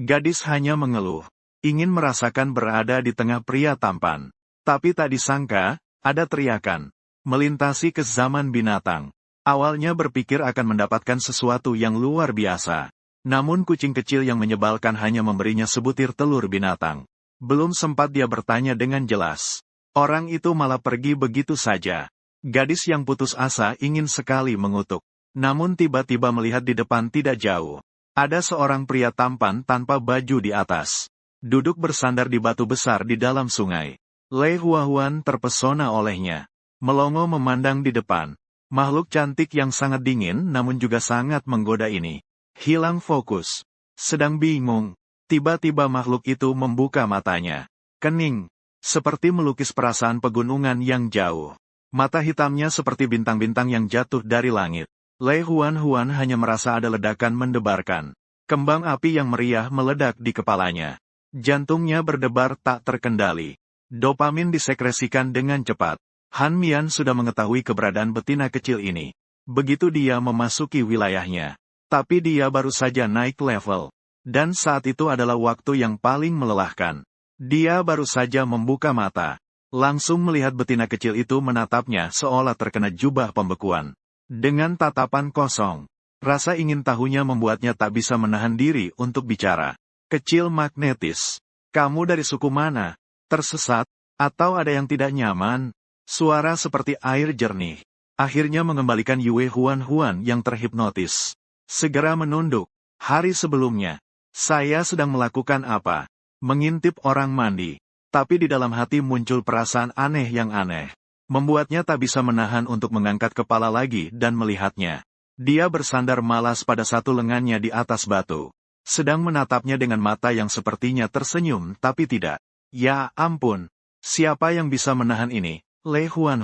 Gadis hanya mengeluh, ingin merasakan berada di tengah pria tampan. Tapi tak disangka, ada teriakan, melintasi ke zaman binatang. Awalnya berpikir akan mendapatkan sesuatu yang luar biasa. Namun kucing kecil yang menyebalkan hanya memberinya sebutir telur binatang. Belum sempat dia bertanya dengan jelas. Orang itu malah pergi begitu saja. Gadis yang putus asa ingin sekali mengutuk. Namun tiba-tiba melihat di depan tidak jauh. Ada seorang pria tampan tanpa baju di atas. Duduk bersandar di batu besar di dalam sungai. Lei Huahuan terpesona olehnya. Melongo memandang di depan. Makhluk cantik yang sangat dingin namun juga sangat menggoda ini. Hilang fokus. Sedang bingung. Tiba-tiba makhluk itu membuka matanya. Kening. Seperti melukis perasaan pegunungan yang jauh. Mata hitamnya seperti bintang-bintang yang jatuh dari langit. Lei Huan hanya merasa ada ledakan mendebarkan. Kembang api yang meriah meledak di kepalanya. Jantungnya berdebar tak terkendali. Dopamin disekresikan dengan cepat. Han Mian sudah mengetahui keberadaan betina kecil ini. Begitu dia memasuki wilayahnya. Tapi dia baru saja naik level. Dan saat itu adalah waktu yang paling melelahkan. Dia baru saja membuka mata. Langsung melihat betina kecil itu menatapnya seolah terkena jubah pembekuan. Dengan tatapan kosong. Rasa ingin tahunya membuatnya tak bisa menahan diri untuk bicara. Kecil magnetis. Kamu dari suku mana? Tersesat? Atau ada yang tidak nyaman? Suara seperti air jernih. Akhirnya mengembalikan Yue Huan yang terhipnotis. Segera menunduk. Hari sebelumnya. Saya sedang melakukan apa? Mengintip orang mandi. Tapi di dalam hati muncul perasaan aneh yang aneh. Membuatnya tak bisa menahan untuk mengangkat kepala lagi dan melihatnya. Dia bersandar malas pada satu lengannya di atas batu. Sedang menatapnya dengan mata yang sepertinya tersenyum tapi tidak. Ya ampun. Siapa yang bisa menahan ini? Lei Huan.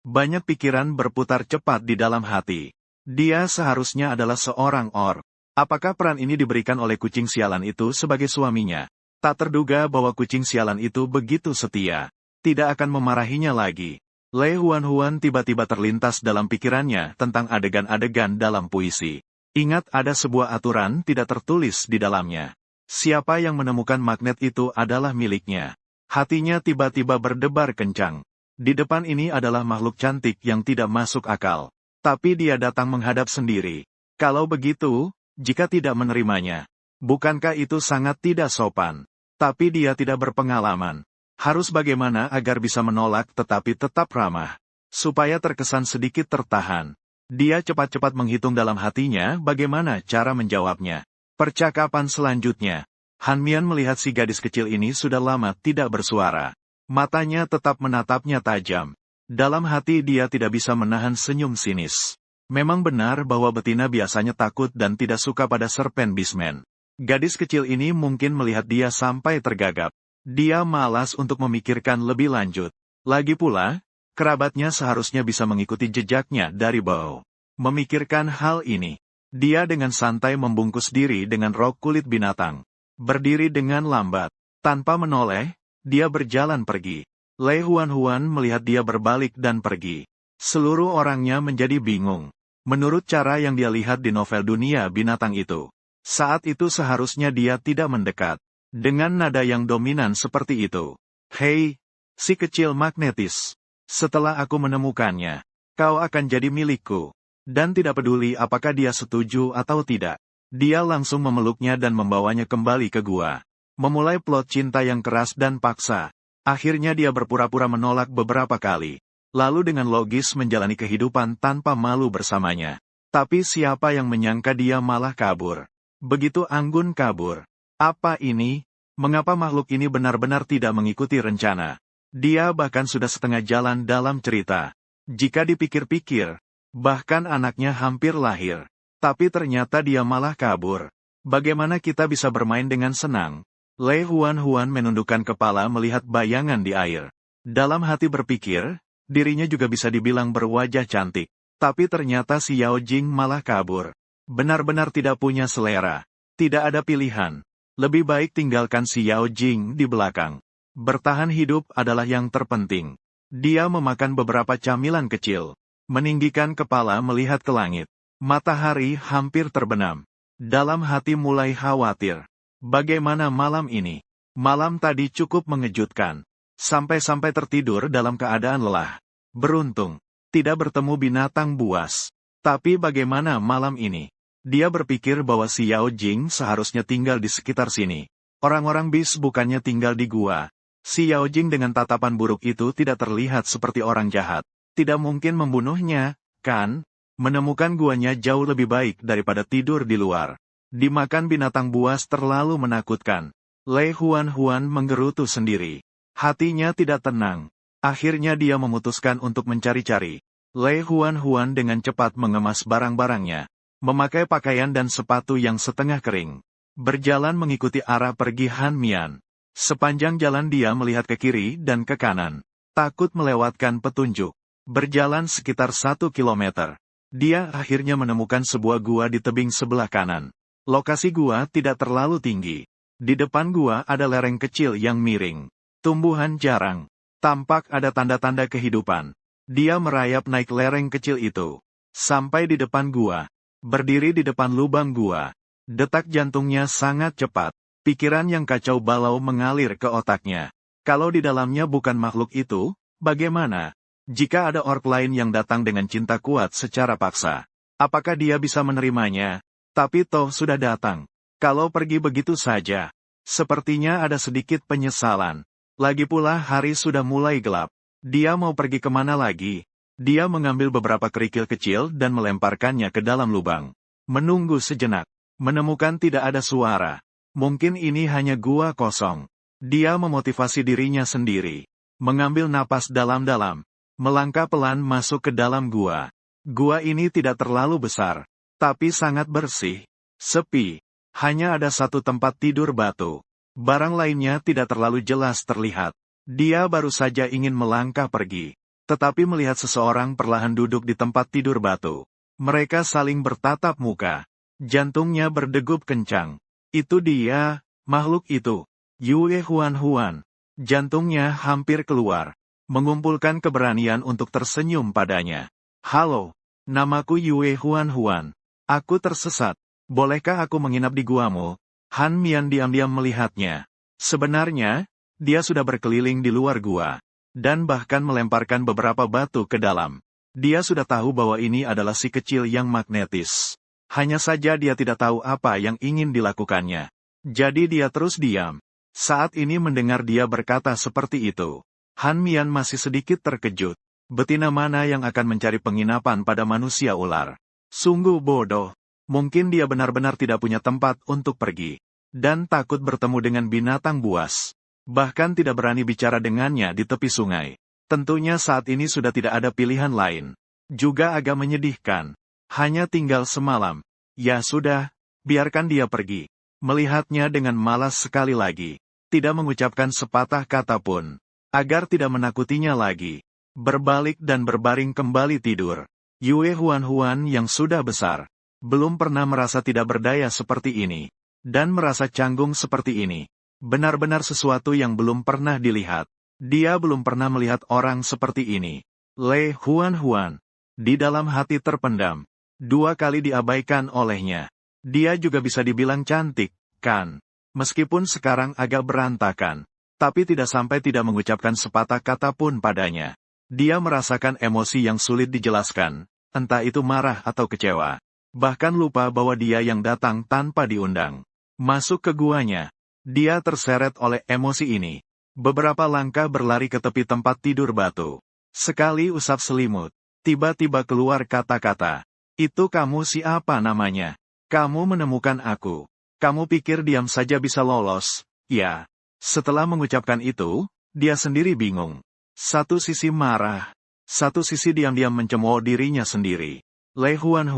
Banyak pikiran berputar cepat di dalam hati. Dia seharusnya adalah seorang orc. Apakah peran ini diberikan oleh kucing sialan itu sebagai suaminya? Tak terduga bahwa kucing sialan itu begitu setia. Tidak akan memarahinya lagi. Lei Huan tiba-tiba terlintas dalam pikirannya tentang adegan-adegan dalam puisi. Ingat ada sebuah aturan tidak tertulis di dalamnya. Siapa yang menemukan magnet itu adalah miliknya. Hatinya tiba-tiba berdebar kencang. Di depan ini adalah makhluk cantik yang tidak masuk akal. Tapi dia datang menghadap sendiri. Kalau begitu, jika tidak menerimanya, bukankah itu sangat tidak sopan? Tapi dia tidak berpengalaman. Harus bagaimana agar bisa menolak tetapi tetap ramah? Supaya terkesan sedikit tertahan. Dia cepat-cepat menghitung dalam hatinya bagaimana cara menjawabnya. Percakapan selanjutnya. Han Mian melihat si gadis kecil ini sudah lama tidak bersuara. Matanya tetap menatapnya tajam. Dalam hati dia tidak bisa menahan senyum sinis. Memang benar bahwa betina biasanya takut dan tidak suka pada serpen beastman. Gadis kecil ini mungkin melihat dia sampai tergagap. Dia malas untuk memikirkan lebih lanjut. Lagi pula, kerabatnya seharusnya bisa mengikuti jejaknya dari bawah. Memikirkan hal ini, dia dengan santai membungkus diri dengan rok kulit binatang. Berdiri dengan lambat, tanpa menoleh, dia berjalan pergi. Lei Huan melihat dia berbalik dan pergi. Seluruh orangnya menjadi bingung. Menurut cara yang dia lihat di novel dunia binatang itu. Saat itu seharusnya dia tidak mendekat. Dengan nada yang dominan seperti itu. Hei, si kecil magnetis. Setelah aku menemukannya, kau akan jadi milikku. Dan tidak peduli apakah dia setuju atau tidak. Dia langsung memeluknya dan membawanya kembali ke gua. Memulai plot cinta yang keras dan paksa. Akhirnya dia berpura-pura menolak beberapa kali. Lalu dengan logis menjalani kehidupan tanpa malu bersamanya. Tapi siapa yang menyangka dia malah kabur. Begitu anggun kabur. Apa ini? Mengapa makhluk ini benar-benar tidak mengikuti rencana? Dia bahkan sudah setengah jalan dalam cerita. Jika dipikir-pikir, bahkan anaknya hampir lahir. Tapi ternyata dia malah kabur. Bagaimana kita bisa bermain dengan senang? Lei Huan menundukkan kepala melihat bayangan di air. Dalam hati berpikir, dirinya juga bisa dibilang berwajah cantik. Tapi ternyata si Yao Jing malah kabur. Benar-benar tidak punya selera. Tidak ada pilihan. Lebih baik tinggalkan si Yao Jing di belakang. Bertahan hidup adalah yang terpenting. Dia memakan beberapa camilan kecil. Meninggikan kepala melihat ke langit. Matahari hampir terbenam. Dalam hati mulai khawatir. Bagaimana malam ini? Malam tadi cukup mengejutkan. Sampai-sampai tertidur dalam keadaan lelah. Beruntung, tidak bertemu binatang buas. Tapi bagaimana malam ini? Dia berpikir bahwa si Yao Jing seharusnya tinggal di sekitar sini. Orang-orang bis bukannya tinggal di gua. Si Yao Jing dengan tatapan buruk itu tidak terlihat seperti orang jahat. Tidak mungkin membunuhnya, kan? Menemukan guanya jauh lebih baik daripada tidur di luar. Dimakan binatang buas terlalu menakutkan. Lei Huan menggerutu sendiri. Hatinya tidak tenang. Akhirnya dia memutuskan untuk mencari-cari. Lei Huan dengan cepat mengemas barang-barangnya. Memakai pakaian dan sepatu yang setengah kering. Berjalan mengikuti arah pergi Han Mian. Sepanjang jalan dia melihat ke kiri dan ke kanan. Takut melewatkan petunjuk. Berjalan sekitar 1 kilometer. Dia akhirnya menemukan sebuah gua di tebing sebelah kanan. Lokasi gua tidak terlalu tinggi. Di depan gua ada lereng kecil yang miring. Tumbuhan jarang. Tampak ada tanda-tanda kehidupan. Dia merayap naik lereng kecil itu. Sampai di depan gua. Berdiri di depan lubang gua. Detak jantungnya sangat cepat. Pikiran yang kacau balau mengalir ke otaknya. Kalau di dalamnya bukan makhluk itu, bagaimana? Jika ada orc lain yang datang dengan cinta kuat secara paksa, apakah dia bisa menerimanya? Tapi toh sudah datang. Kalau pergi begitu saja, sepertinya ada sedikit penyesalan. Lagi pula hari sudah mulai gelap. Dia mau pergi kemana lagi? Dia mengambil beberapa kerikil kecil dan melemparkannya ke dalam lubang. Menunggu sejenak. Menemukan tidak ada suara. Mungkin ini hanya gua kosong. Dia memotivasi dirinya sendiri. Mengambil napas dalam-dalam. Melangkah pelan masuk ke dalam gua. Gua ini tidak terlalu besar, tapi sangat bersih. Sepi. Hanya ada satu tempat tidur batu. Barang lainnya tidak terlalu jelas terlihat. Dia baru saja ingin melangkah pergi. Tetapi melihat seseorang perlahan duduk di tempat tidur batu. Mereka saling bertatap muka. Jantungnya berdegup kencang. Itu dia, makhluk itu. Yue Huan. Jantungnya hampir keluar. Mengumpulkan keberanian untuk tersenyum padanya. Halo, namaku Yue Huan. Aku tersesat. Bolehkah aku menginap di guamu? Han Mian diam-diam melihatnya. Sebenarnya, dia sudah berkeliling di luar gua. Dan bahkan melemparkan beberapa batu ke dalam. Dia sudah tahu bahwa ini adalah si kecil yang magnetis. Hanya saja dia tidak tahu apa yang ingin dilakukannya. Jadi dia terus diam. Saat ini mendengar dia berkata seperti itu. Han Mian masih sedikit terkejut. Betina mana yang akan mencari penginapan pada manusia ular? Sungguh bodoh. Mungkin dia benar-benar tidak punya tempat untuk pergi. Dan takut bertemu dengan binatang buas. Bahkan tidak berani bicara dengannya di tepi sungai. Tentunya saat ini sudah tidak ada pilihan lain. Juga agak menyedihkan. Hanya tinggal semalam. Ya sudah, biarkan dia pergi. Melihatnya dengan malas sekali lagi. Tidak mengucapkan sepatah kata pun. Agar tidak menakutinya lagi. Berbalik dan berbaring kembali tidur. Yue Huan yang sudah besar. Belum pernah merasa tidak berdaya seperti ini. Dan merasa canggung seperti ini. Benar-benar sesuatu yang belum pernah dilihat. Dia belum pernah melihat orang seperti ini. Lei Huan. Di dalam hati terpendam. 2 kali diabaikan olehnya. Dia juga bisa dibilang cantik, kan? Meskipun sekarang agak berantakan. Tapi tidak sampai tidak mengucapkan sepatah kata pun padanya. Dia merasakan emosi yang sulit dijelaskan. Entah itu marah atau kecewa. Bahkan lupa bahwa dia yang datang tanpa diundang. Masuk ke guanya. Dia terseret oleh emosi ini. Beberapa langkah berlari ke tepi tempat tidur batu. Sekali usap selimut. Tiba-tiba keluar kata-kata. Itu kamu siapa namanya? Kamu menemukan aku. Kamu pikir diam saja bisa lolos? Ya. Setelah mengucapkan itu, dia sendiri bingung. Satu sisi marah. Satu sisi diam-diam mencemooh dirinya sendiri. Lei Huan.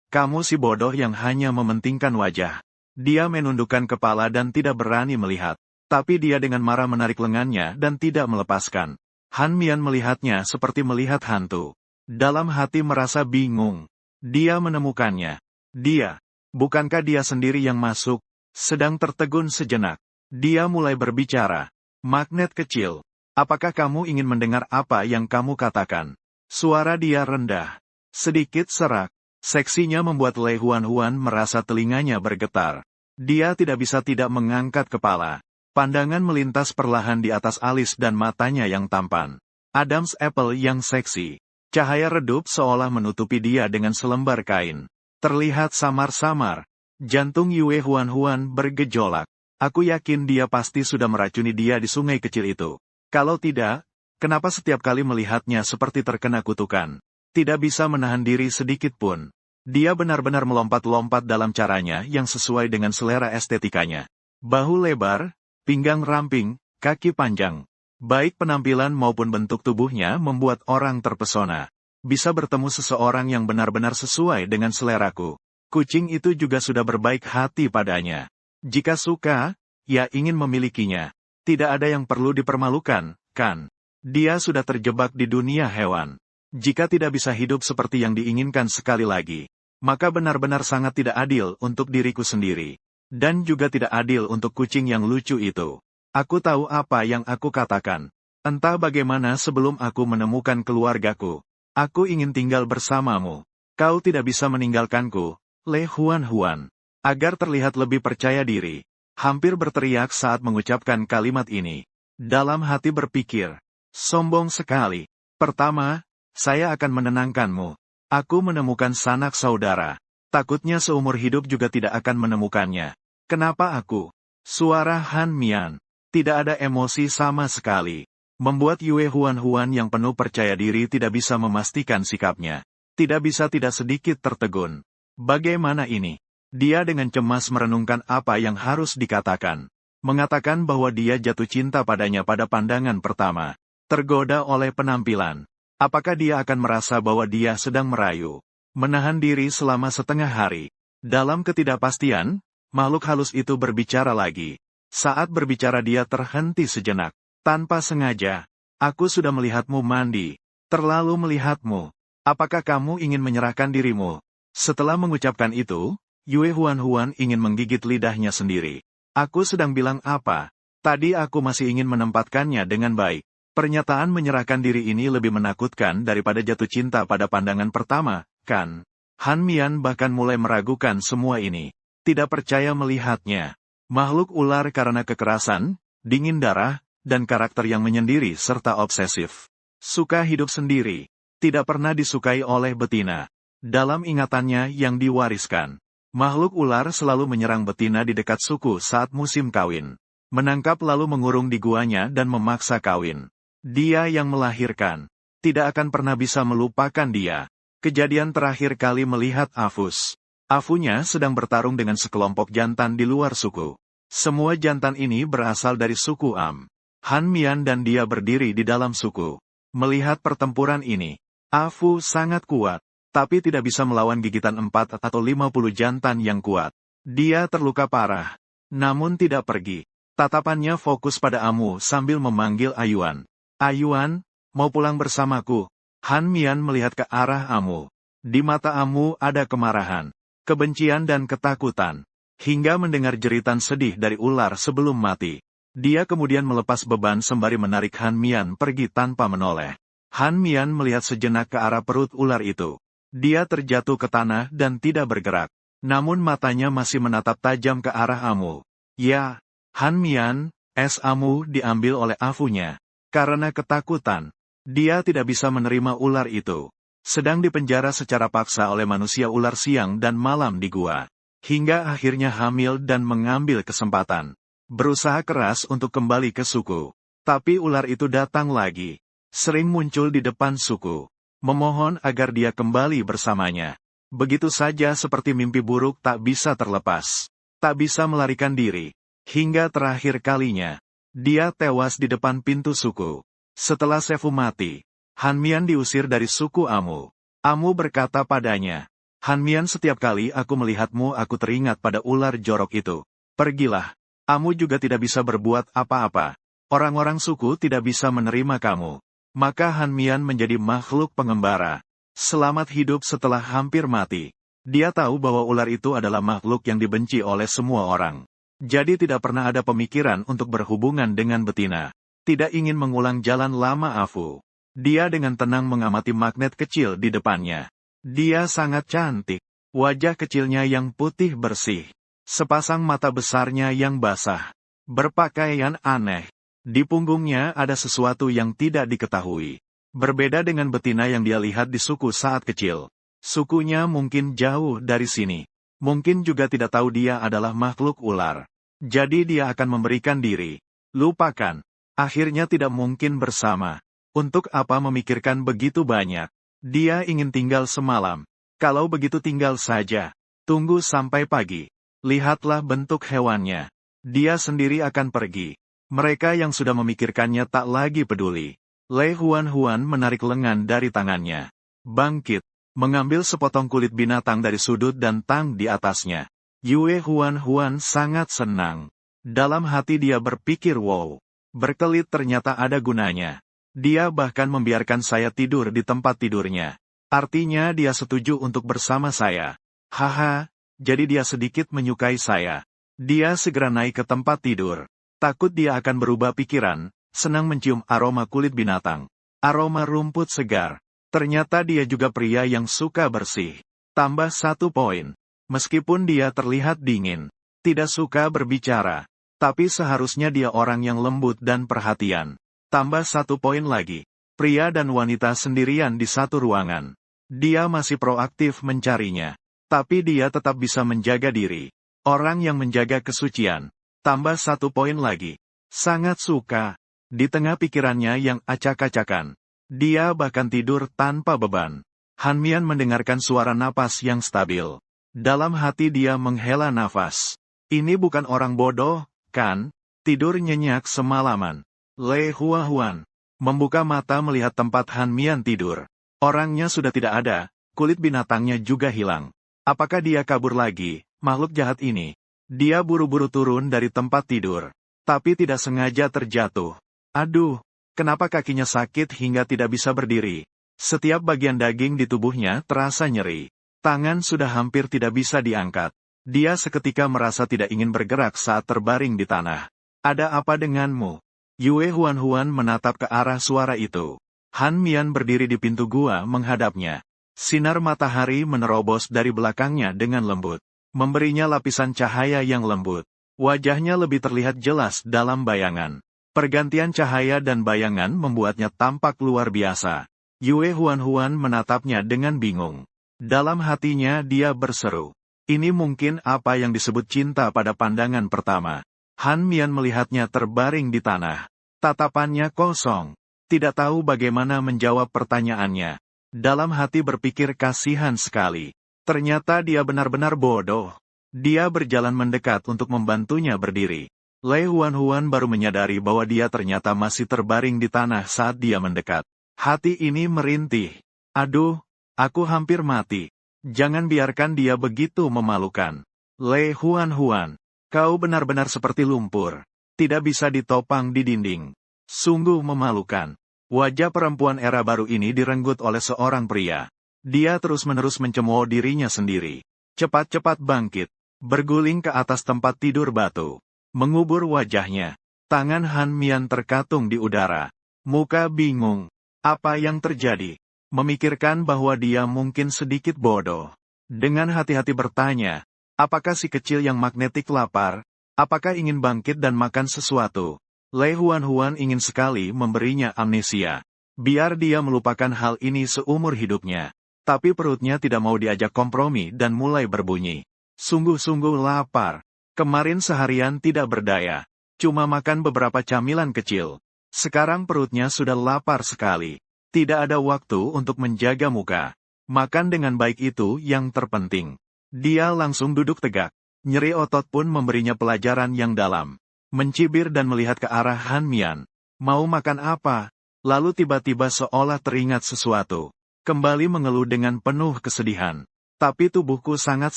Kamu si bodoh yang hanya mementingkan wajah. Dia menundukkan kepala dan tidak berani melihat. Tapi dia dengan marah menarik lengannya dan tidak melepaskan. Han Mian melihatnya seperti melihat hantu. Dalam hati merasa bingung. Dia menemukannya. Dia. Bukankah dia sendiri yang masuk? Sedang tertegun sejenak. Dia mulai berbicara. Magnet kecil. Apakah kamu ingin mendengar apa yang kamu katakan? Suara dia rendah. Sedikit serak. Seksinya membuat Lei Huan merasa telinganya bergetar. Dia tidak bisa tidak mengangkat kepala. Pandangan melintas perlahan di atas alis dan matanya yang tampan. Adam's Apple yang seksi. Cahaya redup seolah menutupi dia dengan selembar kain. Terlihat samar-samar. Jantung Yue Huan bergejolak. Aku yakin dia pasti sudah meracuni dia di sungai kecil itu. Kalau tidak, kenapa setiap kali melihatnya seperti terkena kutukan? Tidak bisa menahan diri sedikit pun. Dia benar-benar melompat-lompat dalam caranya yang sesuai dengan selera estetikanya. Bahu lebar, pinggang ramping, kaki panjang. Baik penampilan maupun bentuk tubuhnya membuat orang terpesona. Bisa bertemu seseorang yang benar-benar sesuai dengan seleraku. Kucing itu juga sudah berbaik hati padanya. Jika suka, ia ingin memilikinya. Tidak ada yang perlu dipermalukan, kan? Dia sudah terjebak di dunia hewan. Jika tidak bisa hidup seperti yang diinginkan sekali lagi, maka benar-benar sangat tidak adil untuk diriku sendiri. Dan juga tidak adil untuk kucing yang lucu itu. Aku tahu apa yang aku katakan. Entah bagaimana sebelum aku menemukan keluargaku. Aku ingin tinggal bersamamu. Kau tidak bisa meninggalkanku, Le Huan. Agar terlihat lebih percaya diri, hampir berteriak saat mengucapkan kalimat ini. Dalam hati berpikir, sombong sekali. Pertama, saya akan menenangkanmu. Aku menemukan sanak saudara. Takutnya seumur hidup juga tidak akan menemukannya. Kenapa aku? Suara Han Mian. Tidak ada emosi sama sekali. Membuat Yue Huan yang penuh percaya diri tidak bisa memastikan sikapnya. Tidak bisa tidak sedikit tertegun. Bagaimana ini? Dia dengan cemas merenungkan apa yang harus dikatakan. Mengatakan bahwa dia jatuh cinta padanya pada pandangan pertama. Tergoda oleh penampilan. Apakah dia akan merasa bahwa dia sedang merayu? Menahan diri selama setengah hari. Dalam ketidakpastian, makhluk halus itu berbicara lagi. Saat berbicara dia terhenti sejenak. Tanpa sengaja, aku sudah melihatmu mandi. Terlalu melihatmu. Apakah kamu ingin menyerahkan dirimu? Setelah mengucapkan itu, Yue Huan ingin menggigit lidahnya sendiri. Aku sedang bilang apa? Tadi aku masih ingin menempatkannya dengan baik. Pernyataan menyerahkan diri ini lebih menakutkan daripada jatuh cinta pada pandangan pertama, kan? Han Mian bahkan mulai meragukan semua ini. Tidak percaya melihatnya. Makhluk ular karena kekerasan, dingin darah, dan karakter yang menyendiri serta obsesif. Suka hidup sendiri. Tidak pernah disukai oleh betina. Dalam ingatannya yang diwariskan, makhluk ular selalu menyerang betina di dekat suku saat musim kawin. Menangkap lalu mengurung di guanya dan memaksa kawin. Dia yang melahirkan. Tidak akan pernah bisa melupakan dia. Kejadian terakhir kali melihat Afus. Afunya sedang bertarung dengan sekelompok jantan di luar suku. Semua jantan ini berasal dari suku Am. Han Mian dan dia berdiri di dalam suku. Melihat pertempuran ini, Afu sangat kuat, tapi tidak bisa melawan gigitan 4 atau 50 jantan yang kuat. Dia terluka parah, namun tidak pergi. Tatapannya fokus pada Amu sambil memanggil Ayuan. Ayuan, mau pulang bersamaku? Han Mian melihat ke arah Amu. Di mata Amu ada kemarahan, kebencian dan ketakutan. Hingga mendengar jeritan sedih dari ular sebelum mati. Dia kemudian melepas beban sembari menarik Han Mian pergi tanpa menoleh. Han Mian melihat sejenak ke arah perut ular itu. Dia terjatuh ke tanah dan tidak bergerak. Namun matanya masih menatap tajam ke arah Amu. Ya, Han Mian, Amu diambil oleh Afunya. Karena ketakutan, dia tidak bisa menerima ular itu. Sedang dipenjara secara paksa oleh manusia ular siang dan malam di gua. Hingga akhirnya hamil dan mengambil kesempatan. Berusaha keras untuk kembali ke suku. Tapi ular itu datang lagi. Sering muncul di depan suku. Memohon agar dia kembali bersamanya. Begitu saja seperti mimpi buruk tak bisa terlepas. Tak bisa melarikan diri. Hingga terakhir kalinya, dia tewas di depan pintu suku. Setelah Sefu mati, Han Mian diusir dari suku Amu. Amu berkata padanya, Han Mian, setiap kali aku melihatmu aku teringat pada ular jorok itu. Pergilah. Amu juga tidak bisa berbuat apa-apa. Orang-orang suku tidak bisa menerima kamu. Maka Han Mian menjadi makhluk pengembara. Selamat hidup setelah hampir mati. Dia tahu bahwa ular itu adalah makhluk yang dibenci oleh semua orang. Jadi tidak pernah ada pemikiran untuk berhubungan dengan betina. Tidak ingin mengulang jalan lama Afu. Dia dengan tenang mengamati magnet kecil di depannya. Dia sangat cantik. Wajah kecilnya yang putih bersih. Sepasang mata besarnya yang basah. Berpakaian aneh. Di punggungnya ada sesuatu yang tidak diketahui. Berbeda dengan betina yang dia lihat di suku saat kecil. Sukunya mungkin jauh dari sini. Mungkin juga tidak tahu dia adalah makhluk ular. Jadi dia akan memberikan diri. Lupakan. Akhirnya tidak mungkin bersama. Untuk apa memikirkan begitu banyak? Dia ingin tinggal semalam. Kalau begitu tinggal saja. Tunggu sampai pagi. Lihatlah bentuk hewannya. Dia sendiri akan pergi. Mereka yang sudah memikirkannya tak lagi peduli. Lei Huan menarik lengan dari tangannya. Bangkit. Mengambil sepotong kulit binatang dari sudut dan tang di atasnya. Yue Huan sangat senang. Dalam hati dia berpikir wow. Berkelit ternyata ada gunanya. Dia bahkan membiarkan saya tidur di tempat tidurnya. Artinya dia setuju untuk bersama saya. Haha, jadi dia sedikit menyukai saya. Dia segera naik ke tempat tidur. Takut dia akan berubah pikiran, senang mencium aroma kulit binatang. Aroma rumput segar. Ternyata dia juga pria yang suka bersih. Tambah 1 poin. Meskipun dia terlihat dingin, tidak suka berbicara, tapi seharusnya dia orang yang lembut dan perhatian. Tambah 1 poin lagi. Pria dan wanita sendirian di satu ruangan. Dia masih proaktif mencarinya. Tapi dia tetap bisa menjaga diri. Orang yang menjaga kesucian. Tambah 1 poin lagi. Sangat suka. Di tengah pikirannya yang acak-acakan. Dia bahkan tidur tanpa beban. Han Mian mendengarkan suara napas yang stabil. Dalam hati dia menghela nafas. Ini bukan orang bodoh, kan? Tidur nyenyak semalaman. Lei Huan membuka mata melihat tempat Han Mian tidur. Orangnya sudah tidak ada, kulit binatangnya juga hilang. Apakah dia kabur lagi? Makhluk jahat ini. Dia buru-buru turun dari tempat tidur. Tapi tidak sengaja terjatuh. Aduh, kenapa kakinya sakit hingga tidak bisa berdiri? Setiap bagian daging di tubuhnya terasa nyeri. Tangan sudah hampir tidak bisa diangkat. Dia seketika merasa tidak ingin bergerak saat terbaring di tanah. Ada apa denganmu? Yue Huan menatap ke arah suara itu. Han Mian berdiri di pintu gua menghadapnya. Sinar matahari menerobos dari belakangnya dengan lembut. Memberinya lapisan cahaya yang lembut. Wajahnya lebih terlihat jelas dalam bayangan. Pergantian cahaya dan bayangan membuatnya tampak luar biasa. Yue Huan menatapnya dengan bingung. Dalam hatinya dia berseru. Ini mungkin apa yang disebut cinta pada pandangan pertama. Han Mian melihatnya terbaring di tanah. Tatapannya kosong. Tidak tahu bagaimana menjawab pertanyaannya. Dalam hati berpikir kasihan sekali. Ternyata dia benar-benar bodoh. Dia berjalan mendekat untuk membantunya berdiri. Lei Huan baru menyadari bahwa dia ternyata masih terbaring di tanah saat dia mendekat. Hati ini merintih. Aduh, aku hampir mati. Jangan biarkan dia begitu memalukan. Lei Huan, kau benar-benar seperti lumpur. Tidak bisa ditopang di dinding. Sungguh memalukan. Wajah perempuan era baru ini direnggut oleh seorang pria. Dia terus-menerus mencemooh dirinya sendiri. Cepat-cepat bangkit. Berguling ke atas tempat tidur batu. Mengubur wajahnya. Tangan Han Mian terkatung di udara. Muka bingung. Apa yang terjadi? Memikirkan bahwa dia mungkin sedikit bodoh. Dengan hati-hati bertanya, apakah si kecil yang magnetik lapar? Apakah ingin bangkit dan makan sesuatu? Lei Huan ingin sekali memberinya amnesia. Biar dia melupakan hal ini seumur hidupnya. Tapi perutnya tidak mau diajak kompromi dan mulai berbunyi. Sungguh-sungguh lapar. Kemarin seharian tidak berdaya. Cuma makan beberapa camilan kecil. Sekarang perutnya sudah lapar sekali. Tidak ada waktu untuk menjaga muka. Makan dengan baik itu yang terpenting. Dia langsung duduk tegak. Nyeri otot pun memberinya pelajaran yang dalam. Mencibir dan melihat ke arah Han Mian. Mau makan apa? Lalu tiba-tiba seolah teringat sesuatu. Kembali mengeluh dengan penuh kesedihan. Tapi tubuhku sangat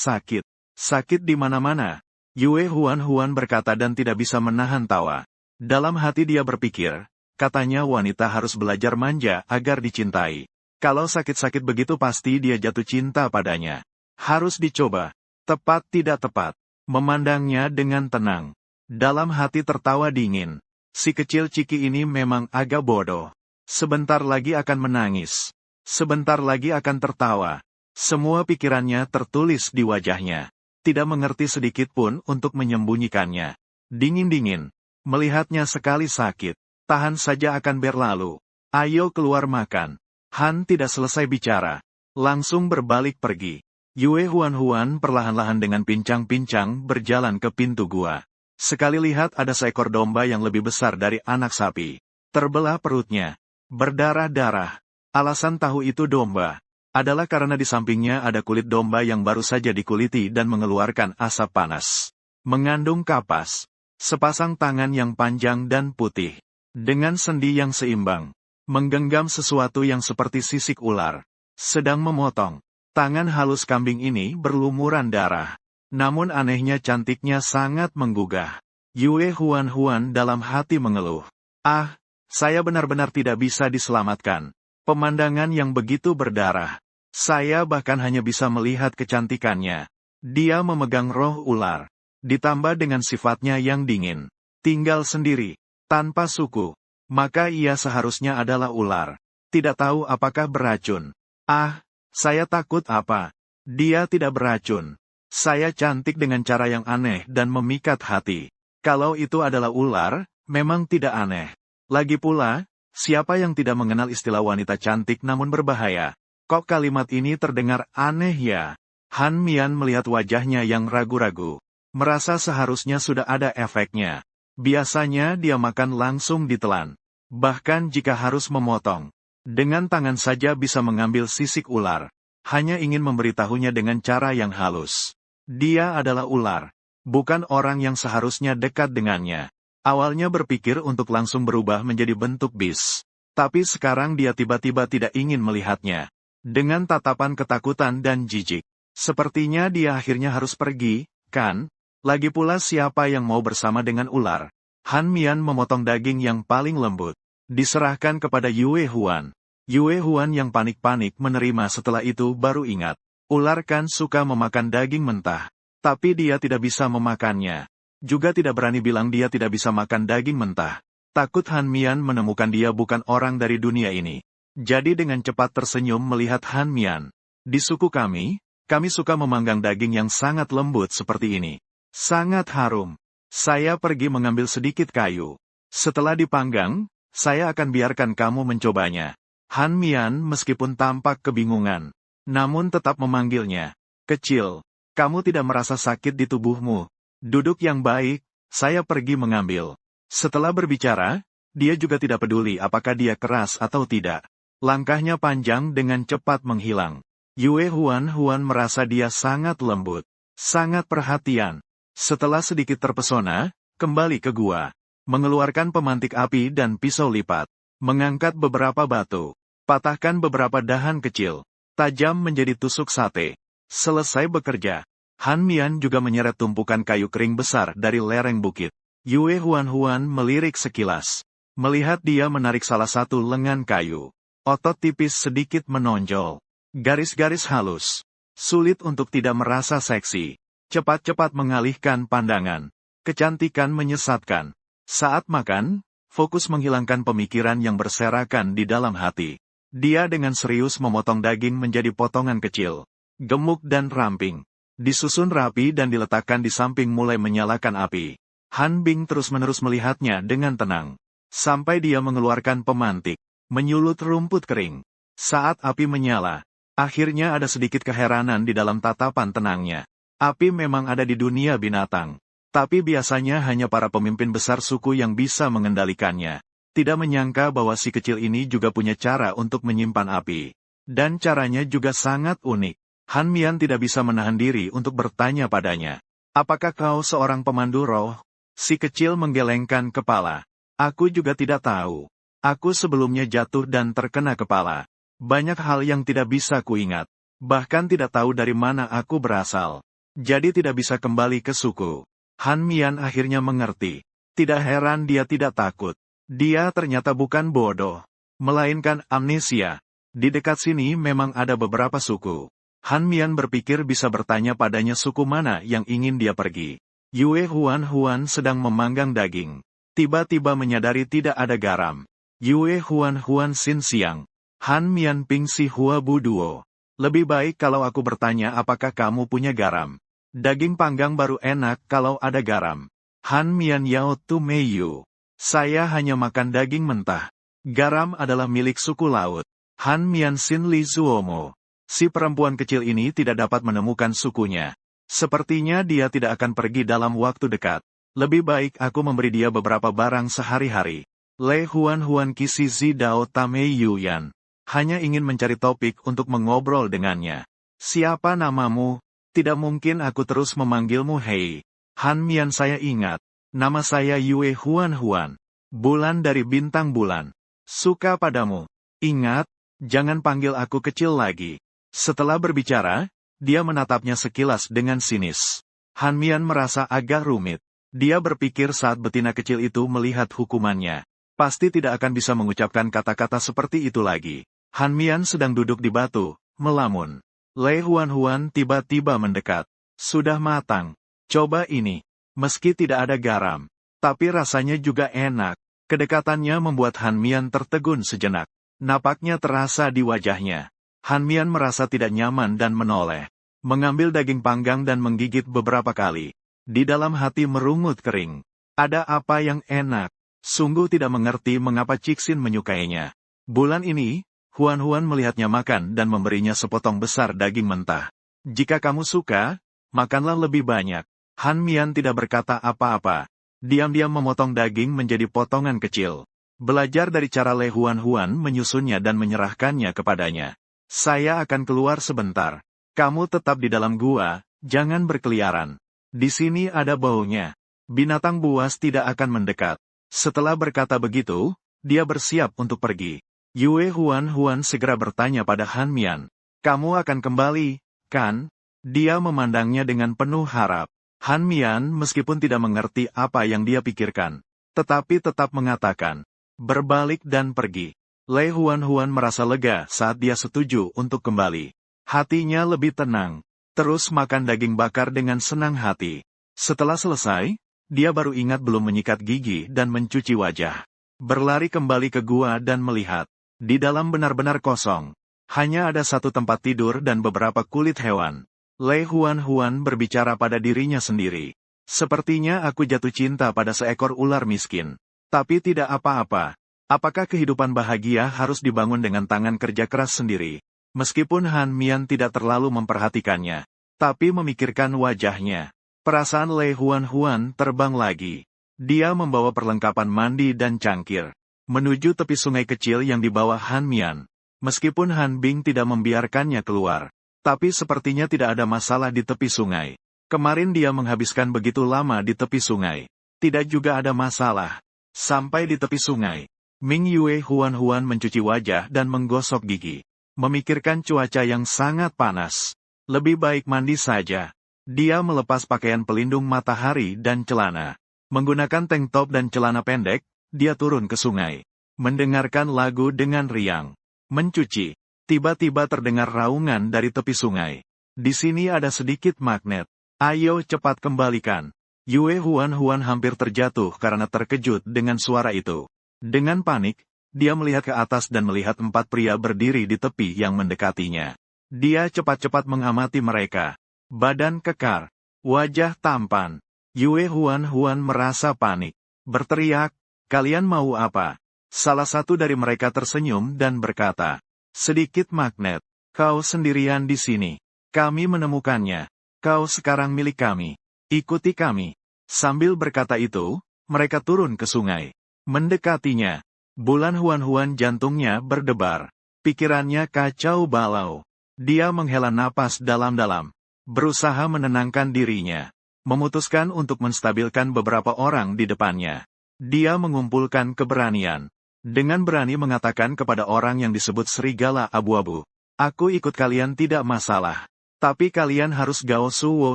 sakit. Sakit di mana-mana. Yue Huan berkata dan tidak bisa menahan tawa. Dalam hati dia berpikir, katanya wanita harus belajar manja agar dicintai. Kalau sakit-sakit begitu pasti dia jatuh cinta padanya. Harus dicoba. Tepat tidak tepat. Memandangnya dengan tenang. Dalam hati tertawa dingin. Si kecil Ciki ini memang agak bodoh. Sebentar lagi akan menangis. Sebentar lagi akan tertawa. Semua pikirannya tertulis di wajahnya. tidak mengerti sedikit pun untuk menyembunyikannya. Dingin-dingin. Melihatnya sekali sakit. Tahan saja akan berlalu. Ayo keluar makan. Han tidak selesai bicara. Langsung berbalik pergi. Yue Huan perlahan-lahan dengan pincang-pincang berjalan ke pintu gua. Sekali lihat ada seekor domba yang lebih besar dari anak sapi. Terbelah perutnya. Berdarah-darah. Alasan tahu itu domba adalah karena di sampingnya ada kulit domba yang baru saja dikuliti dan mengeluarkan asap panas. Mengandung kapas. Sepasang tangan yang panjang dan putih. Dengan sendi yang seimbang. Menggenggam sesuatu yang seperti sisik ular. Sedang memotong. Tangan halus kambing ini berlumuran darah. Namun anehnya cantiknya sangat menggugah. Yue Huan dalam hati mengeluh. Ah, saya benar-benar tidak bisa diselamatkan. Pemandangan yang begitu berdarah. Saya bahkan hanya bisa melihat kecantikannya. Dia memegang roh ular. Ditambah dengan sifatnya yang dingin. Tinggal sendiri. Tanpa suku. Maka ia seharusnya adalah ular. Tidak tahu apakah beracun. Ah, saya takut apa? Dia tidak beracun. Saya cantik dengan cara yang aneh dan memikat hati. Kalau itu adalah ular, memang tidak aneh. Lagi pula, siapa yang tidak mengenal istilah wanita cantik namun berbahaya? Kok kalimat ini terdengar aneh ya? Han Mian melihat wajahnya yang ragu-ragu. Merasa seharusnya sudah ada efeknya. Biasanya dia makan langsung ditelan. Bahkan jika harus memotong. Dengan tangan saja bisa mengambil sisik ular. Hanya ingin memberitahunya dengan cara yang halus. Dia adalah ular. Bukan orang yang seharusnya dekat dengannya. Awalnya berpikir untuk langsung berubah menjadi bentuk bis. Tapi sekarang dia tiba-tiba tidak ingin melihatnya. Dengan tatapan ketakutan dan jijik. Sepertinya dia akhirnya harus pergi, kan? Lagi pula siapa yang mau bersama dengan ular? Han Mian memotong daging yang paling lembut. Diserahkan kepada Yue Huan. Yue Huan yang panik-panik menerima setelah itu baru ingat. Ular kan suka memakan daging mentah. Tapi dia tidak bisa memakannya. Juga tidak berani bilang dia tidak bisa makan daging mentah. Takut Han Mian menemukan dia bukan orang dari dunia ini. Jadi dengan cepat tersenyum melihat Han Mian. Di suku kami suka memanggang daging yang sangat lembut seperti ini. Sangat harum. Saya pergi mengambil sedikit kayu. Setelah dipanggang, saya akan biarkan kamu mencobanya. Han Mian meskipun tampak kebingungan, namun tetap memanggilnya. Kecil, kamu tidak merasa sakit di tubuhmu. Duduk yang baik, saya pergi mengambil. Setelah berbicara, dia juga tidak peduli apakah dia keras atau tidak. Langkahnya panjang dengan cepat menghilang. Yue Huan merasa dia sangat lembut, sangat perhatian. Setelah sedikit terpesona, kembali ke gua. Mengeluarkan pemantik api dan pisau lipat. Mengangkat beberapa batu. Patahkan beberapa dahan kecil. Tajam menjadi tusuk sate. Selesai bekerja. Han Mian juga menyeret tumpukan kayu kering besar dari lereng bukit. Yue Huan melirik sekilas. Melihat dia menarik salah satu lengan kayu. Otot tipis sedikit menonjol. Garis-garis halus. Sulit untuk tidak merasa seksi. Cepat-cepat mengalihkan pandangan. Kecantikan menyesatkan. Saat makan, fokus menghilangkan pemikiran yang berserakan di dalam hati. Dia dengan serius memotong daging menjadi potongan kecil, gemuk dan ramping. Disusun rapi dan diletakkan di samping mulai menyalakan api. Han Bing terus-menerus melihatnya dengan tenang. Sampai dia mengeluarkan pemantik, menyulut rumput kering. Saat api menyala, akhirnya ada sedikit keheranan di dalam tatapan tenangnya. Api memang ada di dunia binatang. Tapi biasanya hanya para pemimpin besar suku yang bisa mengendalikannya. Tidak menyangka bahwa si kecil ini juga punya cara untuk menyimpan api. Dan caranya juga sangat unik. Han Mian tidak bisa menahan diri untuk bertanya padanya. Apakah kau seorang pemandu roh? Si kecil menggelengkan kepala. Aku juga tidak tahu. Aku sebelumnya jatuh dan terkena kepala. Banyak hal yang tidak bisa kuingat. Bahkan tidak tahu dari mana aku berasal. Jadi tidak bisa kembali ke suku. Han Mian akhirnya mengerti. Tidak heran dia tidak takut. Dia ternyata bukan bodoh, melainkan amnesia. Di dekat sini memang ada beberapa suku. Han Mian berpikir bisa bertanya padanya suku mana yang ingin dia pergi. Yue Huan sedang memanggang daging. Tiba-tiba menyadari tidak ada garam. Yue Huan Sin Siang. Han Mian Ping Si Hua Bu Duo. Lebih baik kalau aku bertanya apakah kamu punya garam. Daging panggang baru enak kalau ada garam. Han Mian Yao Tu Meiyu. Saya hanya makan daging mentah. Garam adalah milik suku laut. Han Mian Sin Li Zuomo. Si perempuan kecil ini tidak dapat menemukan sukunya. Sepertinya dia tidak akan pergi dalam waktu dekat. Lebih baik aku memberi dia beberapa barang sehari-hari. Le Huan Huan Kisi Zi Dao Tamei Yuyan. Hanya ingin mencari topik untuk mengobrol dengannya. Siapa namamu? Tidak mungkin aku terus memanggilmu Hei. Han Mian, saya ingat. Nama saya Yue Huan Huan. Bulan dari bintang bulan. Suka padamu. Ingat, jangan panggil aku kecil lagi. Setelah berbicara, dia menatapnya sekilas dengan sinis. Han Mian merasa agak rumit. Dia berpikir saat betina kecil itu melihat hukumannya. Pasti tidak akan bisa mengucapkan kata-kata seperti itu lagi. Han Mian sedang duduk di batu, melamun. Le Huan Huan tiba-tiba mendekat. Sudah matang. Coba ini. Meski tidak ada garam, tapi rasanya juga enak. Kedekatannya membuat Han Mian tertegun sejenak. Napaknya terasa di wajahnya. Han Mian merasa tidak nyaman dan menoleh. Mengambil daging panggang dan menggigit beberapa kali. Di dalam hati merungut kering. Ada apa yang enak? Sungguh tidak mengerti mengapa Cixin menyukainya. Bulan ini, Huan Huan melihatnya makan dan memberinya sepotong besar daging mentah. Jika kamu suka, makanlah lebih banyak. Han Mian tidak berkata apa-apa. Diam-diam memotong daging menjadi potongan kecil. Belajar dari cara Le Huan Huan menyusunnya dan menyerahkannya kepadanya. Saya akan keluar sebentar. Kamu tetap di dalam gua, jangan berkeliaran. Di sini ada baunya. Binatang buas tidak akan mendekat. Setelah berkata begitu, dia bersiap untuk pergi. Yue Huan Huan segera bertanya pada Han Mian. Kamu akan kembali, kan? Dia memandangnya dengan penuh harap. Han Mian meskipun tidak mengerti apa yang dia pikirkan, tetapi tetap mengatakan, berbalik dan pergi. Le Huan Huan merasa lega saat dia setuju untuk kembali. Hatinya lebih tenang, terus makan daging bakar dengan senang hati. Setelah selesai, dia baru ingat belum menyikat gigi dan mencuci wajah. Berlari kembali ke gua dan melihat, di dalam benar-benar kosong. Hanya ada satu tempat tidur dan beberapa kulit hewan. Le Huan Huan berbicara pada dirinya sendiri. Sepertinya aku jatuh cinta pada seekor ular miskin. Tapi tidak apa-apa. Apakah kehidupan bahagia harus dibangun dengan tangan kerja keras sendiri? Meskipun Han Mian tidak terlalu memperhatikannya, tapi memikirkan wajahnya. Perasaan Le Huan Huan terbang lagi. Dia membawa perlengkapan mandi dan cangkir. Menuju tepi sungai kecil yang dibawa Han Mian. Meskipun Han Bing tidak membiarkannya keluar. Tapi sepertinya tidak ada masalah di tepi sungai. Kemarin dia menghabiskan begitu lama di tepi sungai. Tidak juga ada masalah. Sampai di tepi sungai, Ming Yue Huan Huan mencuci wajah dan menggosok gigi. Memikirkan cuaca yang sangat panas. Lebih baik mandi saja. Dia melepas pakaian pelindung matahari dan celana. Menggunakan tank top dan celana pendek, dia turun ke sungai. Mendengarkan lagu dengan riang. Mencuci. Tiba-tiba terdengar raungan dari tepi sungai. Di sini ada sedikit magnet. Ayo cepat kembalikan. Yue Huan Huan hampir terjatuh karena terkejut dengan suara itu. Dengan panik, dia melihat ke atas dan melihat 4 pria berdiri di tepi yang mendekatinya. Dia cepat-cepat mengamati mereka. Badan kekar. Wajah tampan. Yue Huan Huan merasa panik. Berteriak, kalian mau apa? Salah satu dari mereka tersenyum dan berkata, sedikit magnet. Kau sendirian di sini. Kami menemukannya. Kau sekarang milik kami. Ikuti kami. Sambil berkata itu, mereka turun ke sungai. Mendekatinya. Bulan Huan Huan jantungnya berdebar. Pikirannya kacau balau. Dia menghela napas dalam-dalam. Berusaha menenangkan dirinya. Memutuskan untuk menstabilkan beberapa orang di depannya. Dia mengumpulkan keberanian. Dengan berani mengatakan kepada orang yang disebut serigala abu-abu, aku ikut kalian tidak masalah. Tapi kalian harus gao suwo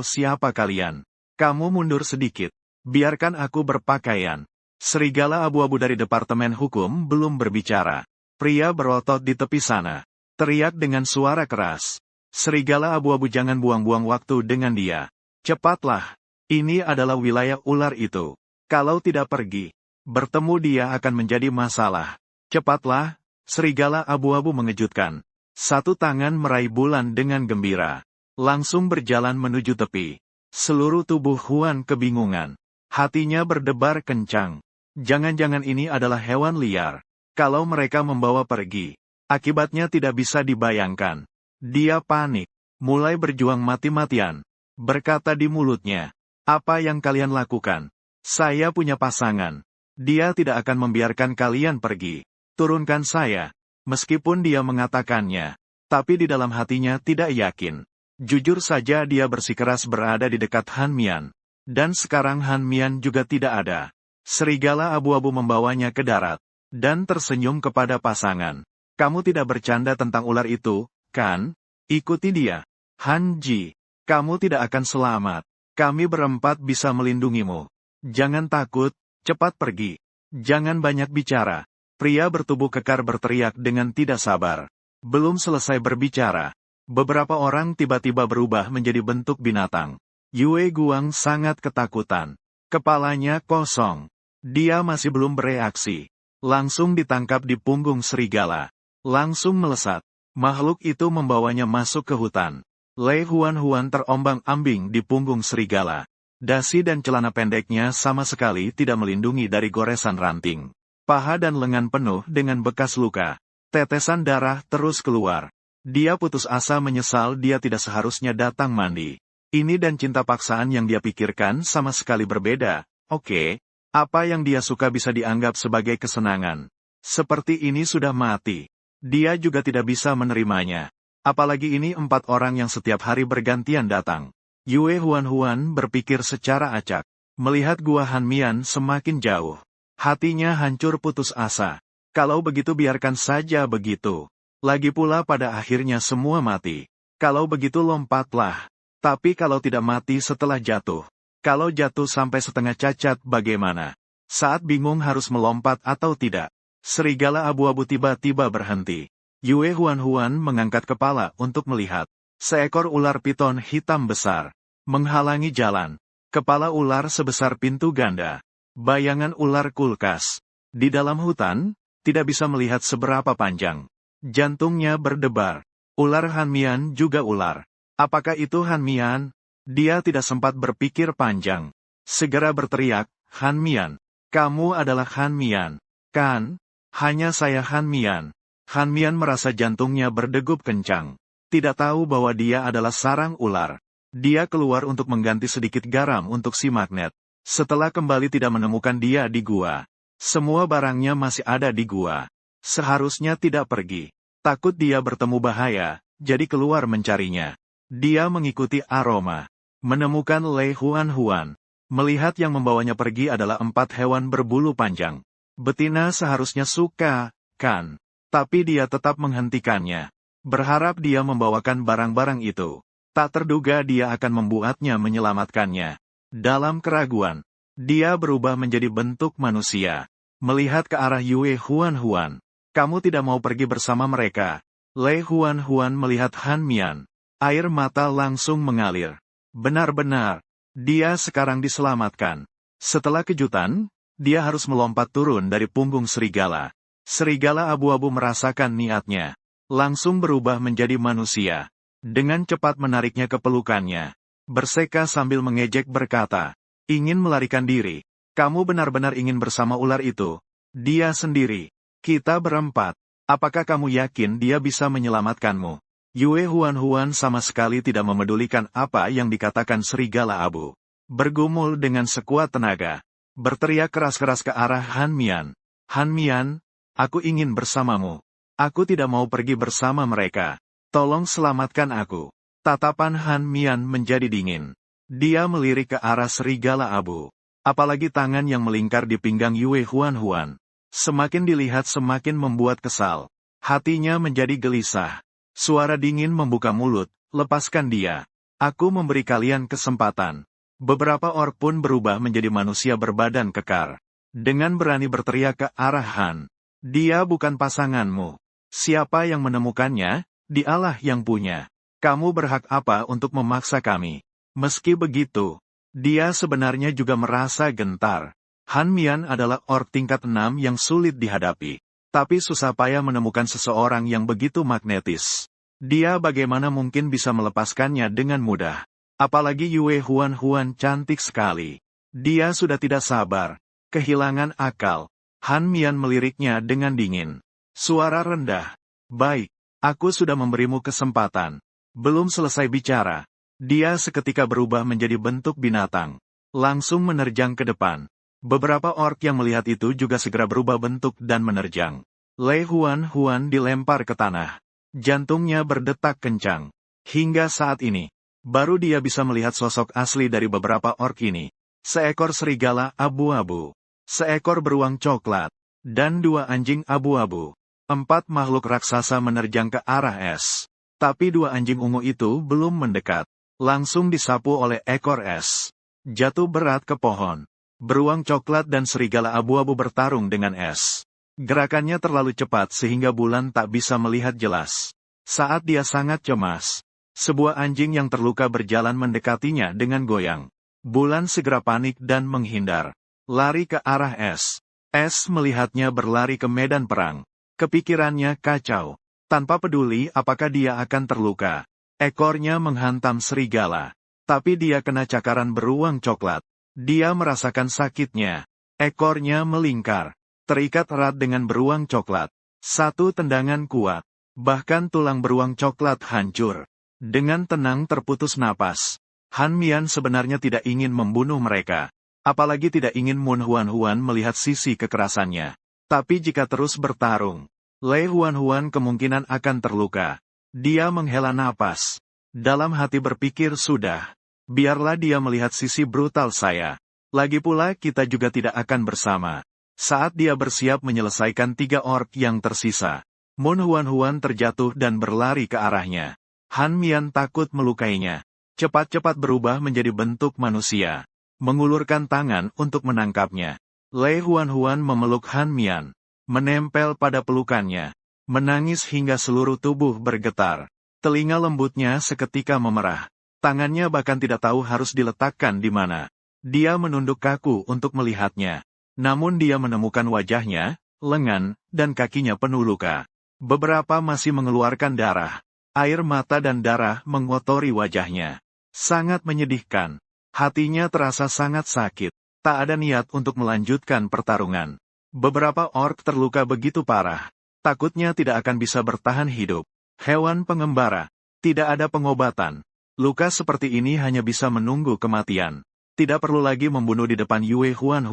siapa kalian. Kamu mundur sedikit. Biarkan aku berpakaian. Serigala abu-abu dari Departemen Hukum belum berbicara. Pria berotot di tepi sana. Teriak dengan suara keras. Serigala abu-abu, jangan buang-buang waktu dengan dia. Cepatlah. Ini adalah wilayah ular itu. Kalau tidak pergi, bertemu dia akan menjadi masalah. Cepatlah, serigala abu-abu mengejutkan. Satu tangan meraih bulan dengan gembira. Langsung berjalan menuju tepi. Seluruh tubuh Huan kebingungan. Hatinya berdebar kencang. Jangan-jangan ini adalah hewan liar. Kalau mereka membawa pergi, akibatnya tidak bisa dibayangkan. Dia panik, mulai berjuang mati-matian. Berkata di mulutnya, "Apa yang kalian lakukan? Saya punya pasangan. Dia tidak akan membiarkan kalian pergi. Turunkan saya." Meskipun dia mengatakannya, tapi di dalam hatinya tidak yakin. Jujur saja dia bersikeras berada di dekat Han Mian. Dan sekarang Han Mian juga tidak ada. Serigala abu-abu membawanya ke darat. Dan tersenyum kepada pasangan. "Kamu tidak bercanda tentang ular itu, kan? Ikuti dia. Han Ji, kamu tidak akan selamat. Kami berempat bisa melindungimu. Jangan takut, cepat pergi. Jangan banyak bicara." Pria bertubuh kekar berteriak dengan tidak sabar. Belum selesai berbicara, beberapa orang tiba-tiba berubah menjadi bentuk binatang. Yue Guang sangat ketakutan. Kepalanya kosong. Dia masih belum bereaksi. Langsung ditangkap di punggung serigala. Langsung melesat. Makhluk itu membawanya masuk ke hutan. Lei Huan-Huan terombang-ambing di punggung serigala. Dasi dan celana pendeknya sama sekali tidak melindungi dari goresan ranting. Paha dan lengan penuh dengan bekas luka. Tetesan darah terus keluar. Dia putus asa menyesal dia tidak seharusnya datang mandi. Ini dan cinta paksaan yang dia pikirkan sama sekali berbeda. Oke, apa yang dia suka bisa dianggap sebagai kesenangan. Seperti ini sudah mati. Dia juga tidak bisa menerimanya. Apalagi ini 4 orang yang setiap hari bergantian datang. Yue Huan-Huan berpikir secara acak. Melihat gua Han Mian semakin jauh. Hatinya hancur putus asa. Kalau begitu biarkan saja begitu. Lagi pula pada akhirnya semua mati. Kalau begitu lompatlah. Tapi kalau tidak mati setelah jatuh. Kalau jatuh sampai setengah cacat bagaimana? Saat bingung harus melompat atau tidak. Serigala abu-abu tiba-tiba berhenti. Yue Huan-Huan mengangkat kepala untuk melihat. Seekor ular piton hitam besar. Menghalangi jalan. Kepala ular sebesar pintu ganda. Bayangan ular kulkas. Di dalam hutan, tidak bisa melihat seberapa panjang. Jantungnya berdebar. Ular Han Mian juga ular. Apakah itu Han Mian? Dia tidak sempat berpikir panjang. Segera berteriak, "Han Mian, kamu adalah Han Mian, kan? Hanya saya Han Mian." Han Mian merasa jantungnya berdegup kencang. Tidak tahu bahwa dia adalah sarang ular. Dia keluar untuk mengganti sedikit garam untuk si magnet. Setelah kembali tidak menemukan dia di gua. Semua barangnya masih ada di gua. Seharusnya tidak pergi. Takut dia bertemu bahaya, jadi keluar mencarinya. Dia mengikuti aroma. Menemukan Lei Huan-Huan. Melihat yang membawanya pergi adalah 4 hewan berbulu panjang. Betina seharusnya suka, kan? Tapi dia tetap menghentikannya. Berharap dia membawakan barang-barang itu. Tak terduga dia akan membuatnya menyelamatkannya. Dalam keraguan, dia berubah menjadi bentuk manusia. Melihat ke arah Yue Huan-Huan. "Kamu tidak mau pergi bersama mereka." Lei Huan-Huan melihat Han Mian. Air mata langsung mengalir. Benar-benar, dia sekarang diselamatkan. Setelah kejutan, dia harus melompat turun dari punggung serigala. Serigala abu-abu merasakan niatnya. Langsung berubah menjadi manusia. Dengan cepat menariknya ke pelukannya. Berseka sambil mengejek berkata, "Ingin melarikan diri. Kamu benar-benar ingin bersama ular itu. Dia sendiri. Kita berempat. Apakah kamu yakin dia bisa menyelamatkanmu?" Yue Huan-Huan sama sekali tidak memedulikan apa yang dikatakan serigala abu. Bergumul dengan sekuat tenaga. Berteriak keras-keras ke arah Han Mian. "Han Mian, aku ingin bersamamu. Aku tidak mau pergi bersama mereka. Tolong selamatkan aku." Tatapan Han Mian menjadi dingin. Dia melirik ke arah serigala abu. Apalagi tangan yang melingkar di pinggang Yue Huan-Huan. Semakin dilihat semakin membuat kesal. Hatinya menjadi gelisah. Suara dingin membuka mulut, "Lepaskan dia. Aku memberi kalian kesempatan." Beberapa orc pun berubah menjadi manusia berbadan kekar. Dengan berani berteriak ke arah Han. "Dia bukan pasanganmu. Siapa yang menemukannya? Dialah yang punya. Kamu berhak apa untuk memaksa kami?" Meski begitu, dia sebenarnya juga merasa gentar. Han Mian adalah orc tingkat 6 yang sulit dihadapi. Tapi susah payah menemukan seseorang yang begitu magnetis. Dia bagaimana mungkin bisa melepaskannya dengan mudah. Apalagi Yue Huan cantik sekali. Dia sudah tidak sabar. Kehilangan akal. Han Mian meliriknya dengan dingin. Suara rendah. Baik, aku sudah memberimu kesempatan. Belum selesai bicara. Dia seketika berubah menjadi bentuk binatang. Langsung menerjang ke depan. Beberapa orc yang melihat itu juga segera berubah bentuk dan menerjang. Lei Huan dilempar ke tanah. Jantungnya berdetak kencang. Hingga saat ini, baru dia bisa melihat sosok asli dari beberapa orc ini. Seekor serigala abu-abu, seekor beruang coklat, dan 2 anjing abu-abu. 4 makhluk raksasa menerjang ke arah es. Tapi 2 anjing ungu itu belum mendekat. Langsung disapu oleh ekor es. Jatuh berat ke pohon. Beruang coklat dan serigala abu-abu bertarung dengan es. Gerakannya terlalu cepat sehingga Bulan tak bisa melihat jelas. Saat dia sangat cemas, sebuah anjing yang terluka berjalan mendekatinya dengan goyang. Bulan segera panik dan menghindar. Lari ke arah es. Es melihatnya berlari ke medan perang. Kepikirannya kacau. Tanpa peduli apakah dia akan terluka. Ekornya menghantam serigala. Tapi dia kena cakaran beruang coklat. Dia merasakan sakitnya. Ekornya melingkar. Terikat erat dengan beruang coklat. Satu tendangan kuat. Bahkan tulang beruang coklat hancur. Dengan tenang terputus napas. Han Mian sebenarnya tidak ingin membunuh mereka. Apalagi tidak ingin Mun Huan melihat sisi kekerasannya. Tapi jika terus bertarung, Lei Huan kemungkinan akan terluka. Dia menghela napas. Dalam hati berpikir sudah. Biarlah dia melihat sisi brutal saya. Lagi pula kita juga tidak akan bersama. Saat dia bersiap menyelesaikan 3 orc yang tersisa, Mun Huan terjatuh dan berlari ke arahnya. Han Mian takut melukainya. Cepat-cepat berubah menjadi bentuk manusia. Mengulurkan tangan untuk menangkapnya. Lei Huan memeluk Han Mian. Menempel pada pelukannya. Menangis hingga seluruh tubuh bergetar. Telinga lembutnya seketika memerah. Tangannya bahkan tidak tahu harus diletakkan di mana. Dia menunduk kaku untuk melihatnya. Namun dia menemukan wajahnya, lengan, dan kakinya penuh luka. Beberapa masih mengeluarkan darah. Air mata dan darah mengotori wajahnya. Sangat menyedihkan. Hatinya terasa sangat sakit. Tak ada niat untuk melanjutkan pertarungan. Beberapa orc terluka begitu parah. Takutnya tidak akan bisa bertahan hidup. Hewan pengembara. Tidak ada pengobatan. Luka seperti ini hanya bisa menunggu kematian. Tidak perlu lagi membunuh di depan Yue Huan.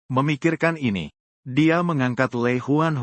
Memikirkan ini, dia mengangkat Lei Huan,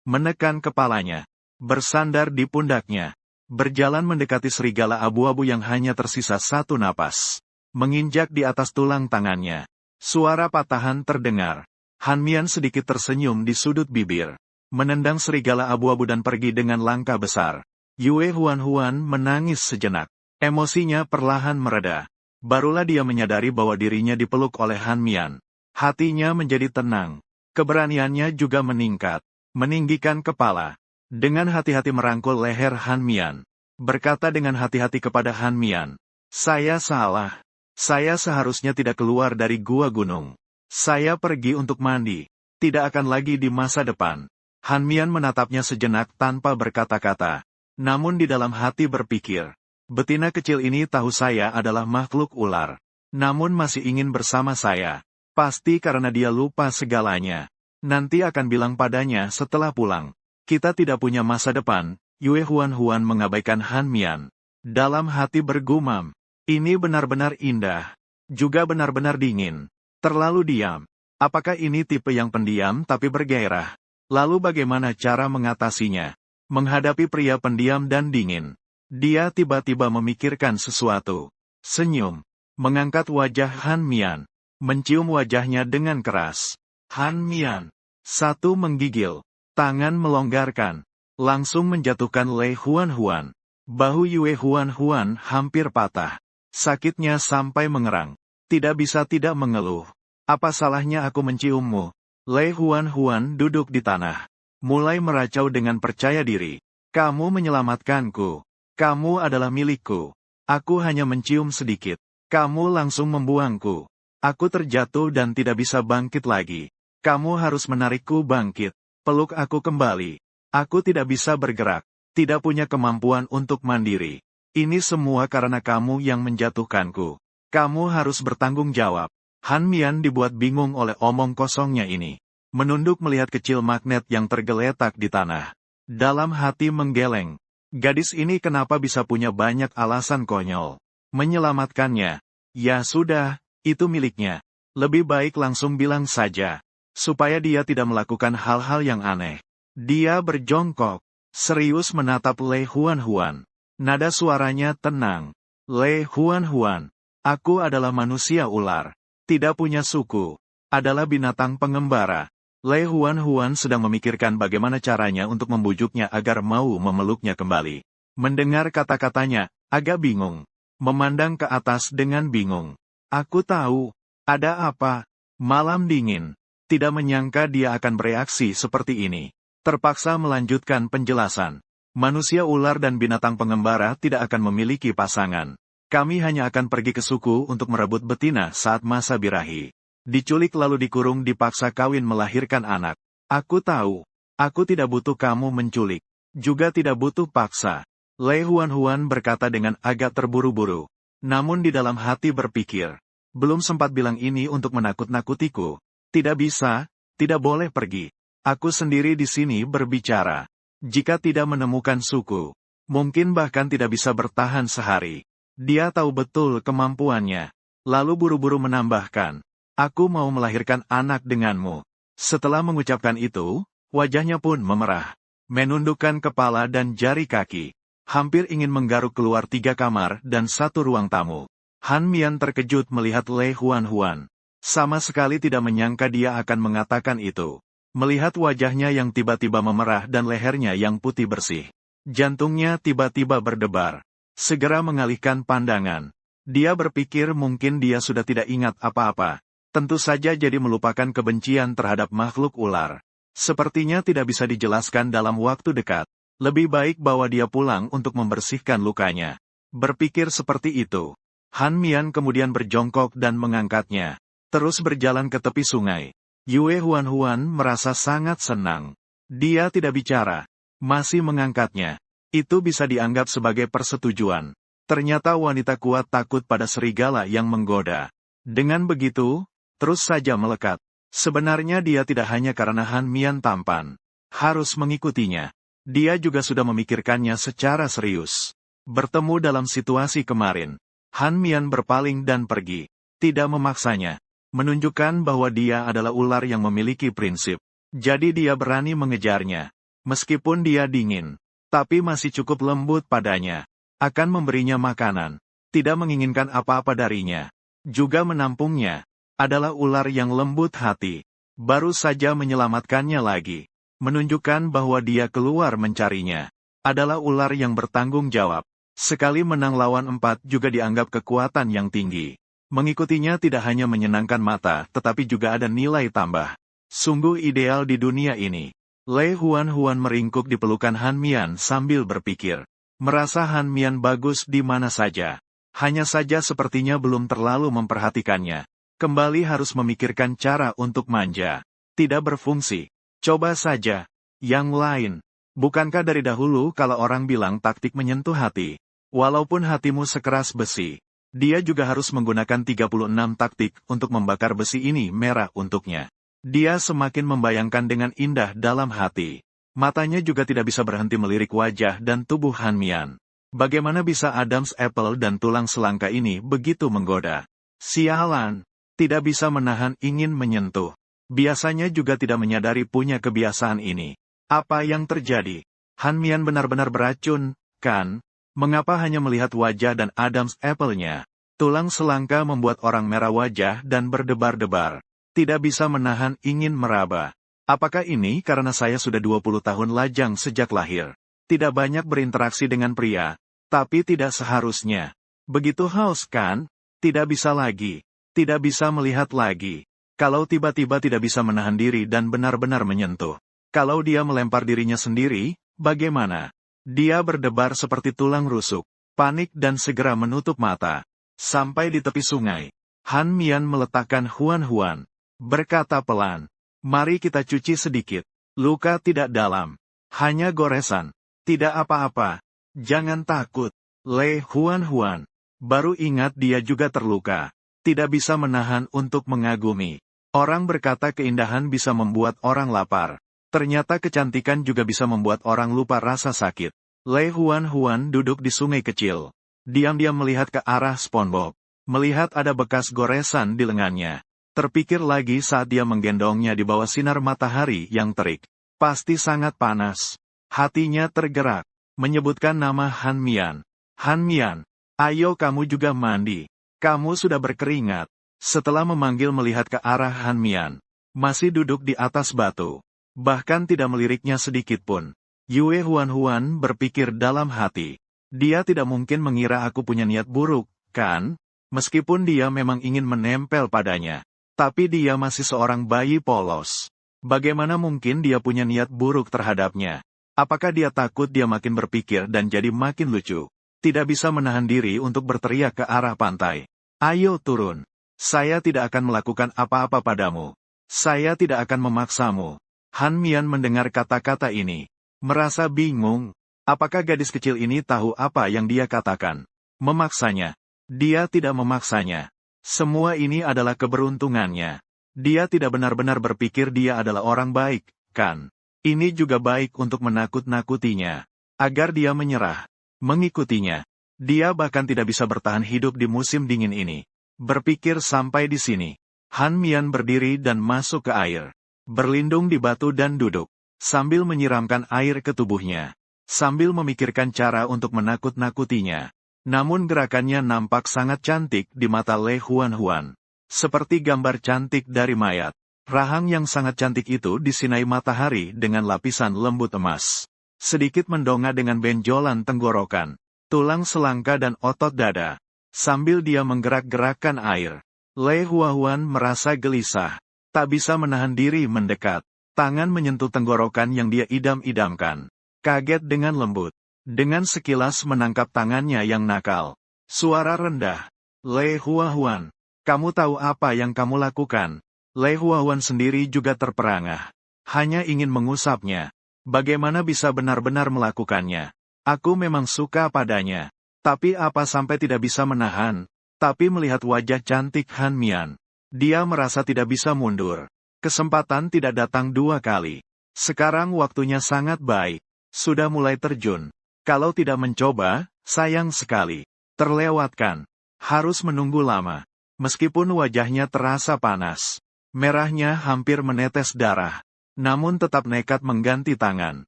menekan kepalanya, bersandar di pundaknya, berjalan mendekati serigala abu-abu yang hanya tersisa 1 napas. Menginjak di atas tulang tangannya. Suara patahan terdengar. Han Mian sedikit tersenyum di sudut bibir. Menendang serigala abu-abu dan pergi dengan langkah besar. Yue Huan menangis sejenak. Emosinya perlahan mereda. Barulah dia menyadari bahwa dirinya dipeluk oleh Han Mian. Hatinya menjadi tenang. Keberaniannya juga meningkat. Meninggikan kepala. Dengan hati-hati merangkul leher Han Mian. Berkata dengan hati-hati kepada Han Mian. Saya salah. Saya seharusnya tidak keluar dari gua gunung. Saya pergi untuk mandi. Tidak akan lagi di masa depan. Han Mian menatapnya sejenak tanpa berkata-kata. Namun di dalam hati berpikir. Betina kecil ini tahu saya adalah makhluk ular. Namun masih ingin bersama saya. Pasti karena dia lupa segalanya. Nanti akan bilang padanya setelah pulang. Kita tidak punya masa depan. Yue Huan mengabaikan Han Mian. Dalam hati bergumam. Ini benar-benar indah. Juga benar-benar dingin. Terlalu diam. Apakah ini tipe yang pendiam tapi bergairah? Lalu bagaimana cara mengatasinya? Menghadapi pria pendiam dan dingin. Dia tiba-tiba memikirkan sesuatu. Senyum. Mengangkat wajah Han Mian. Mencium wajahnya dengan keras. Han Mian. Satu menggigil. Tangan melonggarkan. Langsung menjatuhkan Lei Huan. Bahu Yue Huan hampir patah. Sakitnya sampai mengerang. Tidak bisa tidak mengeluh. Apa salahnya aku menciummu? Lei Huan duduk di tanah. Mulai meracau dengan percaya diri. Kamu menyelamatkanku. Kamu adalah milikku. Aku hanya mencium sedikit. Kamu langsung membuangku. Aku terjatuh dan tidak bisa bangkit lagi. Kamu harus menarikku bangkit. Peluk aku kembali. Aku tidak bisa bergerak. Tidak punya kemampuan untuk mandiri. Ini semua karena kamu yang menjatuhkanku. Kamu harus bertanggung jawab. Han Mian dibuat bingung oleh omong kosongnya ini. Menunduk melihat kecil magnet yang tergeletak di tanah. Dalam hati menggeleng. Gadis ini kenapa bisa punya banyak alasan konyol? Menyelamatkannya. Ya sudah, itu miliknya. Lebih baik langsung bilang saja. Supaya dia tidak melakukan hal-hal yang aneh. Dia berjongkok. Serius menatap Lei Huan-Huan. Nada suaranya tenang. Lei Huan-Huan. Aku adalah manusia ular. Tidak punya suku. Adalah binatang pengembara. Lei Huan-Huan sedang memikirkan bagaimana caranya untuk membujuknya agar mau memeluknya kembali. Mendengar kata-katanya, agak bingung. Memandang ke atas dengan bingung. Aku tahu. Ada apa? Malam dingin. Tidak menyangka dia akan bereaksi seperti ini. Terpaksa melanjutkan penjelasan. Manusia ular dan binatang pengembara tidak akan memiliki pasangan. Kami hanya akan pergi ke suku untuk merebut betina saat masa birahi. Diculik lalu dikurung dipaksa kawin melahirkan anak. Aku tahu. Aku tidak butuh kamu menculik. Juga tidak butuh paksa. Lei Huan-Huan berkata dengan agak terburu-buru. Namun di dalam hati berpikir. Belum sempat bilang ini untuk menakut-nakutiku. Tidak bisa, tidak boleh pergi. Aku sendiri di sini berbicara. Jika tidak menemukan suku, mungkin bahkan tidak bisa bertahan sehari. Dia tahu betul kemampuannya. Lalu buru-buru menambahkan, aku mau melahirkan anak denganmu. Setelah mengucapkan itu, wajahnya pun memerah. Menundukkan kepala dan jari kaki. Hampir ingin menggaruk keluar 3 kamar dan 1 ruang tamu. Han Mian terkejut melihat Lei Huan-Huan. Sama sekali tidak menyangka dia akan mengatakan itu. Melihat wajahnya yang tiba-tiba memerah dan lehernya yang putih bersih. Jantungnya tiba-tiba berdebar. Segera mengalihkan pandangan. Dia berpikir mungkin dia sudah tidak ingat apa-apa. Tentu saja jadi melupakan kebencian terhadap makhluk ular. Sepertinya tidak bisa dijelaskan dalam waktu dekat. Lebih baik bawa dia pulang untuk membersihkan lukanya. Berpikir seperti itu. Han Mian kemudian berjongkok dan mengangkatnya. Terus berjalan ke tepi sungai. Yue Huan-Huan merasa sangat senang. Dia tidak bicara. Masih mengangkatnya. Itu bisa dianggap sebagai persetujuan. Ternyata wanita kuat takut pada serigala yang menggoda. Dengan begitu, terus saja melekat. Sebenarnya dia tidak hanya karena Han Mian tampan. Harus mengikutinya. Dia juga sudah memikirkannya secara serius. Bertemu dalam situasi kemarin. Han Mian berpaling dan pergi. Tidak memaksanya. Menunjukkan bahwa dia adalah ular yang memiliki prinsip. Jadi dia berani mengejarnya. Meskipun dia dingin. Tapi masih cukup lembut padanya. Akan memberinya makanan. Tidak menginginkan apa-apa darinya. Juga menampungnya. Adalah ular yang lembut hati. Baru saja menyelamatkannya lagi. Menunjukkan bahwa dia keluar mencarinya. Adalah ular yang bertanggung jawab. Sekali menang lawan 4 juga dianggap kekuatan yang tinggi. Mengikutinya tidak hanya menyenangkan mata, tetapi juga ada nilai tambah. Sungguh ideal di dunia ini. Lei Huan-Huan meringkuk di pelukan Han Mian sambil berpikir. Merasa Han Mian bagus di mana saja. Hanya saja sepertinya belum terlalu memperhatikannya. Kembali harus memikirkan cara untuk manja. Tidak berfungsi. Coba saja. Yang lain. Bukankah dari dahulu kalau orang bilang taktik menyentuh hati? Walaupun hatimu sekeras besi. Dia juga harus menggunakan 36 taktik untuk membakar besi ini merah untuknya. Dia semakin membayangkan dengan indah dalam hati. Matanya juga tidak bisa berhenti melirik wajah dan tubuh Han Mian. Bagaimana bisa Adam's Apple dan tulang selangka ini begitu menggoda? Sialan, tidak bisa menahan ingin menyentuh. Biasanya juga tidak menyadari punya kebiasaan ini. Apa yang terjadi? Han Mian benar-benar beracun, kan? Mengapa hanya melihat wajah dan Adam's Apple-nya? Tulang selangka membuat orang merah wajah dan berdebar-debar. Tidak bisa menahan ingin meraba. Apakah ini karena saya sudah 20 tahun lajang sejak lahir? Tidak banyak berinteraksi dengan pria, tapi tidak seharusnya. Begitu haus kan? Tidak bisa lagi. Tidak bisa melihat lagi. Kalau tiba-tiba tidak bisa menahan diri dan benar-benar menyentuh. Kalau dia melempar dirinya sendiri, bagaimana? Dia berdebar seperti tulang rusuk, panik dan segera menutup mata. Sampai di tepi sungai, Han Mian meletakkan Huan-Huan. Berkata pelan, mari kita cuci sedikit. Luka tidak dalam. Hanya goresan. Tidak apa-apa. Jangan takut. Lei Huan. Baru ingat dia juga terluka. Tidak bisa menahan untuk mengagumi. Orang berkata keindahan bisa membuat orang lapar. Ternyata kecantikan juga bisa membuat orang lupa rasa sakit. Lei Huan duduk di sungai kecil. Diam-diam melihat ke arah SpongeBob. Melihat ada bekas goresan di lengannya. Terpikir lagi saat dia menggendongnya di bawah sinar matahari yang terik. Pasti sangat panas. Hatinya tergerak. Menyebutkan nama Han Mian. Han Mian, ayo kamu juga mandi. Kamu sudah berkeringat. Setelah memanggil melihat ke arah Han Mian. Masih duduk di atas batu. Bahkan tidak meliriknya sedikit pun. Yue Huan berpikir dalam hati. Dia tidak mungkin mengira aku punya niat buruk, kan? Meskipun dia memang ingin menempel padanya. Tapi dia masih seorang bayi polos. Bagaimana mungkin dia punya niat buruk terhadapnya? Apakah dia takut dia makin berpikir dan jadi makin lucu? Tidak bisa menahan diri untuk berteriak ke arah pantai. Ayo turun. Saya tidak akan melakukan apa-apa padamu. Saya tidak akan memaksamu. Han Mian mendengar kata-kata ini. Merasa bingung. Apakah gadis kecil ini tahu apa yang dia katakan? Memaksanya. Dia tidak memaksanya. Semua ini adalah keberuntungannya. Dia tidak benar-benar berpikir dia adalah orang baik, kan? Ini juga baik untuk menakut-nakutinya. Agar dia menyerah. Mengikutinya. Dia bahkan tidak bisa bertahan hidup di musim dingin ini. Berpikir sampai di sini. Han Mian berdiri dan masuk ke air. Berlindung di batu dan duduk. Sambil menyiramkan air ke tubuhnya. Sambil memikirkan cara untuk menakut-nakutinya. Namun gerakannya nampak sangat cantik di mata Lei Huan. Seperti gambar cantik dari mayat. Rahang yang sangat cantik itu disinai matahari dengan lapisan lembut emas. Sedikit mendongak dengan benjolan tenggorokan, tulang selangka dan otot dada. Sambil dia menggerak-gerakkan air. Lei Huan merasa gelisah. Tak bisa menahan diri mendekat. Tangan menyentuh tenggorokan yang dia idam-idamkan. Kaget dengan lembut. Dengan sekilas menangkap tangannya yang nakal. Suara rendah. Lei Huan, kamu tahu apa yang kamu lakukan? Lei Huan sendiri juga terperangah. Hanya ingin mengusapnya. Bagaimana bisa benar-benar melakukannya? Aku memang suka padanya. Tapi apa sampai tidak bisa menahan? Tapi melihat wajah cantik Han Mian. Dia merasa tidak bisa mundur. Kesempatan tidak datang dua kali. Sekarang waktunya sangat baik. Sudah mulai terjun. Kalau tidak mencoba, sayang sekali. Terlewatkan. Harus menunggu lama. Meskipun wajahnya terasa panas. Merahnya hampir menetes darah. Namun tetap nekat mengganti tangan.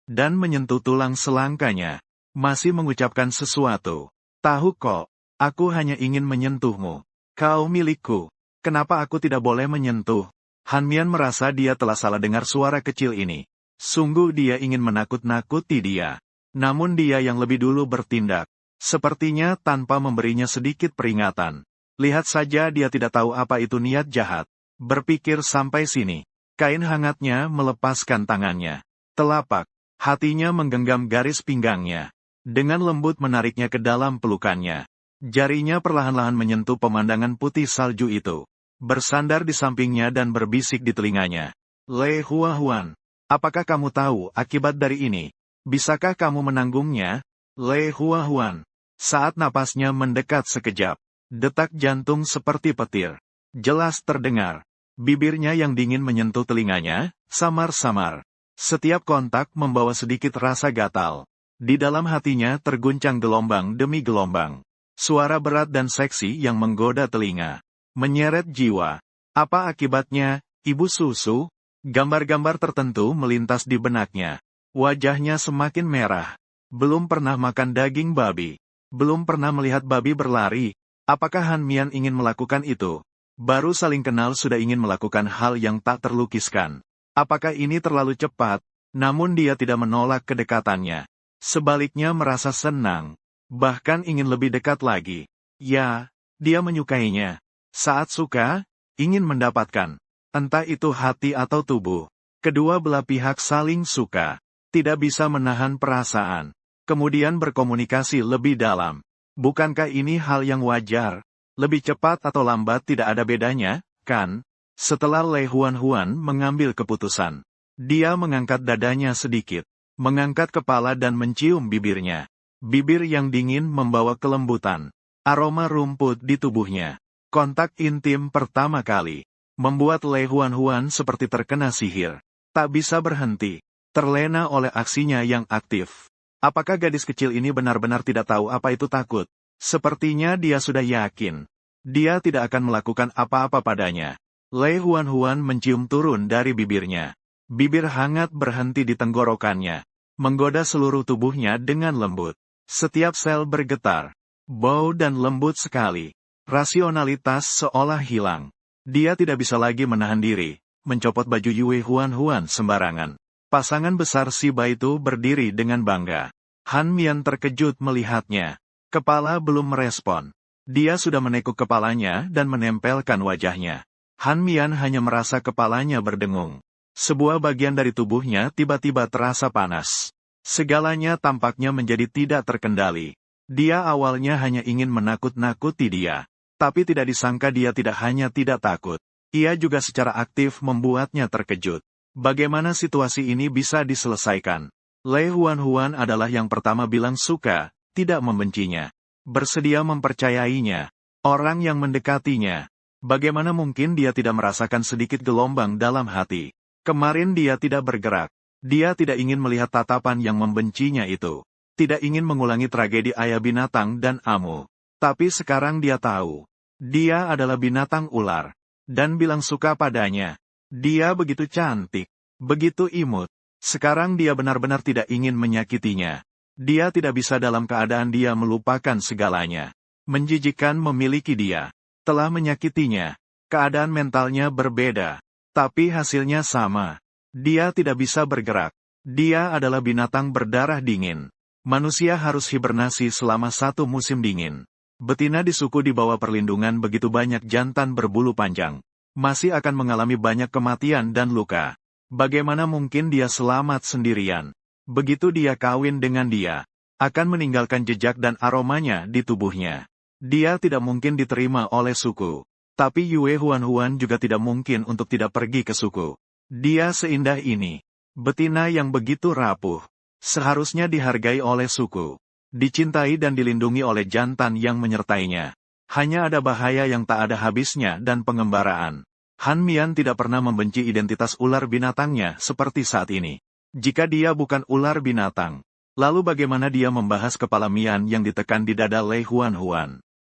Dan menyentuh tulang selangkanya. Masih mengucapkan sesuatu. Tahu kok, aku hanya ingin menyentuhmu. Kau milikku. Kenapa aku tidak boleh menyentuh? Han Mian merasa dia telah salah dengar suara kecil ini. Sungguh dia ingin menakut-nakuti dia. Namun dia yang lebih dulu bertindak. Sepertinya tanpa memberinya sedikit peringatan. Lihat saja dia tidak tahu apa itu niat jahat. Berpikir sampai sini. Kain hangatnya melepaskan tangannya. Telapak, hatinya menggenggam garis pinggangnya. Dengan lembut menariknya ke dalam pelukannya. Jarinya perlahan-lahan menyentuh pemandangan putih salju itu. Bersandar di sampingnya dan berbisik di telinganya. Lei Huan, apakah kamu tahu akibat dari ini? Bisakah kamu menanggungnya? Lei Huan. Saat napasnya mendekat sekejap. Detak jantung seperti petir. Jelas terdengar. Bibirnya yang dingin menyentuh telinganya, samar-samar. Setiap kontak membawa sedikit rasa gatal. Di dalam hatinya terguncang gelombang demi gelombang. Suara berat dan seksi yang menggoda telinga. Menyeret jiwa. Apa akibatnya, ibu susu? Gambar-gambar tertentu melintas di benaknya. Wajahnya semakin merah. Belum pernah makan daging babi. Belum pernah melihat babi berlari. Apakah Han Mian ingin melakukan itu? Baru saling kenal sudah ingin melakukan hal yang tak terlukiskan. Apakah ini terlalu cepat? Namun dia tidak menolak kedekatannya. Sebaliknya merasa senang. Bahkan ingin lebih dekat lagi. Ya, dia menyukainya. Saat suka, ingin mendapatkan. Entah itu hati atau tubuh. Kedua belah pihak saling suka. Tidak bisa menahan perasaan. Kemudian berkomunikasi lebih dalam. Bukankah ini hal yang wajar? Lebih cepat atau lambat tidak ada bedanya, kan? Setelah Lei Huan mengambil keputusan. Dia mengangkat dadanya sedikit. Mengangkat kepala dan mencium bibirnya. Bibir yang dingin membawa kelembutan. Aroma rumput di tubuhnya. Kontak intim pertama kali. Membuat Lei Huan seperti terkena sihir. Tak bisa berhenti. Terlena oleh aksinya yang aktif. Apakah gadis kecil ini benar-benar tidak tahu apa itu takut? Sepertinya dia sudah yakin. Dia tidak akan melakukan apa-apa padanya. Lei Huan mencium turun dari bibirnya. Bibir hangat berhenti di tenggorokannya. Menggoda seluruh tubuhnya dengan lembut. Setiap sel bergetar. Bau dan lembut sekali. Rasionalitas seolah hilang. Dia tidak bisa lagi menahan diri. Mencopot baju Yue Huan sembarangan. Pasangan besar Shiba itu berdiri dengan bangga. Han Mian terkejut melihatnya. Kepala belum merespon. Dia sudah menekuk kepalanya dan menempelkan wajahnya. Han Mian hanya merasa kepalanya berdengung. Sebuah bagian dari tubuhnya tiba-tiba terasa panas. Segalanya tampaknya menjadi tidak terkendali. Dia awalnya hanya ingin menakut-nakuti dia. Tapi tidak disangka dia tidak hanya tidak takut. Ia juga secara aktif membuatnya terkejut. Bagaimana situasi ini bisa diselesaikan? Lei Huan adalah yang pertama bilang suka, tidak membencinya. Bersedia mempercayainya. Orang yang mendekatinya. Bagaimana mungkin dia tidak merasakan sedikit gelombang dalam hati? Kemarin dia tidak bergerak. Dia tidak ingin melihat tatapan yang membencinya itu. Tidak ingin mengulangi tragedi ayah binatang dan Amu. Tapi sekarang dia tahu. Dia adalah binatang ular. Dan bilang suka padanya. Dia begitu cantik, begitu imut. Sekarang dia benar-benar tidak ingin menyakitinya. Dia tidak bisa dalam keadaan dia melupakan segalanya. Menjijikkan memiliki dia. Telah menyakitinya. Keadaan mentalnya berbeda. Tapi hasilnya sama. Dia tidak bisa bergerak. Dia adalah binatang berdarah dingin. Manusia harus hibernasi selama 1 musim dingin. Betina di suku di bawah perlindungan begitu banyak jantan berbulu panjang. Masih akan mengalami banyak kematian dan luka. Bagaimana mungkin dia selamat sendirian? Begitu dia kawin dengan dia, akan meninggalkan jejak dan aromanya di tubuhnya. Dia tidak mungkin diterima oleh suku. Tapi Yue Huan juga tidak mungkin untuk tidak pergi ke suku. Dia seindah ini. Betina yang begitu rapuh. Seharusnya dihargai oleh suku. Dicintai dan dilindungi oleh jantan yang menyertainya. Hanya ada bahaya yang tak ada habisnya dan pengembaraan. Han Mian tidak pernah membenci identitas ular binatangnya seperti saat ini. Jika dia bukan ular binatang, lalu bagaimana dia membahas kepala Mian yang ditekan di dada Lei Huan?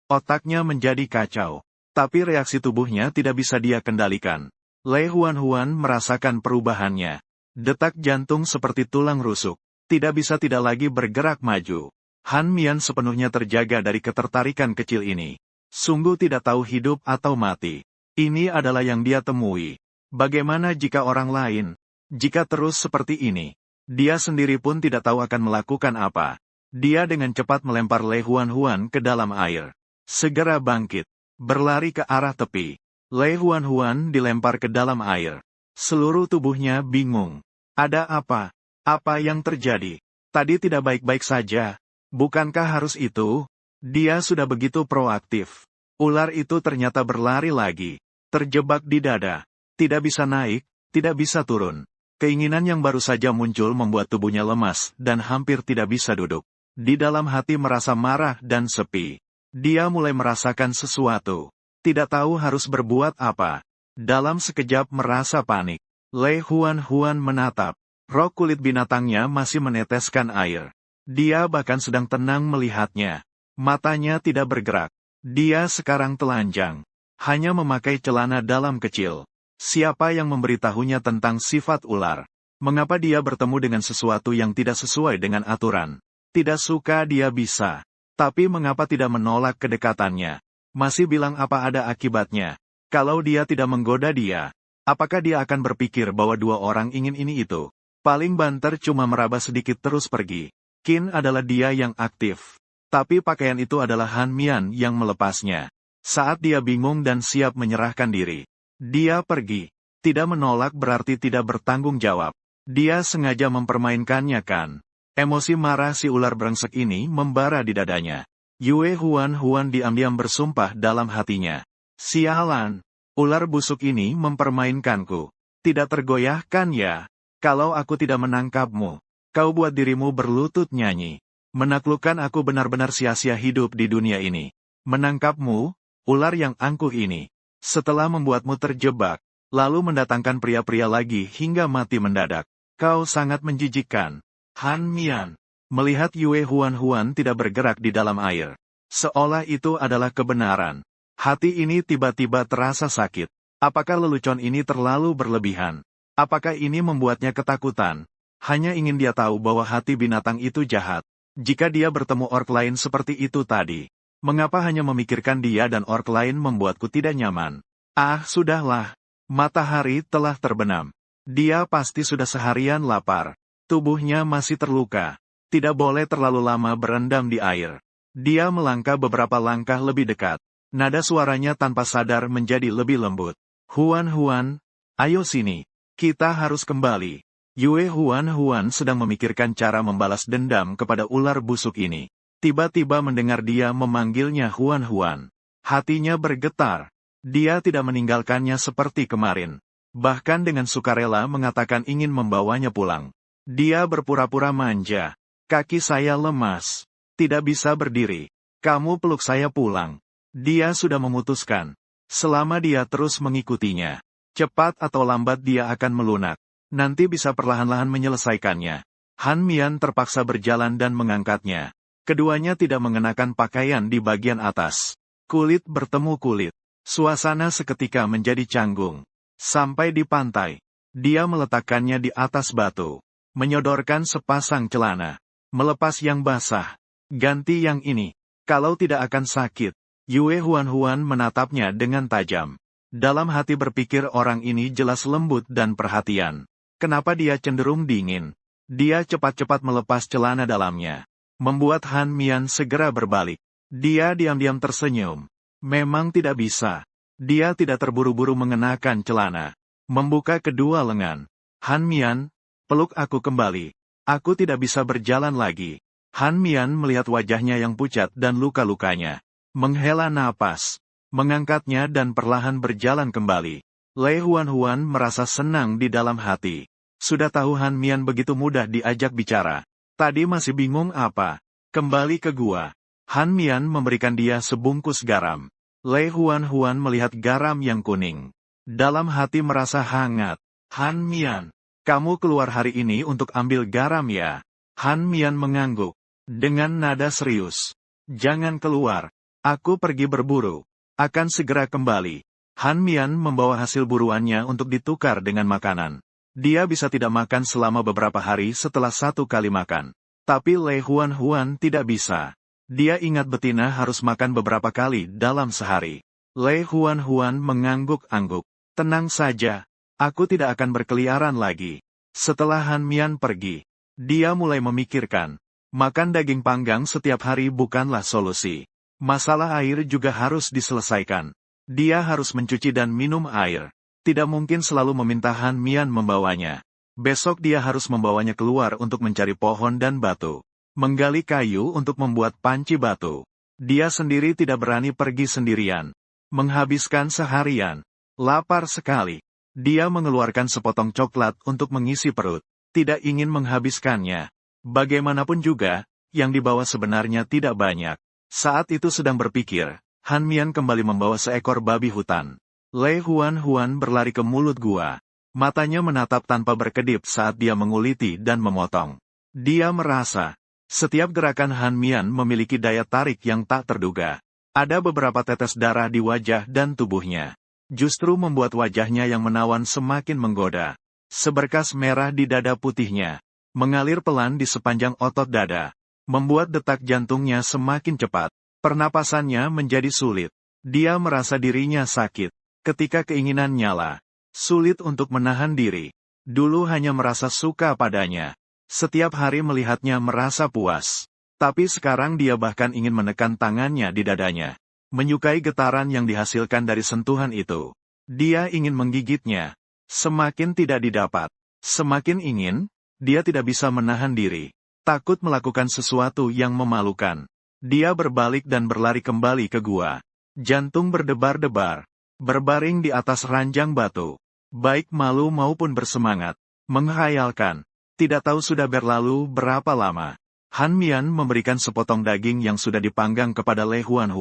Otaknya menjadi kacau. Tapi reaksi tubuhnya tidak bisa dia kendalikan. Lei Huan merasakan perubahannya. Detak jantung seperti tulang rusuk. Tidak bisa tidak lagi bergerak maju. Han Mian sepenuhnya terjaga dari ketertarikan kecil ini. Sungguh tidak tahu hidup atau mati. Ini adalah yang dia temui. Bagaimana jika orang lain? Jika terus seperti ini, dia sendiri pun tidak tahu akan melakukan apa. Dia dengan cepat melempar Lei Huan ke dalam air. Segera bangkit, berlari ke arah tepi. Lei Huan dilempar ke dalam air. Seluruh tubuhnya bingung. Ada apa? Apa yang terjadi? Tadi tidak baik-baik saja. Bukankah harus itu? Dia sudah begitu proaktif. Ular itu ternyata berlari lagi. Terjebak di dada. Tidak bisa naik, tidak bisa turun. Keinginan yang baru saja muncul membuat tubuhnya lemas dan hampir tidak bisa duduk. Di dalam hati merasa marah dan sepi. Dia mulai merasakan sesuatu. Tidak tahu harus berbuat apa. Dalam sekejap merasa panik. Lei Huan menatap. Rok kulit binatangnya masih meneteskan air. Dia bahkan sedang tenang melihatnya. Matanya tidak bergerak. Dia sekarang telanjang. Hanya memakai celana dalam kecil. Siapa yang memberitahunya tentang sifat ular? Mengapa dia bertemu dengan sesuatu yang tidak sesuai dengan aturan? Tidak suka dia bisa. Tapi mengapa tidak menolak kedekatannya? Masih bilang apa ada akibatnya? Kalau dia tidak menggoda dia, apakah dia akan berpikir bahwa 2 orang ingin ini itu? Paling banter cuma meraba sedikit terus pergi. Qin adalah dia yang aktif. Tapi pakaian itu adalah Han Mian yang melepasnya. Saat dia bingung dan siap menyerahkan diri, dia pergi. Tidak menolak berarti tidak bertanggung jawab. Dia sengaja mempermainkannya kan? Emosi marah si ular brengsek ini membara di dadanya. Yue Huan diam-diam bersumpah dalam hatinya. Sialan, ular busuk ini mempermainkanku. Tidak tergoyahkan ya? Kalau aku tidak menangkapmu, kau buat dirimu berlutut nyanyi. Menaklukkan aku benar-benar sia-sia hidup di dunia ini. Menangkapmu, ular yang angkuh ini. Setelah membuatmu terjebak, lalu mendatangkan pria-pria lagi hingga mati mendadak. Kau sangat menjijikkan. Han Mian. Melihat Yue Huan tidak bergerak di dalam air. Seolah itu adalah kebenaran. Hati ini tiba-tiba terasa sakit. Apakah lelucon ini terlalu berlebihan? Apakah ini membuatnya ketakutan? Hanya ingin dia tahu bahwa hati binatang itu jahat. Jika dia bertemu orc lain seperti itu tadi, mengapa hanya memikirkan dia dan orc lain membuatku tidak nyaman? Ah, sudahlah. Matahari telah terbenam. Dia pasti sudah seharian lapar. Tubuhnya masih terluka. Tidak boleh terlalu lama berendam di air. Dia melangkah beberapa langkah lebih dekat. Nada suaranya tanpa sadar menjadi lebih lembut. Huan, ayo sini. Kita harus kembali. Yue Huan sedang memikirkan cara membalas dendam kepada ular busuk ini. Tiba-tiba mendengar dia memanggilnya Huan. Hatinya bergetar. Dia tidak meninggalkannya seperti kemarin. Bahkan dengan sukarela mengatakan ingin membawanya pulang. Dia berpura-pura manja. Kaki saya lemas. Tidak bisa berdiri. Kamu peluk saya pulang. Dia sudah memutuskan. Selama dia terus mengikutinya, cepat atau lambat dia akan melunak. Nanti bisa perlahan-lahan menyelesaikannya. Han Mian terpaksa berjalan dan mengangkatnya. Keduanya tidak mengenakan pakaian di bagian atas. Kulit bertemu kulit. Suasana seketika menjadi canggung. Sampai di pantai, dia meletakkannya di atas batu. Menyodorkan sepasang celana. Melepas yang basah. Ganti yang ini. Kalau tidak akan sakit. Yue Huan menatapnya dengan tajam. Dalam hati berpikir orang ini jelas lembut dan perhatian. Kenapa dia cenderung dingin? Dia cepat-cepat melepas celana dalamnya. Membuat Han Mian segera berbalik. Dia diam-diam tersenyum. Memang tidak bisa. Dia tidak terburu-buru mengenakan celana. Membuka kedua lengan. Han Mian, peluk aku kembali. Aku tidak bisa berjalan lagi. Han Mian melihat wajahnya yang pucat dan luka-lukanya. Menghela napas, mengangkatnya dan perlahan berjalan kembali. Lei Huan merasa senang di dalam hati. Sudah tahu Han Mian begitu mudah diajak bicara. Tadi masih bingung apa. Kembali ke gua. Han Mian memberikan dia sebungkus garam. Lei Huan melihat garam yang kuning. Dalam hati merasa hangat. Han Mian, kamu keluar hari ini untuk ambil garam ya? Han Mian mengangguk. Dengan nada serius. Jangan keluar. Aku pergi berburu. Akan segera kembali. Han Mian membawa hasil buruannya untuk ditukar dengan makanan. Dia bisa tidak makan selama beberapa hari setelah satu kali makan. Tapi Lei Huan tidak bisa. Dia ingat betina harus makan beberapa kali dalam sehari. Lei Huan mengangguk-angguk. Tenang saja. Aku tidak akan berkeliaran lagi. Setelah Han Mian pergi, dia mulai memikirkan. Makan daging panggang setiap hari bukanlah solusi. Masalah air juga harus diselesaikan. Dia harus mencuci dan minum air. Tidak mungkin selalu meminta Han Mian membawanya. Besok dia harus membawanya keluar untuk mencari pohon dan batu. Menggali kayu untuk membuat panci batu. Dia sendiri tidak berani pergi sendirian. Menghabiskan seharian. Lapar sekali. Dia mengeluarkan sepotong coklat untuk mengisi perut. Tidak ingin menghabiskannya. Bagaimanapun juga, yang dibawa sebenarnya tidak banyak. Saat itu sedang berpikir, Han Mian kembali membawa seekor babi hutan. Lei Huan berlari ke mulut gua. Matanya menatap tanpa berkedip saat dia menguliti dan memotong. Dia merasa, setiap gerakan Han Mian memiliki daya tarik yang tak terduga. Ada beberapa tetes darah di wajah dan tubuhnya. Justru membuat wajahnya yang menawan semakin menggoda. Seberkas merah di dada putihnya. Mengalir pelan di sepanjang otot dada. Membuat detak jantungnya semakin cepat. Pernapasannya menjadi sulit. Dia merasa dirinya sakit. Ketika keinginan nyala. Sulit untuk menahan diri. Dulu hanya merasa suka padanya. Setiap hari melihatnya merasa puas. Tapi sekarang dia bahkan ingin menekan tangannya di dadanya. Menyukai getaran yang dihasilkan dari sentuhan itu. Dia ingin menggigitnya. Semakin tidak didapat. Semakin ingin, dia tidak bisa menahan diri. Takut melakukan sesuatu yang memalukan. Dia berbalik dan berlari kembali ke gua. Jantung berdebar-debar. Berbaring di atas ranjang batu. Baik malu maupun bersemangat. Menghayalkan. Tidak tahu sudah berlalu berapa lama. Han Mian memberikan sepotong daging yang sudah dipanggang kepada Lei Huan.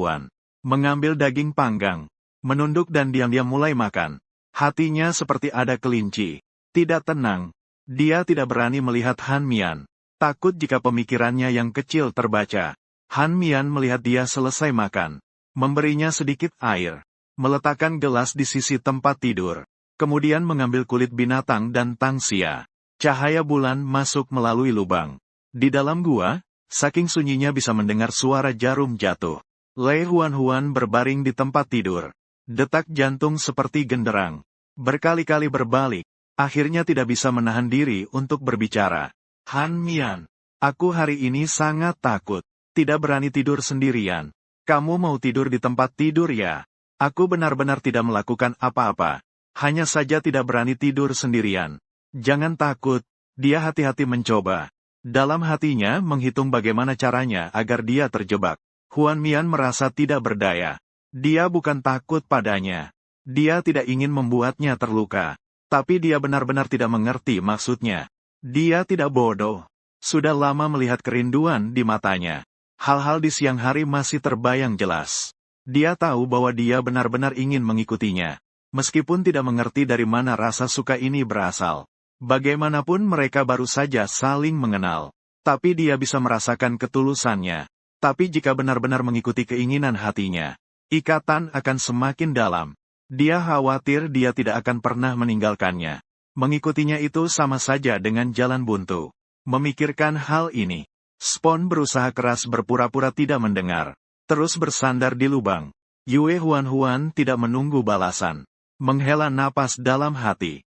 Mengambil daging panggang, menunduk dan diam-diam mulai makan. Hatinya seperti ada kelinci. Tidak tenang. Dia tidak berani melihat Han Mian. Takut jika pemikirannya yang kecil terbaca. Han Mian melihat dia selesai makan. Memberinya sedikit air. Meletakkan gelas di sisi tempat tidur. Kemudian mengambil kulit binatang dan tangsia. Cahaya bulan masuk melalui lubang. Di dalam gua, saking sunyinya bisa mendengar suara jarum jatuh. Lei Huan berbaring di tempat tidur. Detak jantung seperti genderang. Berkali-kali berbalik. Akhirnya tidak bisa menahan diri untuk berbicara. Han Mian, aku hari ini sangat takut. Tidak berani tidur sendirian. Kamu mau tidur di tempat tidur ya? Aku benar-benar tidak melakukan apa-apa. Hanya saja tidak berani tidur sendirian. Jangan takut. Dia hati-hati mencoba. Dalam hatinya menghitung bagaimana caranya agar dia terjebak. Huan Mian merasa tidak berdaya. Dia bukan takut padanya. Dia tidak ingin membuatnya terluka. Tapi dia benar-benar tidak mengerti maksudnya. Dia tidak bodoh. Sudah lama melihat kerinduan di matanya. Hal-hal di siang hari masih terbayang jelas. Dia tahu bahwa dia benar-benar ingin mengikutinya. Meskipun tidak mengerti dari mana rasa suka ini berasal. Bagaimanapun mereka baru saja saling mengenal. Tapi dia bisa merasakan ketulusannya. Tapi jika benar-benar mengikuti keinginan hatinya, ikatan akan semakin dalam. Dia khawatir dia tidak akan pernah meninggalkannya. Mengikutinya itu sama saja dengan jalan buntu. Memikirkan hal ini, Spon berusaha keras berpura-pura tidak mendengar. Terus bersandar di lubang. Yue Huan tidak menunggu balasan. Menghela napas dalam hati.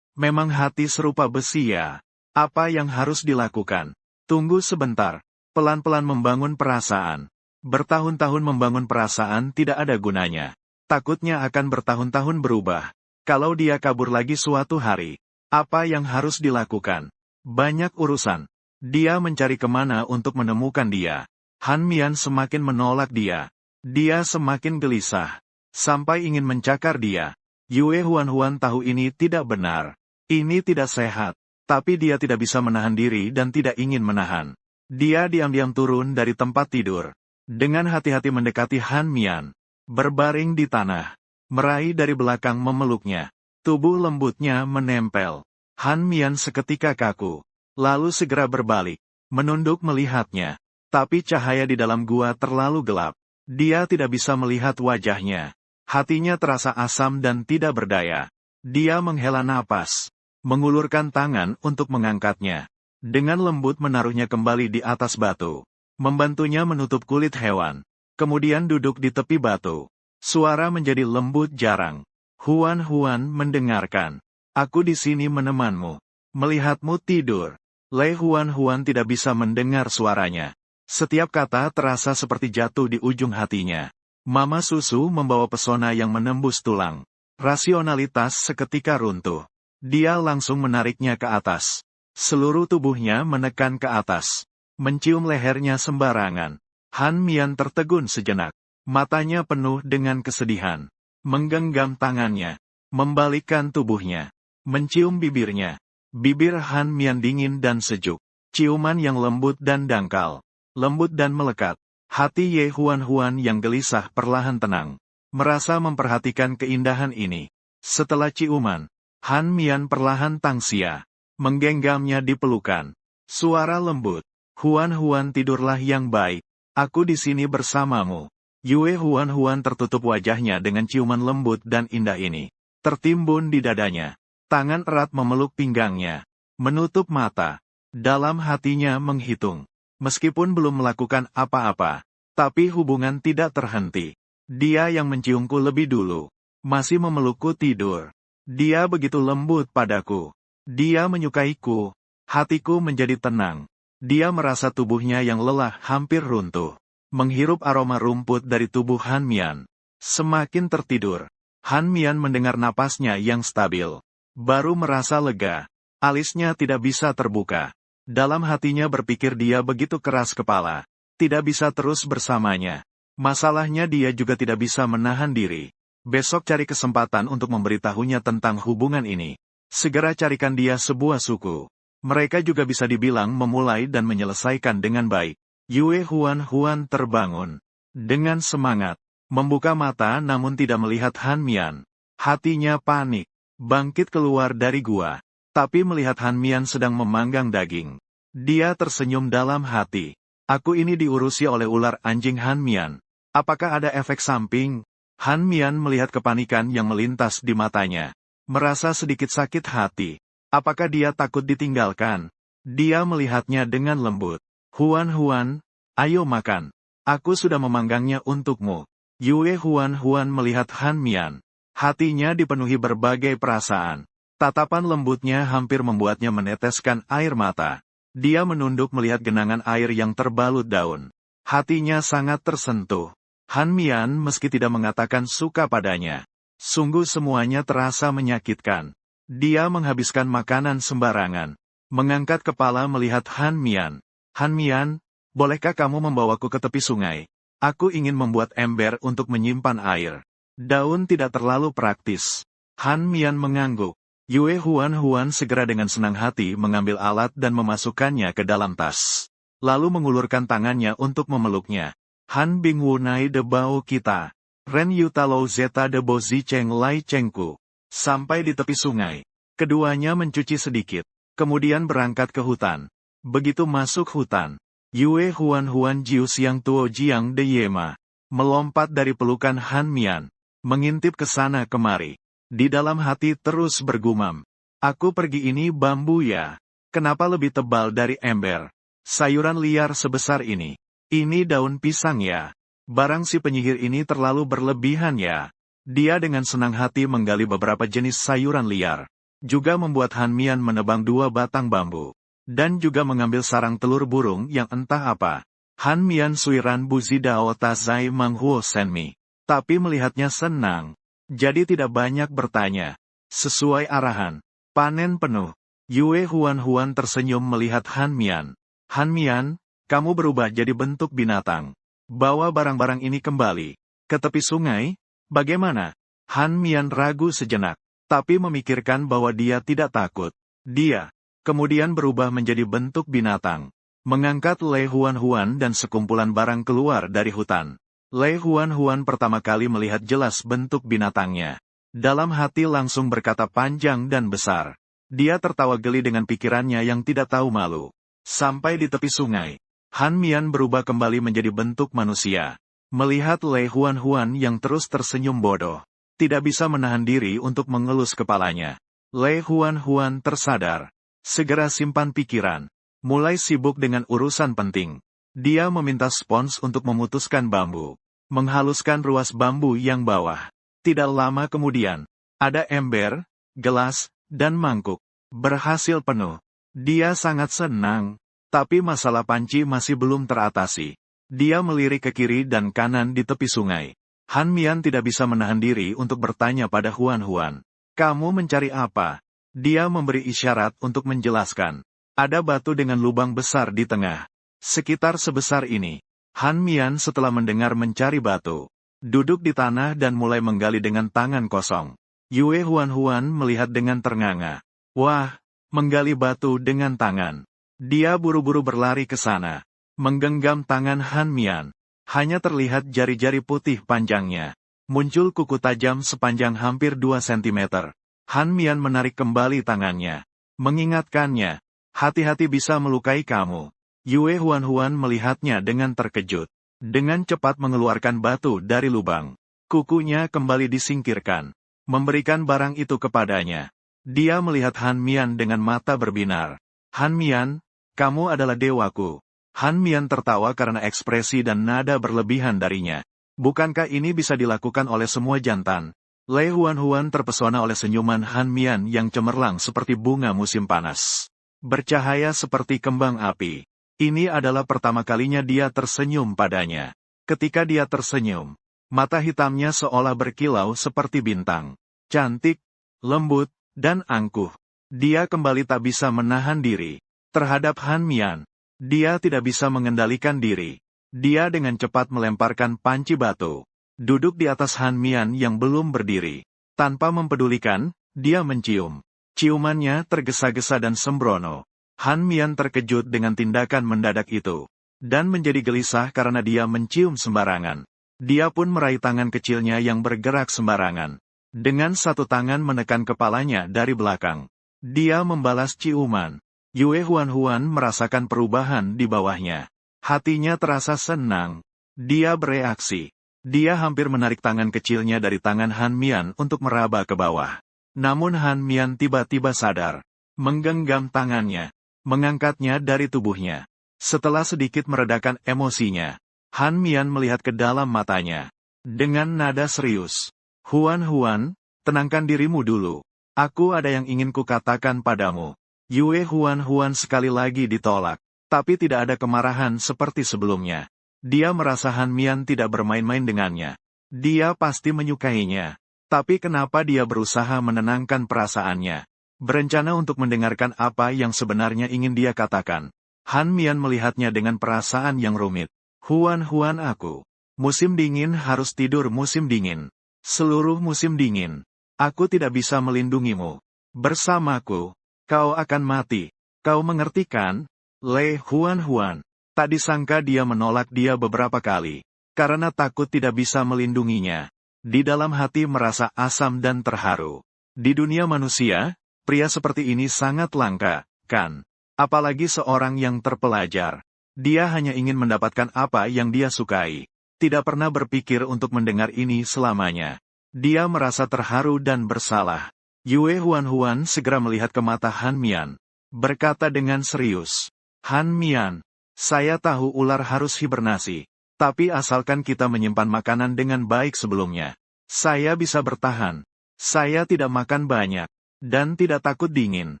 Memang hati serupa besi ya. Apa yang harus dilakukan? Tunggu sebentar. Pelan-pelan membangun perasaan. Bertahun-tahun membangun perasaan tidak ada gunanya. Takutnya akan bertahun-tahun berubah. Kalau dia kabur lagi suatu hari, apa yang harus dilakukan? Banyak urusan. Dia mencari kemana untuk menemukan dia. Han Mian semakin menolak dia. Dia semakin gelisah. Sampai ingin mencakar dia. Yue Huan tahu ini tidak benar. Ini tidak sehat. Tapi dia tidak bisa menahan diri dan tidak ingin menahan. Dia diam-diam turun dari tempat tidur. Dengan hati-hati mendekati Han Mian. Berbaring di tanah. Meraih dari belakang memeluknya. Tubuh lembutnya menempel. Han Mian seketika kaku. Lalu segera berbalik. Menunduk melihatnya. Tapi cahaya di dalam gua terlalu gelap. Dia tidak bisa melihat wajahnya. Hatinya terasa asam dan tidak berdaya. Dia menghela napas. Mengulurkan tangan untuk mengangkatnya. Dengan lembut menaruhnya kembali di atas batu. Membantunya menutup kulit hewan. Kemudian duduk di tepi batu. Suara menjadi lembut jarang. Huan mendengarkan. Aku di sini menemanmu. Melihatmu tidur. Lei Huan tidak bisa mendengar suaranya. Setiap kata terasa seperti jatuh di ujung hatinya. Mama susu membawa pesona yang menembus tulang. Rasionalitas seketika runtuh. Dia langsung menariknya ke atas. Seluruh tubuhnya menekan ke atas. Mencium lehernya sembarangan. Han Mian tertegun sejenak. Matanya penuh dengan kesedihan. Menggenggam tangannya. Membalikkan tubuhnya. Mencium bibirnya. Bibir Han Mian dingin dan sejuk. Ciuman yang lembut dan dangkal. Lembut dan melekat. Hati Ye Huan yang gelisah perlahan tenang. Merasa memperhatikan keindahan ini. Setelah ciuman, Han Mian perlahan tangsia. Menggenggamnya di pelukan. Suara lembut. Huan tidurlah yang baik. Aku di sini bersamamu. Yue Huan tertutup wajahnya dengan ciuman lembut dan indah ini. Tertimbun di dadanya. Tangan erat memeluk pinggangnya. Menutup mata. Dalam hatinya menghitung. Meskipun belum melakukan apa-apa. Tapi hubungan tidak terhenti. Dia yang menciumku lebih dulu. Masih memelukku tidur. Dia begitu lembut padaku. Dia menyukaiku. Hatiku menjadi tenang. Dia merasa tubuhnya yang lelah hampir runtuh. Menghirup aroma rumput dari tubuh Han Mian. Semakin tertidur. Han Mian mendengar napasnya yang stabil. Baru merasa lega. Alisnya tidak bisa terbuka. Dalam hatinya berpikir dia begitu keras kepala. Tidak bisa terus bersamanya. Masalahnya dia juga tidak bisa menahan diri. Besok cari kesempatan untuk memberitahunya tentang hubungan ini. Segera carikan dia sebuah suku. Mereka juga bisa dibilang memulai dan menyelesaikan dengan baik. Yue Huan terbangun. Dengan semangat. Membuka mata namun tidak melihat Han Mian. Hatinya panik. Bangkit keluar dari gua. Tapi melihat Han Mian sedang memanggang daging. Dia tersenyum dalam hati. Aku ini diurusi oleh ular anjing Han Mian. Apakah ada efek samping? Han Mian melihat kepanikan yang melintas di matanya. Merasa sedikit sakit hati. Apakah dia takut ditinggalkan? Dia melihatnya dengan lembut. Huan, ayo makan. Aku sudah memanggangnya untukmu. Yue Huan melihat Han Mian. Hatinya dipenuhi berbagai perasaan. Tatapan lembutnya hampir membuatnya meneteskan air mata. Dia menunduk melihat genangan air yang terbalut daun. Hatinya sangat tersentuh. Han Mian meski tidak mengatakan suka padanya. Sungguh semuanya terasa menyakitkan. Dia menghabiskan makanan sembarangan. Mengangkat kepala melihat Han Mian. Han Mian, bolehkah kamu membawaku ke tepi sungai? Aku ingin membuat ember untuk menyimpan air. Daun tidak terlalu praktis. Han Mian mengangguk. Yue Huan segera dengan senang hati mengambil alat dan memasukkannya ke dalam tas. Lalu mengulurkan tangannya untuk memeluknya. Han Bingwu Nai de Bao kita. Ren Yutalou Zeta de Bo Zi Cheng Lai Chengku. Sampai di tepi sungai. Keduanya mencuci sedikit. Kemudian berangkat ke hutan. Begitu masuk hutan. Yue Huan Jiu Siang Tuo Jiang de Yema. Melompat dari pelukan Han Mian. Mengintip ke sana kemari. Di dalam hati terus bergumam. Aku pergi ini bambu ya. Kenapa lebih tebal dari ember? Sayuran liar sebesar ini. Ini daun pisang ya. Barang si penyihir ini terlalu berlebihan ya. Dia dengan senang hati menggali beberapa jenis sayuran liar. Juga membuat Han Mian menebang 2 batang bambu. Dan juga mengambil sarang telur burung yang entah apa. Han Mian Suiran Buzi Dao Tazai Manghuo Senmi. Tapi melihatnya senang. Jadi tidak banyak bertanya. Sesuai arahan. Panen penuh. Yue Huan tersenyum melihat Han Mian. Han Mian, kamu berubah jadi bentuk binatang. Bawa barang-barang ini kembali. Ke tepi sungai? Bagaimana? Han Mian ragu sejenak. Tapi memikirkan bahwa dia tidak takut. Dia kemudian berubah menjadi bentuk binatang. Mengangkat Lei Huan dan sekumpulan barang keluar dari hutan. Lei Huan pertama kali melihat jelas bentuk binatangnya. Dalam hati langsung berkata panjang dan besar. Dia tertawa geli dengan pikirannya yang tidak tahu malu. Sampai di tepi sungai. Han Mian berubah kembali menjadi bentuk manusia. Melihat Lei Huan yang terus tersenyum bodoh. Tidak bisa menahan diri untuk mengelus kepalanya. Lei Huan tersadar. Segera simpan pikiran. Mulai sibuk dengan urusan penting. Dia meminta spons untuk memutuskan bambu. Menghaluskan ruas bambu yang bawah. Tidak lama kemudian. Ada ember, gelas, dan mangkuk. Berhasil penuh. Dia sangat senang. Tapi masalah panci masih belum teratasi. Dia melirik ke kiri dan kanan di tepi sungai. Han Mian tidak bisa menahan diri untuk bertanya pada Huan. Kamu mencari apa? Dia memberi isyarat untuk menjelaskan. Ada batu dengan lubang besar di tengah. Sekitar sebesar ini. Han Mian setelah mendengar mencari batu. Duduk di tanah dan mulai menggali dengan tangan kosong. Yue Huan melihat dengan ternganga. Wah, menggali batu dengan tangan. Dia buru-buru berlari ke sana. Menggenggam tangan Han Mian. Hanya terlihat jari-jari putih panjangnya. Muncul kuku tajam sepanjang hampir 2 cm. Han Mian menarik kembali tangannya. Mengingatkannya. Hati-hati bisa melukai kamu. Yue Huan melihatnya dengan terkejut. Dengan cepat mengeluarkan batu dari lubang. Kukunya kembali disingkirkan. Memberikan barang itu kepadanya. Dia melihat Han Mian dengan mata berbinar. Han Mian, kamu adalah dewaku. Han Mian tertawa karena ekspresi dan nada berlebihan darinya. Bukankah ini bisa dilakukan oleh semua jantan? Lei Huan terpesona oleh senyuman Han Mian yang cemerlang seperti bunga musim panas. Bercahaya seperti kembang api. Ini adalah pertama kalinya dia tersenyum padanya. Ketika dia tersenyum, mata hitamnya seolah berkilau seperti bintang. Cantik, lembut, dan angkuh. Dia kembali tak bisa menahan diri. Terhadap Han Mian, dia tidak bisa mengendalikan diri. Dia dengan cepat melemparkan panci batu. Duduk di atas Han Mian yang belum berdiri. Tanpa mempedulikan, dia mencium. Ciumannya tergesa-gesa dan sembrono. Han Mian terkejut dengan tindakan mendadak itu. Dan menjadi gelisah karena dia mencium sembarangan. Dia pun meraih tangan kecilnya yang bergerak sembarangan. Dengan satu tangan menekan kepalanya dari belakang. Dia membalas ciuman. Yue Huan merasakan perubahan di bawahnya. Hatinya terasa senang. Dia bereaksi. Dia hampir menarik tangan kecilnya dari tangan Han Mian untuk meraba ke bawah. Namun Han Mian tiba-tiba sadar. Menggenggam tangannya. Mengangkatnya dari tubuhnya. Setelah sedikit meredakan emosinya, Han Mian melihat ke dalam matanya. Dengan nada serius. Huan, tenangkan dirimu dulu. Aku ada yang ingin kukatakan padamu. Yue Huan sekali lagi ditolak. Tapi tidak ada kemarahan seperti sebelumnya. Dia merasa Han Mian tidak bermain-main dengannya. Dia pasti menyukainya. Tapi kenapa dia berusaha menenangkan perasaannya? Berencana untuk mendengarkan apa yang sebenarnya ingin dia katakan. Han Mian melihatnya dengan perasaan yang rumit. Huan aku. Musim dingin harus tidur musim dingin. Seluruh musim dingin. Aku tidak bisa melindungimu. Bersamaku, kau akan mati. Kau mengerti kan? Le Huan. Tak disangka dia menolak dia beberapa kali. Karena takut tidak bisa melindunginya. Di dalam hati merasa asam dan terharu. Di dunia manusia, pria seperti ini sangat langka, kan? Apalagi seorang yang terpelajar. Dia hanya ingin mendapatkan apa yang dia sukai. Tidak pernah berpikir untuk mendengar ini selamanya. Dia merasa terharu dan bersalah. Yue Huan segera melihat ke mata Han Mian. Berkata dengan serius. Han Mian, saya tahu ular harus hibernasi. Tapi asalkan kita menyimpan makanan dengan baik sebelumnya. Saya bisa bertahan. Saya tidak makan banyak. Dan tidak takut dingin.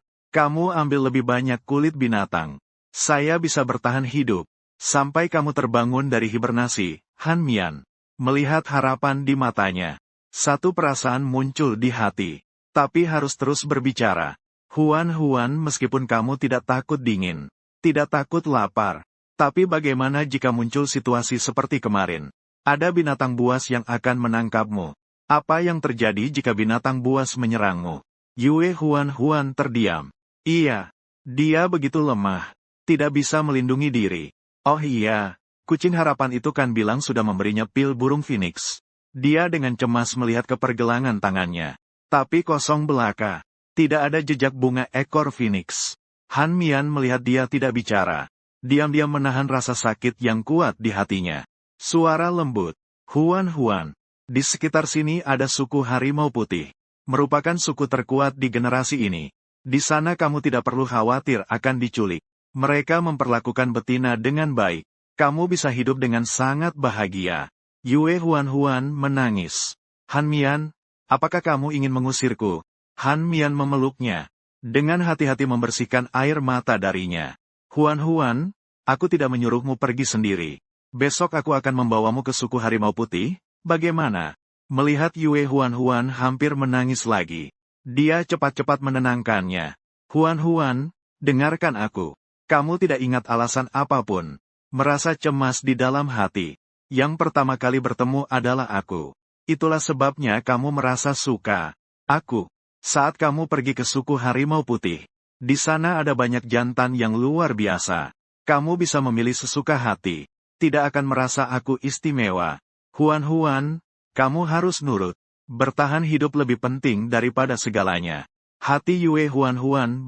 Kamu ambil lebih banyak kulit binatang. Saya bisa bertahan hidup. Sampai kamu terbangun dari hibernasi, Han Mian. Melihat harapan di matanya. Satu perasaan muncul di hati. Tapi harus terus berbicara. Huan meskipun kamu tidak takut dingin. Tidak takut lapar. Tapi bagaimana jika muncul situasi seperti kemarin? Ada binatang buas yang akan menangkapmu. Apa yang terjadi jika binatang buas menyerangmu? Yue Huan terdiam. Iya, dia begitu lemah. Tidak bisa melindungi diri. Oh iya, kucing harapan itu kan bilang sudah memberinya pil burung phoenix. Dia dengan cemas melihat ke pergelangan tangannya. Tapi kosong belaka. Tidak ada jejak bunga ekor phoenix. Han Mian melihat dia tidak bicara. Diam-diam menahan rasa sakit yang kuat di hatinya. Suara lembut. Huan. Di sekitar sini ada suku harimau putih. Merupakan suku terkuat di generasi ini. Di sana kamu tidak perlu khawatir akan diculik. Mereka memperlakukan betina dengan baik. Kamu bisa hidup dengan sangat bahagia. Yue Huan menangis. Han Mian, apakah kamu ingin mengusirku? Han Mian memeluknya. Dengan hati-hati membersihkan air mata darinya. Huan, aku tidak menyuruhmu pergi sendiri. Besok aku akan membawamu ke suku harimau putih, bagaimana? Melihat Yue Huan hampir menangis lagi. Dia cepat-cepat menenangkannya. Huan, dengarkan aku. Kamu tidak ingat alasan apapun. Merasa cemas di dalam hati. Yang pertama kali bertemu adalah aku. Itulah sebabnya kamu merasa suka. Aku. Saat kamu pergi ke suku harimau putih. Di sana ada banyak jantan yang luar biasa. Kamu bisa memilih sesuka hati. Tidak akan merasa aku istimewa. Huan, kamu harus nurut. Bertahan hidup lebih penting daripada segalanya. Hati Yue Huan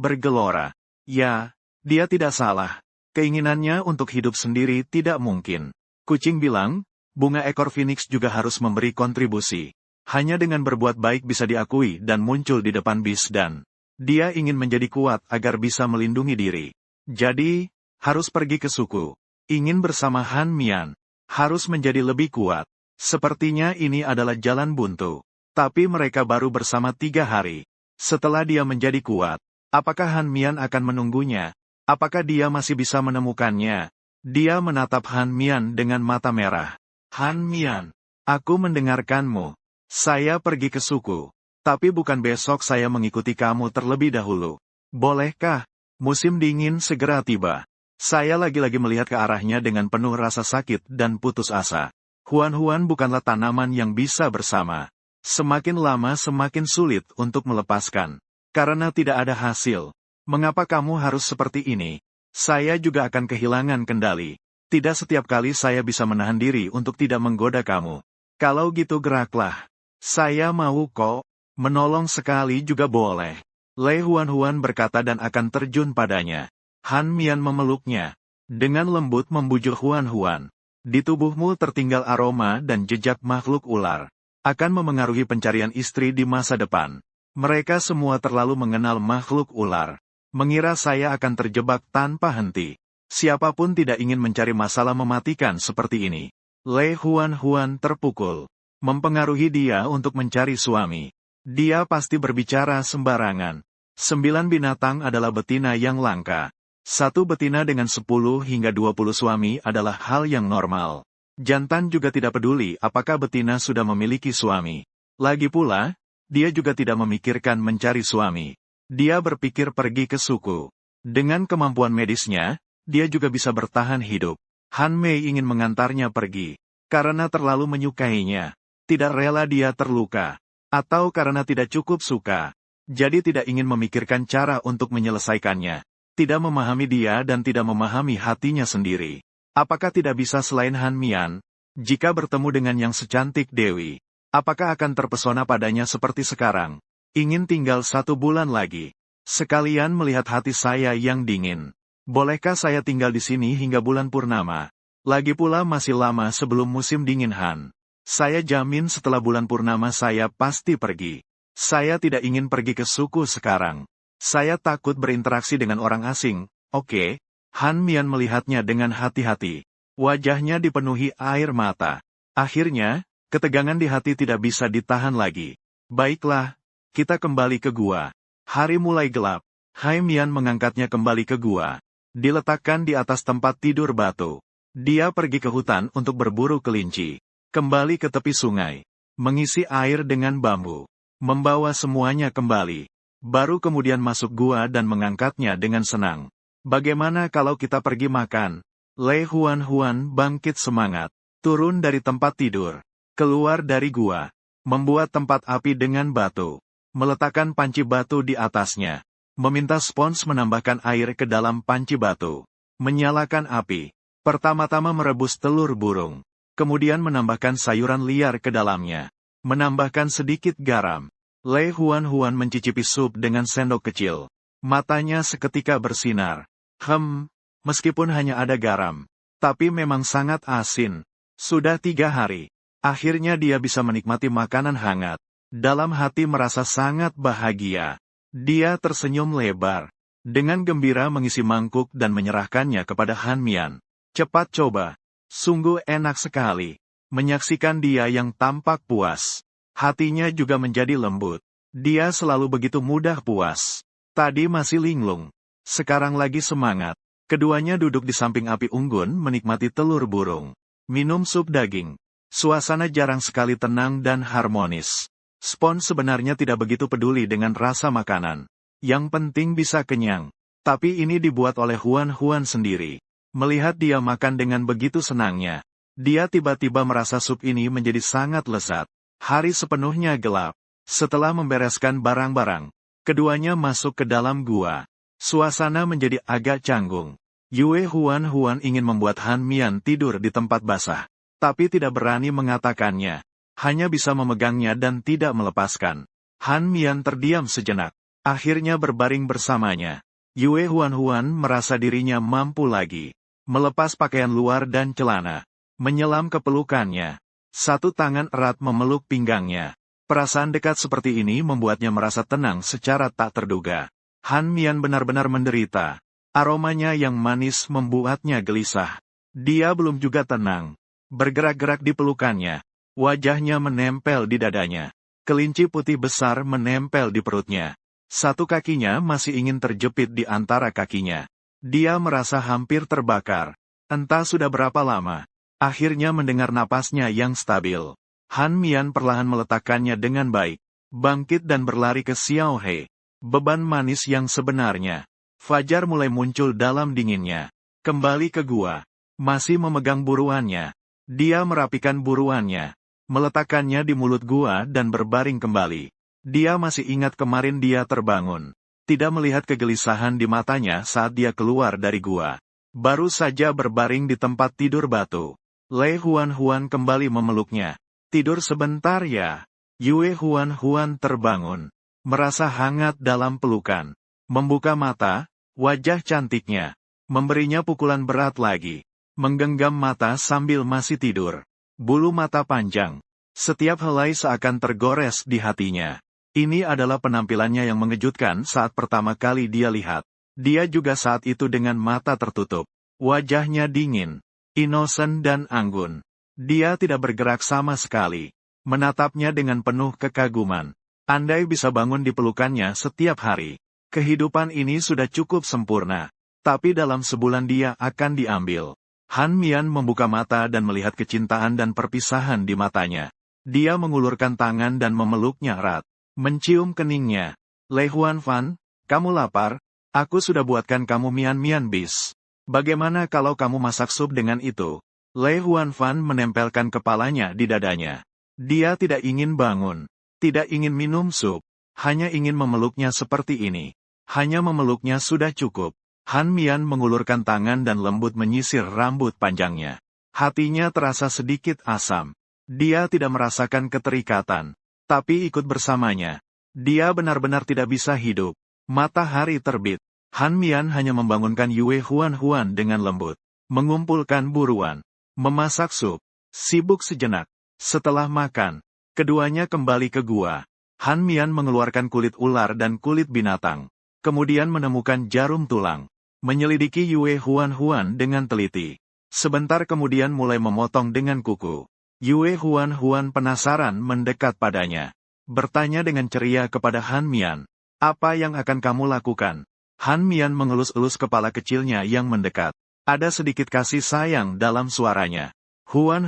bergelora. Ya, dia tidak salah. Keinginannya untuk hidup sendiri tidak mungkin. Kucing bilang, bunga ekor phoenix juga harus memberi kontribusi. Hanya dengan berbuat baik bisa diakui dan muncul di depan bis dan dia ingin menjadi kuat agar bisa melindungi diri. Jadi, harus pergi ke suku. Ingin bersama Han Mian. Harus menjadi lebih kuat. Sepertinya ini adalah jalan buntu. Tapi mereka baru bersama 3 hari. Setelah dia menjadi kuat, apakah Han Mian akan menunggunya? Apakah dia masih bisa menemukannya? Dia menatap Han Mian dengan mata merah. Han Mian, aku mendengarkanmu. Saya pergi ke suku. Tapi bukan besok saya mengikuti kamu terlebih dahulu. Bolehkah? Musim dingin segera tiba. Saya lagi-lagi melihat ke arahnya dengan penuh rasa sakit dan putus asa. Huan bukanlah tanaman yang bisa bersama. Semakin lama semakin sulit untuk melepaskan. Karena tidak ada hasil. Mengapa kamu harus seperti ini? Saya juga akan kehilangan kendali. Tidak setiap kali saya bisa menahan diri untuk tidak menggoda kamu. Kalau gitu geraklah. Saya mau kok. Menolong sekali juga boleh. Lei Huan berkata dan akan terjun padanya. Han Mian memeluknya. Dengan lembut membujuk Huan. Di tubuhmu tertinggal aroma dan jejak makhluk ular. Akan memengaruhi pencarian istri di masa depan. Mereka semua terlalu mengenal makhluk ular. Mengira saya akan terjebak tanpa henti. Siapapun tidak ingin mencari masalah mematikan seperti ini. Lei Huan terpukul. Mempengaruhi dia untuk mencari suami. Dia pasti berbicara sembarangan. 9 binatang adalah betina yang langka. Satu betina dengan 10 hingga 20 suami adalah hal yang normal. Jantan juga tidak peduli apakah betina sudah memiliki suami. Lagi pula, dia juga tidak memikirkan mencari suami. Dia berpikir pergi ke suku. Dengan kemampuan medisnya, dia juga bisa bertahan hidup. Han Mei ingin mengantarnya pergi. Karena terlalu menyukainya. Tidak rela dia terluka. Atau karena tidak cukup suka. Jadi tidak ingin memikirkan cara untuk menyelesaikannya. Tidak memahami dia dan tidak memahami hatinya sendiri. Apakah tidak bisa selain Han Mian? Jika bertemu dengan yang secantik Dewi, apakah akan terpesona padanya seperti sekarang? Ingin tinggal 1 bulan lagi. Sekalian melihat hati saya yang dingin. Bolehkah saya tinggal di sini hingga bulan purnama? Lagi pula masih lama sebelum musim dingin Han. Saya jamin setelah bulan purnama saya pasti pergi. Saya tidak ingin pergi ke suku sekarang. Saya takut berinteraksi dengan orang asing. Oke. Han Mian melihatnya dengan hati-hati. Wajahnya dipenuhi air mata. Akhirnya, ketegangan di hati tidak bisa ditahan lagi. Baiklah, kita kembali ke gua. Hari mulai gelap. Hai Mian mengangkatnya kembali ke gua. Diletakkan di atas tempat tidur batu. Dia pergi ke hutan untuk berburu kelinci. Kembali ke tepi sungai. Mengisi air dengan bambu. Membawa semuanya kembali. Baru kemudian masuk gua dan mengangkatnya dengan senang. Bagaimana kalau kita pergi makan? Lei Huan bangkit semangat. Turun dari tempat tidur. Keluar dari gua. Membuat tempat api dengan batu. Meletakkan panci batu di atasnya. Meminta spons menambahkan air ke dalam panci batu. Menyalakan api. Pertama-tama merebus telur burung. Kemudian menambahkan sayuran liar ke dalamnya. Menambahkan sedikit garam. Lei Huan mencicipi sup dengan sendok kecil. Matanya seketika bersinar. Meskipun hanya ada garam. Tapi memang sangat asin. Sudah 3 hari. Akhirnya dia bisa menikmati makanan hangat. Dalam hati merasa sangat bahagia. Dia tersenyum lebar. Dengan gembira mengisi mangkuk dan menyerahkannya kepada Han Mian. Cepat coba. Sungguh enak sekali. Menyaksikan dia yang tampak puas. Hatinya juga menjadi lembut. Dia selalu begitu mudah puas. Tadi masih linglung. Sekarang lagi semangat. Keduanya duduk di samping api unggun menikmati telur burung. Minum sup daging. Suasana jarang sekali tenang dan harmonis. Spons sebenarnya tidak begitu peduli dengan rasa makanan. Yang penting bisa kenyang. Tapi ini dibuat oleh Huan sendiri. Melihat dia makan dengan begitu senangnya. Dia tiba-tiba merasa sup ini menjadi sangat lezat. Hari sepenuhnya gelap. Setelah membereskan barang-barang, keduanya masuk ke dalam gua. Suasana menjadi agak canggung. Yue Huan ingin membuat Han Mian tidur di tempat basah. Tapi tidak berani mengatakannya. Hanya bisa memegangnya dan tidak melepaskan. Han Mian terdiam sejenak. Akhirnya berbaring bersamanya. Yue Huan merasa dirinya mampu lagi. Melepas pakaian luar dan celana. Menyelam ke pelukannya. Satu tangan erat memeluk pinggangnya. Perasaan dekat seperti ini membuatnya merasa tenang secara tak terduga. Han Mian benar-benar menderita. Aromanya yang manis membuatnya gelisah. Dia belum juga tenang. Bergerak-gerak di pelukannya. Wajahnya menempel di dadanya. Kelinci putih besar menempel di perutnya. Satu kakinya masih ingin terjepit di antara kakinya. Dia merasa hampir terbakar. Entah sudah berapa lama. Akhirnya mendengar napasnya yang stabil. Han Mian perlahan meletakkannya dengan baik. Bangkit dan berlari ke Xiao He. Beban manis yang sebenarnya. Fajar mulai muncul dalam dinginnya. Kembali ke gua. Masih memegang buruannya. Dia merapikan buruannya. Meletakkannya di mulut gua dan berbaring kembali. Dia masih ingat kemarin dia terbangun. tidak melihat kegelisahan di matanya saat dia keluar dari gua. Baru saja berbaring di tempat tidur batu. Lei Huan kembali memeluknya. Tidur sebentar ya. Yue Huan terbangun. Merasa hangat dalam pelukan. Membuka mata, wajah cantiknya. Memberinya pukulan berat lagi. Menggenggam mata sambil masih tidur. Bulu mata panjang. Setiap helai seakan tergores di hatinya. Ini adalah penampilannya yang mengejutkan saat pertama kali dia lihat. Dia juga saat itu dengan mata tertutup. Wajahnya dingin, inosen dan anggun. Dia tidak bergerak sama sekali. Menatapnya dengan penuh kekaguman. Andai bisa bangun di pelukannya setiap hari. Kehidupan ini sudah cukup sempurna. Tapi dalam sebulan dia akan diambil. Han Mian membuka mata dan melihat kecintaan dan perpisahan di matanya. Dia mengulurkan tangan dan memeluknya erat. Mencium keningnya. Lei Huanfan, kamu lapar? Aku sudah buatkan kamu mian bis. Bagaimana kalau kamu masak sup dengan itu? Lei Huanfan menempelkan kepalanya di dadanya. Dia tidak ingin bangun. Tidak ingin minum sup. Hanya ingin memeluknya seperti ini. Hanya memeluknya sudah cukup. Han Mian mengulurkan tangan dan lembut menyisir rambut panjangnya. Hatinya terasa sedikit asam. Dia tidak merasakan keterikatan. Tapi ikut bersamanya. Dia benar-benar tidak bisa hidup. Matahari terbit. Han Mian hanya membangunkan Yue Huan dengan lembut. Mengumpulkan buruan. Memasak sup. Sibuk sejenak. Setelah makan, keduanya kembali ke gua. Han Mian mengeluarkan kulit ular dan kulit binatang. Kemudian menemukan jarum tulang. Menyelidiki Yue Huan dengan teliti. Sebentar kemudian mulai memotong dengan kuku. Yue Huan penasaran mendekat padanya. Bertanya dengan ceria kepada Han Mian. Apa yang akan kamu lakukan? Han Mian mengelus-elus kepala kecilnya yang mendekat. Ada sedikit kasih sayang dalam suaranya. Huan,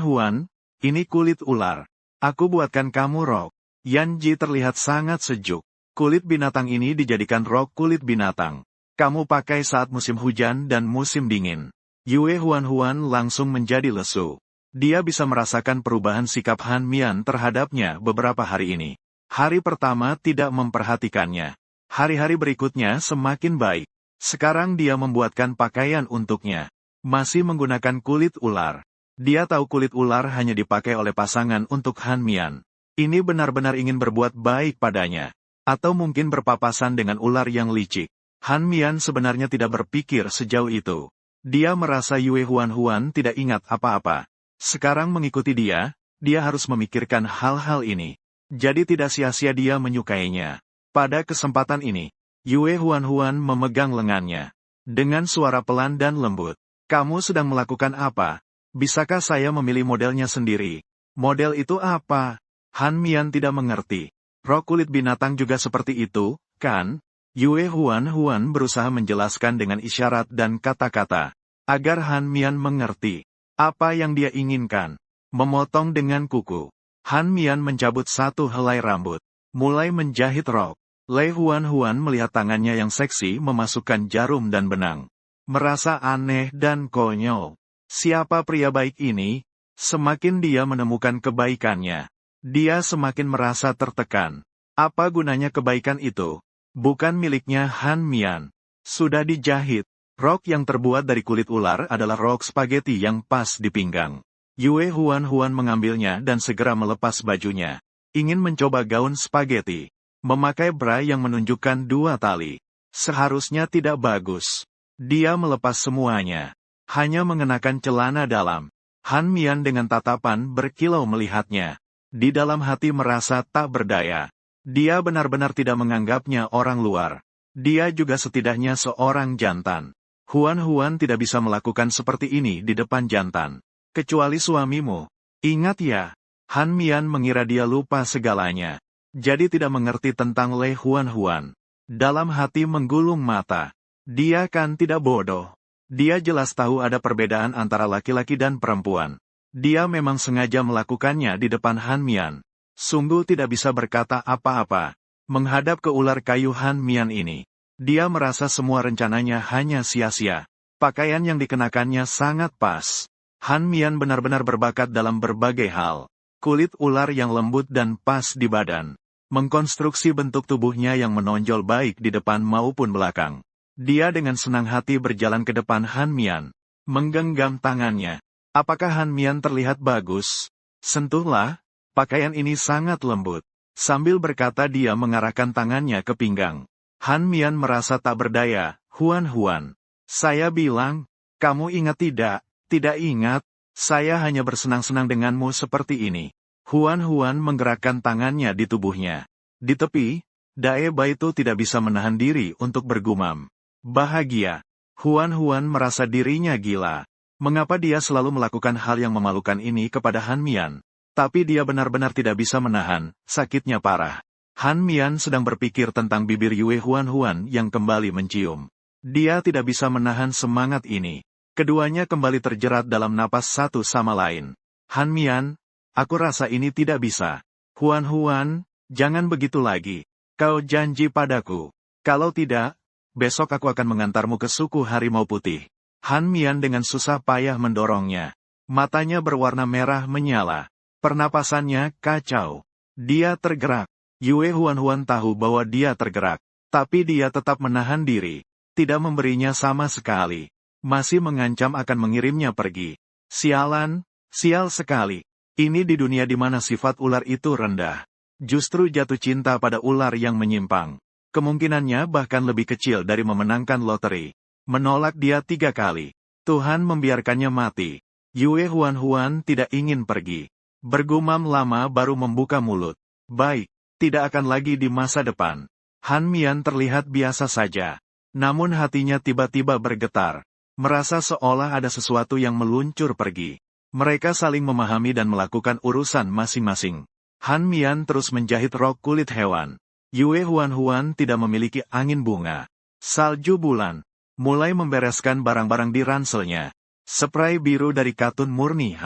ini kulit ular. Aku buatkan kamu rok. Yan Ji terlihat sangat sejuk. Kulit binatang ini dijadikan rok kulit binatang. Kamu pakai saat musim hujan dan musim dingin. Yue Huan langsung menjadi lesu. Dia bisa merasakan perubahan sikap Han Mian terhadapnya beberapa hari ini. Hari pertama tidak memperhatikannya. Hari-hari berikutnya semakin baik. Sekarang dia membuatkan pakaian untuknya. Masih menggunakan kulit ular. Dia tahu kulit ular hanya dipakai oleh pasangan untuk Han Mian. Ini benar-benar ingin berbuat baik padanya. Atau mungkin berpapasan dengan ular yang licik. Han Mian sebenarnya tidak berpikir sejauh itu. Dia merasa Yue Huan tidak ingat apa-apa. Sekarang mengikuti dia harus memikirkan hal-hal ini. Jadi tidak sia-sia dia menyukainya. Pada kesempatan ini, Yue Huan memegang lengannya. Dengan suara pelan dan lembut. Kamu sedang melakukan apa? Bisakah saya memilih modelnya sendiri? Model itu apa? Han Mian tidak mengerti. Rok kulit binatang juga seperti itu, kan? Yue Huan berusaha menjelaskan dengan isyarat dan kata-kata. Agar Han Mian mengerti. Apa yang dia inginkan? Memotong dengan kuku. Han Mian mencabut satu helai rambut. Mulai menjahit rok. Lei Huan melihat tangannya yang seksi memasukkan jarum dan benang. Merasa aneh dan konyol. Siapa pria baik ini? Semakin dia menemukan kebaikannya. Dia semakin merasa tertekan. Apa gunanya kebaikan itu? Bukan miliknya Han Mian. Sudah dijahit. Rok yang terbuat dari kulit ular adalah rok spaghetti yang pas di pinggang. Yue Huan mengambilnya dan segera melepas bajunya. Ingin mencoba gaun spaghetti. Memakai bra yang menunjukkan 2 tali. Seharusnya tidak bagus. Dia melepas semuanya. Hanya mengenakan celana dalam. Han Mian dengan tatapan berkilau melihatnya. Di dalam hati merasa tak berdaya. Dia benar-benar tidak menganggapnya orang luar. Dia juga setidaknya seorang jantan. Huan tidak bisa melakukan seperti ini di depan jantan. Kecuali suamimu. Ingat ya. Han Mian mengira dia lupa segalanya. Jadi tidak mengerti tentang Lei Huan. Dalam hati menggulung mata. Dia kan tidak bodoh. Dia jelas tahu ada perbedaan antara laki-laki dan perempuan. Dia memang sengaja melakukannya di depan Han Mian. Sungguh tidak bisa berkata apa-apa. Menghadap ke ular kayu Han Mian ini. Dia merasa semua rencananya hanya sia-sia. Pakaian yang dikenakannya sangat pas. Han Mian benar-benar berbakat dalam berbagai hal. Kulit ular yang lembut dan pas di badan. mengkonstruksi bentuk tubuhnya yang menonjol baik di depan maupun belakang. Dia dengan senang hati berjalan ke depan Han Mian, menggenggam tangannya. Apakah Han Mian terlihat bagus? Sentuhlah, pakaian ini sangat lembut. Sambil berkata dia mengarahkan tangannya ke pinggang. Han Mian merasa tak berdaya. Huan, saya bilang, kamu ingat tidak? Tidak ingat, saya hanya bersenang-senang denganmu seperti ini. Huan menggerakkan tangannya di tubuhnya. Di tepi, Dae Baitu tidak bisa menahan diri untuk bergumam. Bahagia. Huan merasa dirinya gila. Mengapa dia selalu melakukan hal yang memalukan ini kepada Han Mian? Tapi dia benar-benar tidak bisa menahan, sakitnya parah. Han Mian sedang berpikir tentang bibir Yue Huan yang kembali mencium. Dia tidak bisa menahan semangat ini. Keduanya kembali terjerat dalam napas satu sama lain. Han Mian, aku rasa ini tidak bisa. Huan, jangan begitu lagi. Kau janji padaku. Kalau tidak, besok aku akan mengantarmu ke suku Harimau Putih. Han Mian dengan susah payah mendorongnya. Matanya berwarna merah menyala. Pernapasannya kacau. Dia tergerak. Yue Huan tahu bahwa dia tergerak. Tapi dia tetap menahan diri. Tidak memberinya sama sekali. Masih mengancam akan mengirimnya pergi. Sialan, sial sekali. Ini di dunia di mana sifat ular itu rendah. Justru jatuh cinta pada ular yang menyimpang. Kemungkinannya bahkan lebih kecil dari memenangkan loteri. Menolak dia 3 kali. Tuhan membiarkannya mati. Yue Huan tidak ingin pergi. Bergumam lama baru membuka mulut. Baik, tidak akan lagi di masa depan. Han Mian terlihat biasa saja. Namun hatinya tiba-tiba bergetar. Merasa seolah ada sesuatu yang meluncur pergi. Mereka saling memahami dan melakukan urusan masing-masing. Han Mian terus menjahit rok kulit hewan. Yue Huan tidak memiliki angin bunga. Salju bulan. Mulai membereskan barang-barang di ranselnya. Spray biru dari katun murni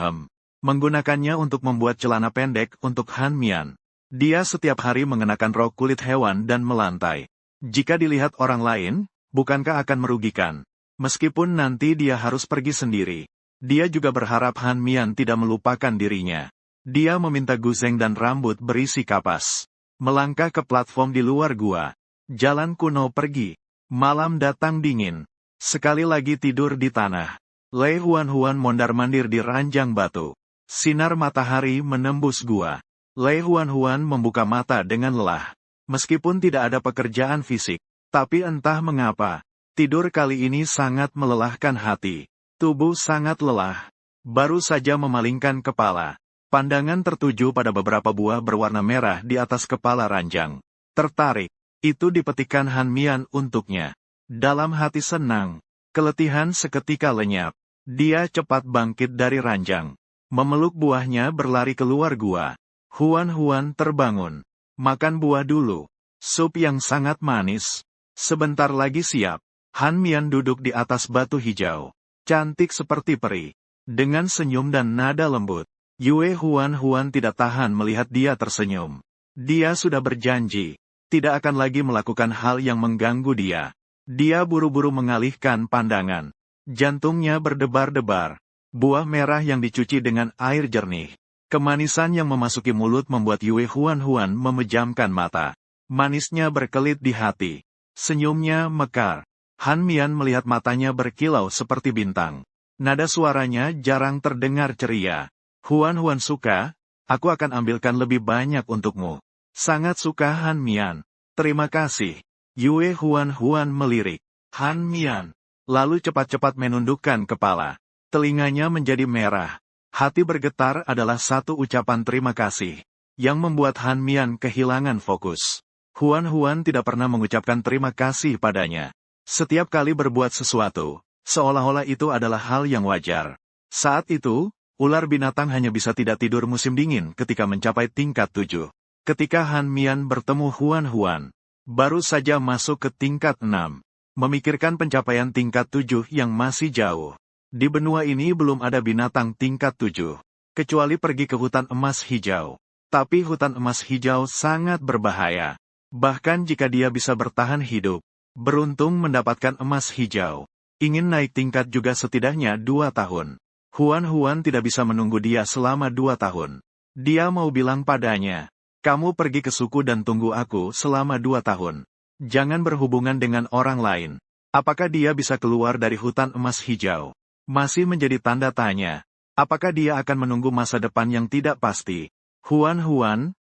menggunakannya untuk membuat celana pendek untuk Han Mian. Dia setiap hari mengenakan rok kulit hewan dan melantai. Jika dilihat orang lain, bukankah akan merugikan? Meskipun nanti dia harus pergi sendiri. Dia juga berharap Han Mian tidak melupakan dirinya. Dia meminta guzeng dan rambut berisi kapas. Melangkah ke platform di luar gua. Jalan kuno pergi. Malam datang dingin. Sekali lagi tidur di tanah. Lei Huan mondar-mandir di ranjang batu. Sinar matahari menembus gua. Lei Huan membuka mata dengan lelah. Meskipun tidak ada pekerjaan fisik, tapi entah mengapa, tidur kali ini sangat melelahkan hati. Tubuh sangat lelah. Baru saja memalingkan kepala. Pandangan tertuju pada beberapa buah berwarna merah di atas kepala ranjang. Tertarik. Itu dipetikkan Han Mian untuknya. Dalam hati senang. Keletihan seketika lenyap. Dia cepat bangkit dari ranjang. Memeluk buahnya berlari keluar gua. Huan terbangun. Makan buah dulu. Sup yang sangat manis. Sebentar lagi siap. Han Mian duduk di atas batu hijau. Cantik seperti peri. Dengan senyum dan nada lembut. Yue Huan tidak tahan melihat dia tersenyum. Dia sudah berjanji. Tidak akan lagi melakukan hal yang mengganggu dia. Dia buru-buru mengalihkan pandangan. Jantungnya berdebar-debar. Buah merah yang dicuci dengan air jernih. Kemanisan yang memasuki mulut membuat Yue Huan memejamkan mata. Manisnya berkelit di hati. Senyumnya mekar. Han Mian melihat matanya berkilau seperti bintang. Nada suaranya jarang terdengar ceria. Huan suka, aku akan ambilkan lebih banyak untukmu. Sangat suka Han Mian. Terima kasih. Yue Huan melirik. Han Mian. Lalu cepat-cepat menundukkan kepala. Telinganya menjadi merah. Hati bergetar adalah satu ucapan terima kasih. Yang membuat Han Mian kehilangan fokus. Huan tidak pernah mengucapkan terima kasih padanya. Setiap kali berbuat sesuatu, seolah-olah itu adalah hal yang wajar. Saat itu, ular binatang hanya bisa tidak tidur musim dingin ketika mencapai tingkat 7. Ketika Han Mian bertemu Huan, baru saja masuk ke tingkat 6. Memikirkan pencapaian tingkat 7 yang masih jauh. Di benua ini belum ada binatang tingkat 7. Kecuali pergi ke hutan emas hijau. Tapi hutan emas hijau sangat berbahaya. Bahkan jika dia bisa bertahan hidup. Beruntung mendapatkan emas hijau. Ingin naik tingkat juga setidaknya 2 tahun. Huan tidak bisa menunggu dia selama 2 tahun. Dia mau bilang padanya. Kamu pergi ke suku dan tunggu aku selama 2 tahun. Jangan berhubungan dengan orang lain. Apakah dia bisa keluar dari hutan emas hijau? Masih menjadi tanda tanya. Apakah dia akan menunggu masa depan yang tidak pasti? Huan,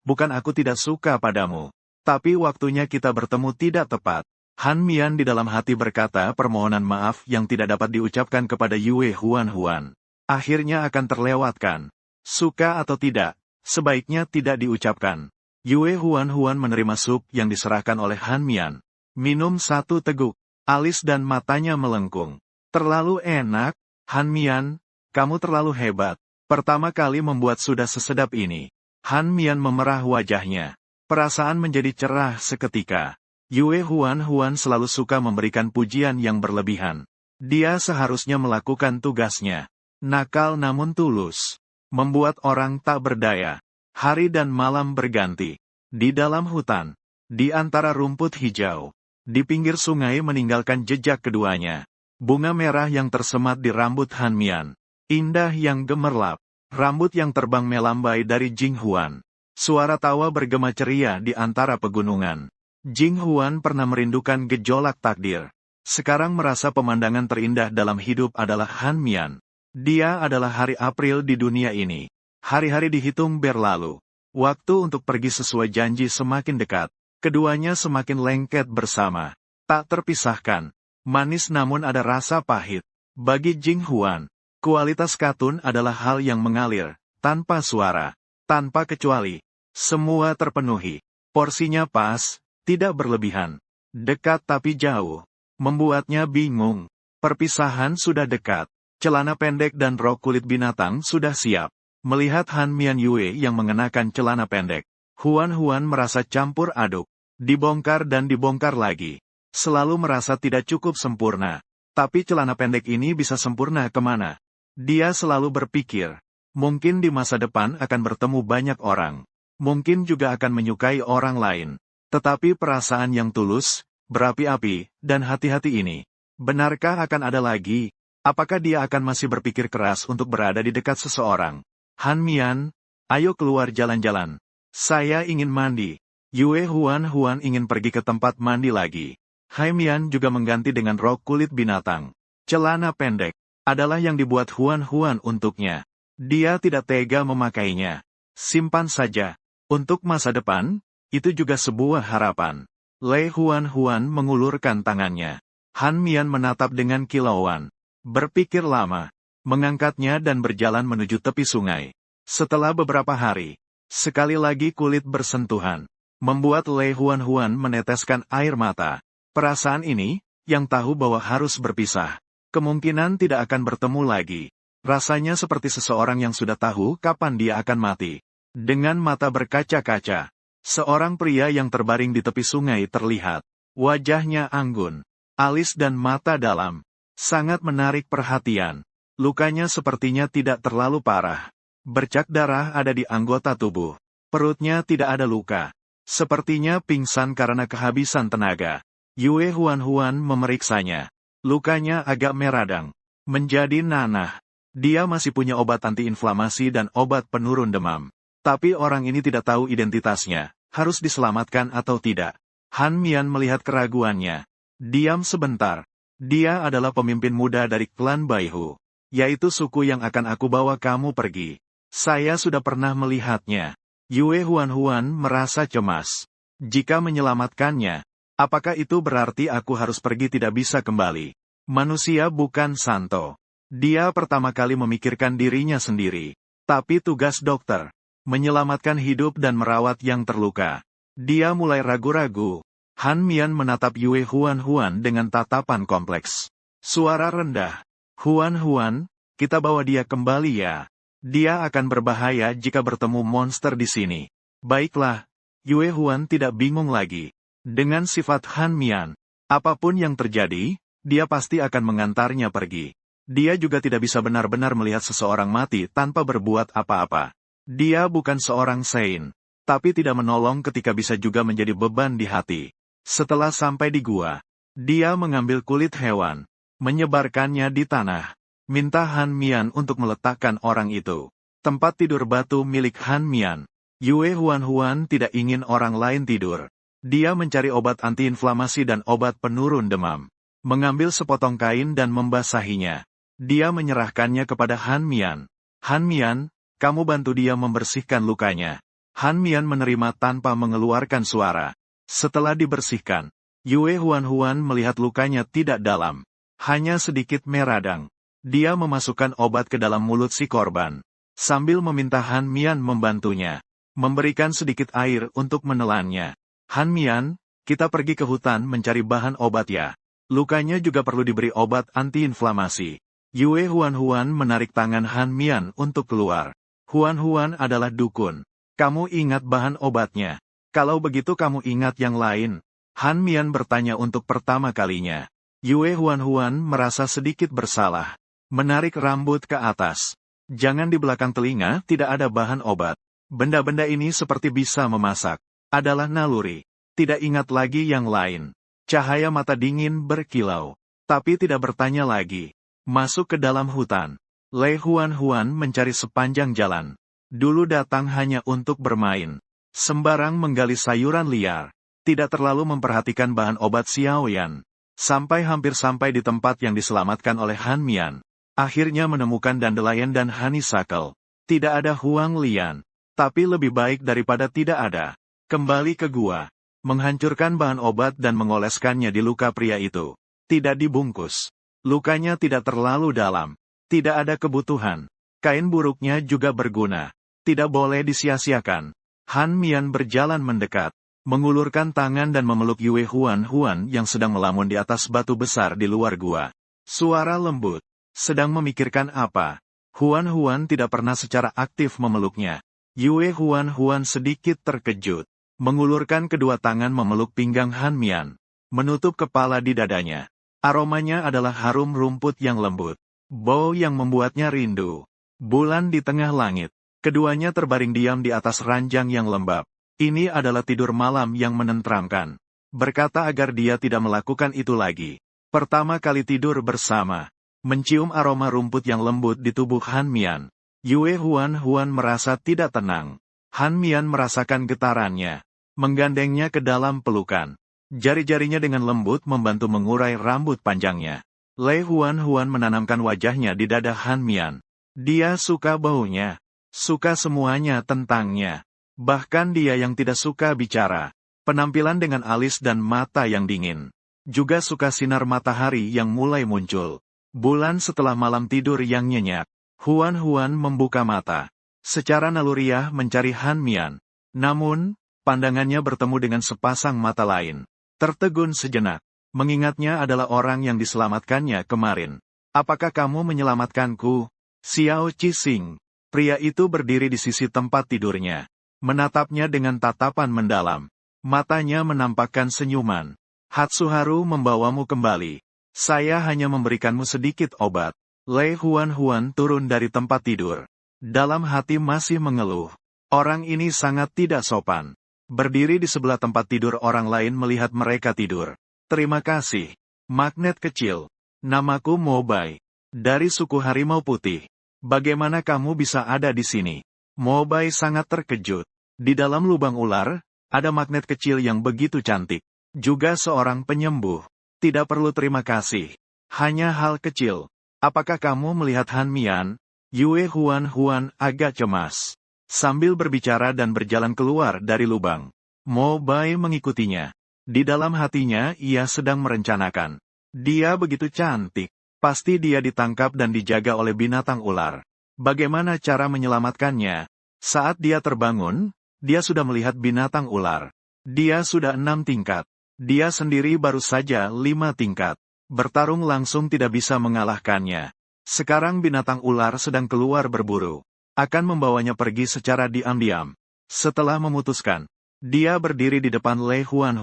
bukan aku tidak suka padamu. Tapi waktunya kita bertemu tidak tepat. Han Mian di dalam hati berkata permohonan maaf yang tidak dapat diucapkan kepada Yue Huan. Akhirnya akan terlewatkan. Suka atau tidak, sebaiknya tidak diucapkan. Yue Huan menerima sup yang diserahkan oleh Han Mian. Minum 1 teguk. Alis dan matanya melengkung. Terlalu enak, Han Mian, kamu terlalu hebat. Pertama kali membuat sudah sesedap ini. Han Mian memerah wajahnya. Perasaan menjadi cerah seketika. Yue Huan selalu suka memberikan pujian yang berlebihan. Dia seharusnya melakukan tugasnya. Nakal namun tulus. Membuat orang tak berdaya. Hari dan malam berganti. Di dalam hutan. Di antara rumput hijau. Di pinggir sungai meninggalkan jejak keduanya. Bunga merah yang tersemat di rambut Han Mian. Indah yang gemerlap. Rambut yang terbang melambai dari Jing Huan. Suara tawa bergema ceria di antara pegunungan. Jing Huan pernah merindukan gejolak takdir. Sekarang merasa pemandangan terindah dalam hidup adalah Han Mian. Dia adalah hari April di dunia ini. Hari-hari dihitung berlalu. Waktu untuk pergi sesuai janji semakin dekat. Keduanya semakin lengket bersama. Tak terpisahkan. Manis namun ada rasa pahit. Bagi Jing Huan, kualitas katun adalah hal yang mengalir, tanpa suara, tanpa kecuali. Semua terpenuhi. Porsinya pas, tidak berlebihan. Dekat tapi jauh. Membuatnya bingung. Perpisahan sudah dekat. Celana pendek dan rok kulit binatang sudah siap. Melihat Han Mian Yue yang mengenakan celana pendek. Huan merasa campur aduk. Dibongkar dan dibongkar lagi. Selalu merasa tidak cukup sempurna. Tapi celana pendek ini bisa sempurna kemana? Dia selalu berpikir. Mungkin di masa depan akan bertemu banyak orang. Mungkin juga akan menyukai orang lain. Tetapi perasaan yang tulus, berapi-api, dan hati-hati ini. Benarkah akan ada lagi? Apakah dia akan masih berpikir keras untuk berada di dekat seseorang? Han Mian, ayo keluar jalan-jalan. Saya ingin mandi. Yue Huan ingin pergi ke tempat mandi lagi. Han Mian juga mengganti dengan rok kulit binatang. Celana pendek adalah yang dibuat Huan untuknya. Dia tidak tega memakainya. Simpan saja. Untuk masa depan, itu juga sebuah harapan. Lei Huan mengulurkan tangannya. Han Mian menatap dengan kilauan. Berpikir lama. Mengangkatnya dan berjalan menuju tepi sungai. Setelah beberapa hari, sekali lagi kulit bersentuhan. Membuat Lei Huan meneteskan air mata. Perasaan ini, yang tahu bahwa harus berpisah. Kemungkinan tidak akan bertemu lagi. Rasanya seperti seseorang yang sudah tahu kapan dia akan mati. Dengan mata berkaca-kaca, seorang pria yang terbaring di tepi sungai terlihat. Wajahnya anggun, alis dan mata dalam. Sangat menarik perhatian. Lukanya sepertinya tidak terlalu parah. Bercak darah ada di anggota tubuh. Perutnya tidak ada luka. Sepertinya pingsan karena kehabisan tenaga. Yue Huan memeriksanya. Lukanya agak meradang. Menjadi nanah. Dia masih punya obat antiinflamasi dan obat penurun demam. Tapi orang ini tidak tahu identitasnya. Harus diselamatkan atau tidak. Han Mian melihat keraguannya. Diam sebentar. Dia adalah pemimpin muda dari klan Baihu. Yaitu suku yang akan aku bawa kamu pergi. Saya sudah pernah melihatnya. Yue Huan merasa cemas. Jika menyelamatkannya, apakah itu berarti aku harus pergi tidak bisa kembali? Manusia bukan santo. Dia pertama kali memikirkan dirinya sendiri. Tapi tugas dokter, menyelamatkan hidup dan merawat yang terluka. Dia mulai ragu-ragu. Han Mian menatap Yue Huan dengan tatapan kompleks. Suara rendah. Huan, kita bawa dia kembali ya. Dia akan berbahaya jika bertemu monster di sini. Baiklah. Yue Huan tidak bingung lagi. Dengan sifat Han Mian, apapun yang terjadi, dia pasti akan mengantarnya pergi. Dia juga tidak bisa benar-benar melihat seseorang mati tanpa berbuat apa-apa. Dia bukan seorang saint, tapi tidak menolong ketika bisa juga menjadi beban di hati. Setelah sampai di gua, dia mengambil kulit hewan, menyebarkannya di tanah. Minta Han Mian untuk meletakkan orang itu. Tempat tidur batu milik Han Mian. Yue Huan tidak ingin orang lain tidur. Dia mencari obat antiinflamasi dan obat penurun demam. Mengambil sepotong kain dan membasahinya. Dia menyerahkannya kepada Han Mian. Han Mian, kamu bantu dia membersihkan lukanya. Han Mian menerima tanpa mengeluarkan suara. Setelah dibersihkan, Yue Huan melihat lukanya tidak dalam. Hanya sedikit meradang. Dia memasukkan obat ke dalam mulut si korban. Sambil meminta Han Mian membantunya. Memberikan sedikit air untuk menelannya. Han Mian, kita pergi ke hutan mencari bahan obat ya. Lukanya juga perlu diberi obat antiinflamasi. Yue Huan menarik tangan Han Mian untuk keluar. Huan adalah dukun. Kamu ingat bahan obatnya. Kalau begitu kamu ingat yang lain. Han Mian bertanya untuk pertama kalinya. Yue Huan merasa sedikit bersalah. Menarik rambut ke atas. Jangan di belakang telinga tidak ada bahan obat. Benda-benda ini seperti bisa memasak. Adalah naluri. Tidak ingat lagi yang lain. Cahaya mata dingin berkilau. Tapi tidak bertanya lagi. Masuk ke dalam hutan. Lei Huan mencari sepanjang jalan. Dulu datang hanya untuk bermain. Sembarang menggali sayuran liar. Tidak terlalu memperhatikan bahan obat Xiaoyan. Sampai hampir sampai di tempat yang diselamatkan oleh Han Mian. Akhirnya menemukan dandelion dan honeysuckle. Tidak ada Huang Lian. Tapi lebih baik daripada tidak ada. Kembali ke gua. Menghancurkan bahan obat dan mengoleskannya di luka pria itu. Tidak dibungkus. Lukanya tidak terlalu dalam. Tidak ada kebutuhan. Kain buruknya juga berguna. Tidak boleh disia-siakan. Han Mian berjalan mendekat. Mengulurkan tangan dan memeluk Yue Huan yang sedang melamun di atas batu besar di luar gua. Suara lembut. Sedang memikirkan apa? Huan tidak pernah secara aktif memeluknya. Yue Huan sedikit terkejut. Mengulurkan kedua tangan memeluk pinggang Han Mian. Menutup kepala di dadanya. Aromanya adalah harum rumput yang lembut. Bau yang membuatnya rindu. Bulan di tengah langit. Keduanya terbaring diam di atas ranjang yang lembab. Ini adalah tidur malam yang menenteramkan. Berkata agar dia tidak melakukan itu lagi. Pertama kali tidur bersama. Mencium aroma rumput yang lembut di tubuh Han Mian. Yue Huan merasa tidak tenang. Han Mian merasakan getarannya. Menggandengnya ke dalam pelukan. Jari-jarinya dengan lembut membantu mengurai rambut panjangnya. Lei Huan menanamkan wajahnya di dada Han Mian. Dia suka baunya. Suka semuanya tentangnya. Bahkan dia yang tidak suka bicara. Penampilan dengan alis dan mata yang dingin. Juga suka sinar matahari yang mulai muncul. Bulan setelah malam tidur yang nyenyak. Huan membuka mata. Secara naluriah mencari Han Mian. Namun, pandangannya bertemu dengan sepasang mata lain. Tertegun sejenak. Mengingatnya adalah orang yang diselamatkannya kemarin. Apakah kamu menyelamatkanku? Xiao Qixing. Pria itu berdiri di sisi tempat tidurnya. Menatapnya dengan tatapan mendalam. Matanya menampakkan senyuman. Hatsuharu membawamu kembali. Saya hanya memberikanmu sedikit obat. Lei Huan turun dari tempat tidur. Dalam hati masih mengeluh. Orang ini sangat tidak sopan. Berdiri di sebelah tempat tidur orang lain melihat mereka tidur. Terima kasih. Magnet kecil. Namaku Mobai. Dari suku harimau putih. Bagaimana kamu bisa ada di sini? Mobai sangat terkejut. Di dalam lubang ular, ada magnet kecil yang begitu cantik. Juga seorang penyembuh. Tidak perlu terima kasih. Hanya hal kecil. Apakah kamu melihat Han Mian? Yue Huan agak cemas. Sambil berbicara dan berjalan keluar dari lubang. Mobai mengikutinya. Di dalam hatinya ia sedang merencanakan. Dia begitu cantik. Pasti dia ditangkap dan dijaga oleh binatang ular. Bagaimana cara menyelamatkannya? Saat dia terbangun, dia sudah melihat binatang ular. Dia sudah 6 tingkat. Dia sendiri baru saja 5 tingkat. Bertarung langsung tidak bisa mengalahkannya. Sekarang binatang ular sedang keluar berburu. Akan membawanya pergi secara diam-diam. Setelah memutuskan, dia berdiri di depan Lei Huan.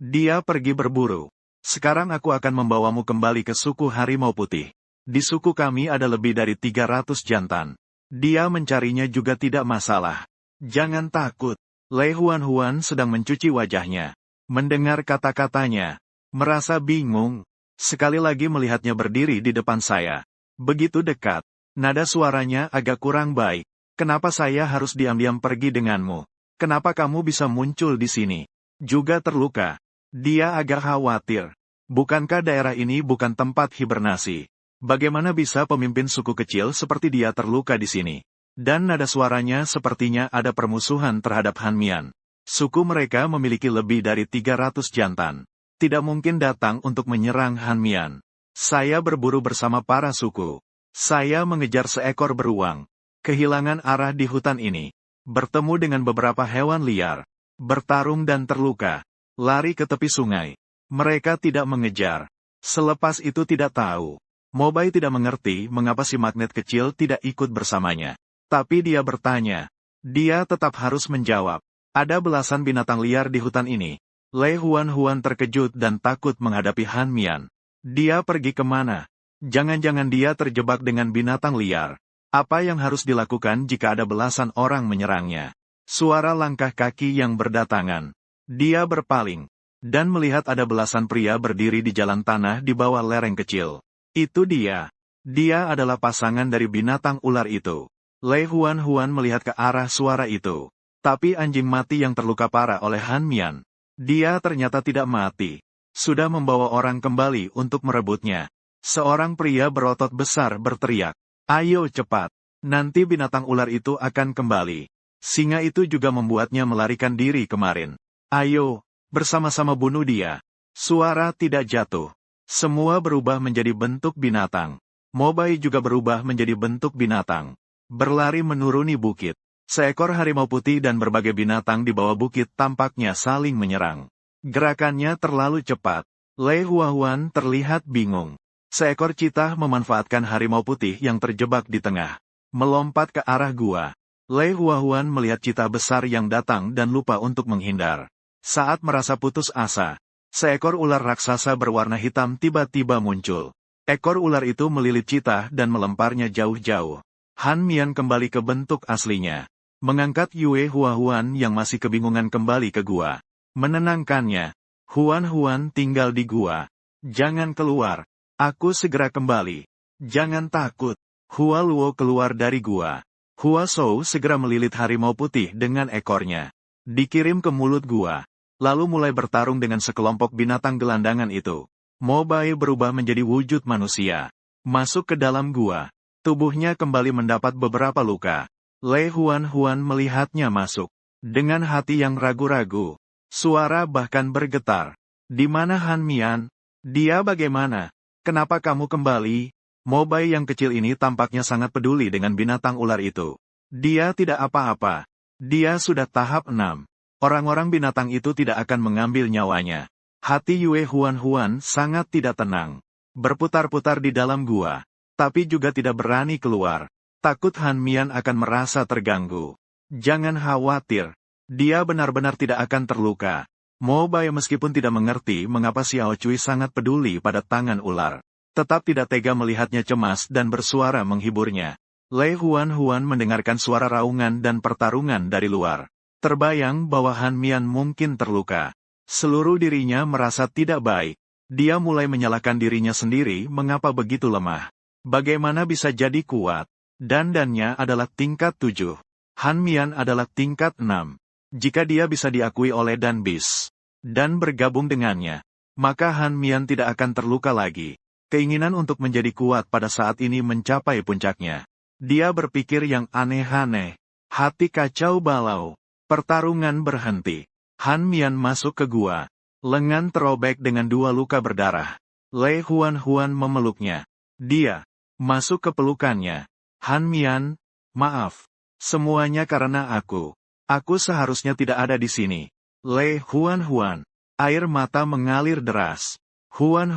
Dia pergi berburu. Sekarang aku akan membawamu kembali ke suku harimau putih. Di suku kami ada lebih dari 300 jantan. Dia mencarinya juga tidak masalah. Jangan takut. Lei Huan sedang mencuci wajahnya. Mendengar kata-katanya, merasa bingung. Sekali lagi melihatnya berdiri di depan saya. Begitu dekat. Nada suaranya agak kurang baik. Kenapa saya harus diam-diam pergi denganmu? Kenapa kamu bisa muncul di sini? Juga terluka. Dia agak khawatir. Bukankah daerah ini bukan tempat hibernasi? Bagaimana bisa pemimpin suku kecil seperti dia terluka di sini? Dan nada suaranya sepertinya ada permusuhan terhadap Han Mian. Suku mereka memiliki lebih dari 300 jantan. Tidak mungkin datang untuk menyerang Han Mian. Saya berburu bersama para suku. Saya mengejar seekor beruang. Kehilangan arah di hutan ini. Bertemu dengan beberapa hewan liar. Bertarung dan terluka. Lari ke tepi sungai. Mereka tidak mengejar. Selepas itu tidak tahu. Mobai tidak mengerti mengapa si magnet kecil tidak ikut bersamanya. Tapi dia bertanya. Dia tetap harus menjawab. Ada belasan binatang liar di hutan ini. Lei Huan terkejut dan takut menghadapi Han Mian. Dia pergi kemana? Jangan-jangan dia terjebak dengan binatang liar. Apa yang harus dilakukan jika ada belasan orang menyerangnya? Suara langkah kaki yang berdatangan. Dia berpaling. Dan melihat ada belasan pria berdiri di jalan tanah di bawah lereng kecil. Itu dia. Dia adalah pasangan dari binatang ular itu. Lei Huan melihat ke arah suara itu. Tapi anjing mati yang terluka parah oleh Han Mian. Dia ternyata tidak mati. Sudah membawa orang kembali untuk merebutnya. Seorang pria berotot besar berteriak. Ayo cepat. Nanti binatang ular itu akan kembali. Singa itu juga membuatnya melarikan diri kemarin. Ayo, bersama-sama bunuh dia. Suara tidak jatuh. Semua berubah menjadi bentuk binatang. Mobai juga berubah menjadi bentuk binatang. Berlari menuruni bukit. Seekor harimau putih dan berbagai binatang di bawah bukit tampaknya saling menyerang. Gerakannya terlalu cepat. Lei Huan terlihat bingung. Seekor citah memanfaatkan harimau putih yang terjebak di tengah. Melompat ke arah gua. Lei Huan melihat citah besar yang datang dan lupa untuk menghindar. Saat merasa putus asa, seekor ular raksasa berwarna hitam tiba-tiba muncul. Ekor ular itu melilit citah dan melemparnya jauh-jauh. Han Mian kembali ke bentuk aslinya. Mengangkat Yue Huan yang masih kebingungan kembali ke gua. Menenangkannya. Huan tinggal di gua. Jangan keluar. Aku segera kembali. Jangan takut. Hua Luo keluar dari gua. Hua Shou segera melilit harimau putih dengan ekornya. Dikirim ke mulut gua. Lalu mulai bertarung dengan sekelompok binatang gelandangan itu. Mobai berubah menjadi wujud manusia. Masuk ke dalam gua. Tubuhnya kembali mendapat beberapa luka. Lei Huan melihatnya masuk. Dengan hati yang ragu-ragu. Suara bahkan bergetar. Di mana Han Mian? Dia bagaimana? Kenapa kamu kembali? Mobai yang kecil ini tampaknya sangat peduli dengan binatang ular itu. Dia tidak apa-apa. Dia sudah tahap 6. Orang-orang binatang itu tidak akan mengambil nyawanya. Hati Yue Huan sangat tidak tenang. Berputar-putar di dalam gua. Tapi juga tidak berani keluar. Takut Han Mian akan merasa terganggu. Jangan khawatir. Dia benar-benar tidak akan terluka. Mobai meskipun tidak mengerti mengapa Xiao Cui sangat peduli pada tangan ular. Tetap tidak tega melihatnya cemas dan bersuara menghiburnya. Lei Huan mendengarkan suara raungan dan pertarungan dari luar. Terbayang bahwa Han Mian mungkin terluka. Seluruh dirinya merasa tidak baik. Dia mulai menyalahkan dirinya sendiri mengapa begitu lemah. Bagaimana bisa jadi kuat? Dandannya adalah tingkat 7. Han Mian adalah tingkat 6. Jika dia bisa diakui oleh Dan Bis dan bergabung dengannya, maka Han Mian tidak akan terluka lagi. Keinginan untuk menjadi kuat pada saat ini mencapai puncaknya. Dia berpikir yang aneh-aneh. Hati kacau balau. Pertarungan berhenti. Han Mian masuk ke gua. Lengan terobek dengan 2 luka berdarah. Lei Huan memeluknya. Dia masuk ke pelukannya. Han Mian, maaf. Semuanya karena aku. Aku seharusnya tidak ada di sini. Lei Huan. Air mata mengalir deras. Huan,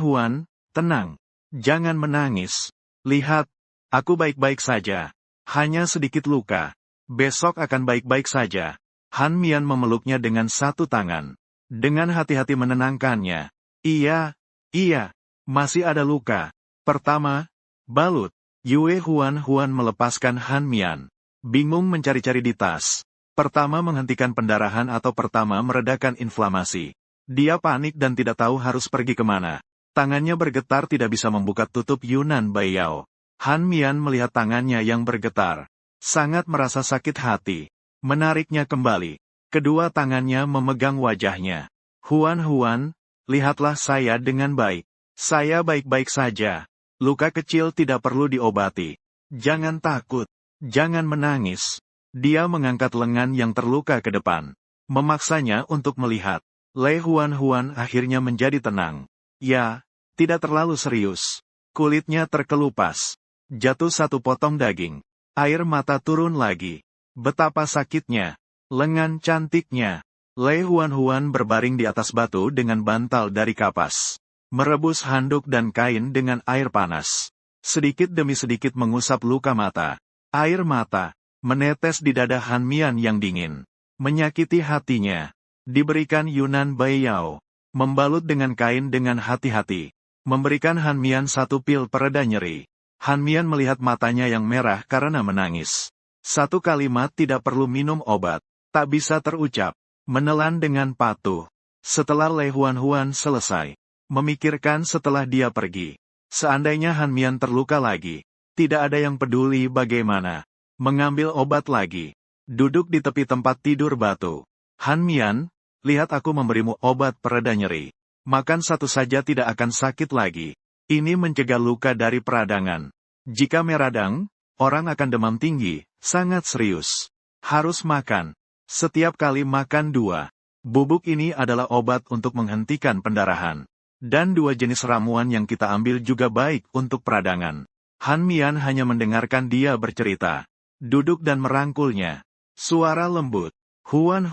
tenang. Jangan menangis. Lihat, aku baik-baik saja. Hanya sedikit luka. Besok akan baik-baik saja. Han Mian memeluknya dengan satu tangan. Dengan hati-hati menenangkannya. Iya, masih ada luka. Pertama, balut. Yue Huan melepaskan Han Mian. Bingung mencari-cari di tas. Pertama menghentikan pendarahan atau pertama meredakan inflamasi. Dia panik dan tidak tahu harus pergi kemana. Tangannya bergetar tidak bisa membuka tutup Yunan Baiyao. Han Mian melihat tangannya yang bergetar. sangat merasa sakit hati. Menariknya kembali. Kedua tangannya memegang wajahnya. Huan, lihatlah saya dengan baik. Saya baik-baik saja. Luka kecil tidak perlu diobati. Jangan takut. Jangan menangis. Dia mengangkat lengan yang terluka ke depan. Memaksanya untuk melihat. Lei Huan akhirnya menjadi tenang. Ya, tidak terlalu serius. Kulitnya terkelupas. Jatuh satu potong daging. Air mata turun lagi. Betapa sakitnya. Lengan cantiknya. Lei Huan berbaring di atas batu dengan bantal dari kapas. Merebus handuk dan kain dengan air panas. Sedikit demi sedikit mengusap luka mata. Air mata menetes di dada Han Mian yang dingin. Menyakiti hatinya. Diberikan Yunan Baiyao. Membalut dengan kain dengan hati-hati. Memberikan Han Mian satu pil pereda nyeri. Han Mian melihat matanya yang merah karena menangis. Satu kalimat tidak perlu minum obat. Tak bisa terucap. Menelan dengan patuh. Setelah Lei Huan selesai. Memikirkan setelah dia pergi. Seandainya Han Mian terluka lagi. Tidak ada yang peduli bagaimana. Mengambil obat lagi. Duduk di tepi tempat tidur batu. Han Mian, lihat aku memberimu obat pereda nyeri. Makan satu saja tidak akan sakit lagi. Ini mencegah luka dari peradangan. Jika meradang, orang akan demam tinggi, sangat serius. Harus makan. Setiap kali makan 2. Bubuk ini adalah obat untuk menghentikan pendarahan. Dan 2 jenis ramuan yang kita ambil juga baik untuk peradangan. Han Mian hanya mendengarkan dia bercerita. Duduk dan merangkulnya. Suara lembut. Huan,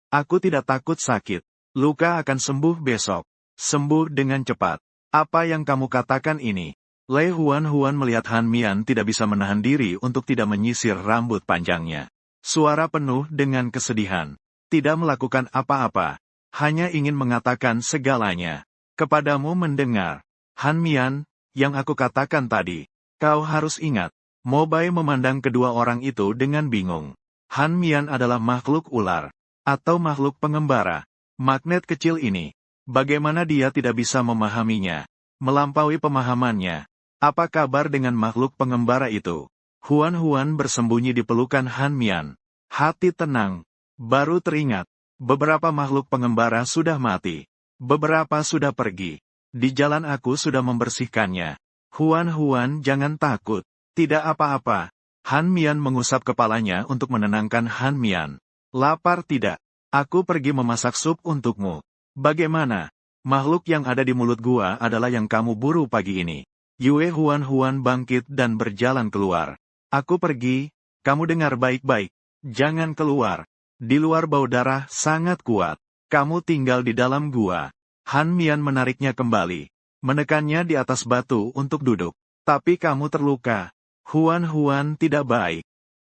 aku tidak takut sakit. Luka akan sembuh besok. Sembuh dengan cepat. Apa yang kamu katakan ini? Lei Huan melihat Han Mian tidak bisa menahan diri untuk tidak menyisir rambut panjangnya. Suara penuh dengan kesedihan. Tidak melakukan apa-apa. Hanya ingin mengatakan segalanya. Kepadamu mendengar. Han Mian, yang aku katakan tadi. Kau harus ingat. Mo Bai memandang kedua orang itu dengan bingung. Han Mian adalah makhluk ular. Atau makhluk pengembara. Magnet kecil ini. Bagaimana dia tidak bisa memahaminya? Melampaui pemahamannya. Apa kabar dengan makhluk pengembara itu? Huan bersembunyi di pelukan Han Mian. Hati tenang. Baru teringat. Beberapa makhluk pengembara sudah mati. Beberapa sudah pergi. Di jalan aku sudah membersihkannya. Huan jangan takut. Tidak apa-apa. Han Mian mengusap kepalanya untuk menenangkan Han Mian. Lapar tidak? Aku pergi memasak sup untukmu. Bagaimana? Makhluk yang ada di mulut gua adalah yang kamu buru pagi ini. Yue Huan bangkit dan berjalan keluar. Aku pergi, kamu dengar baik-baik. Jangan keluar. Di luar bau darah sangat kuat. Kamu tinggal di dalam gua. Han Mian menariknya kembali. Menekannya di atas batu untuk duduk. Tapi kamu terluka. Huan tidak baik.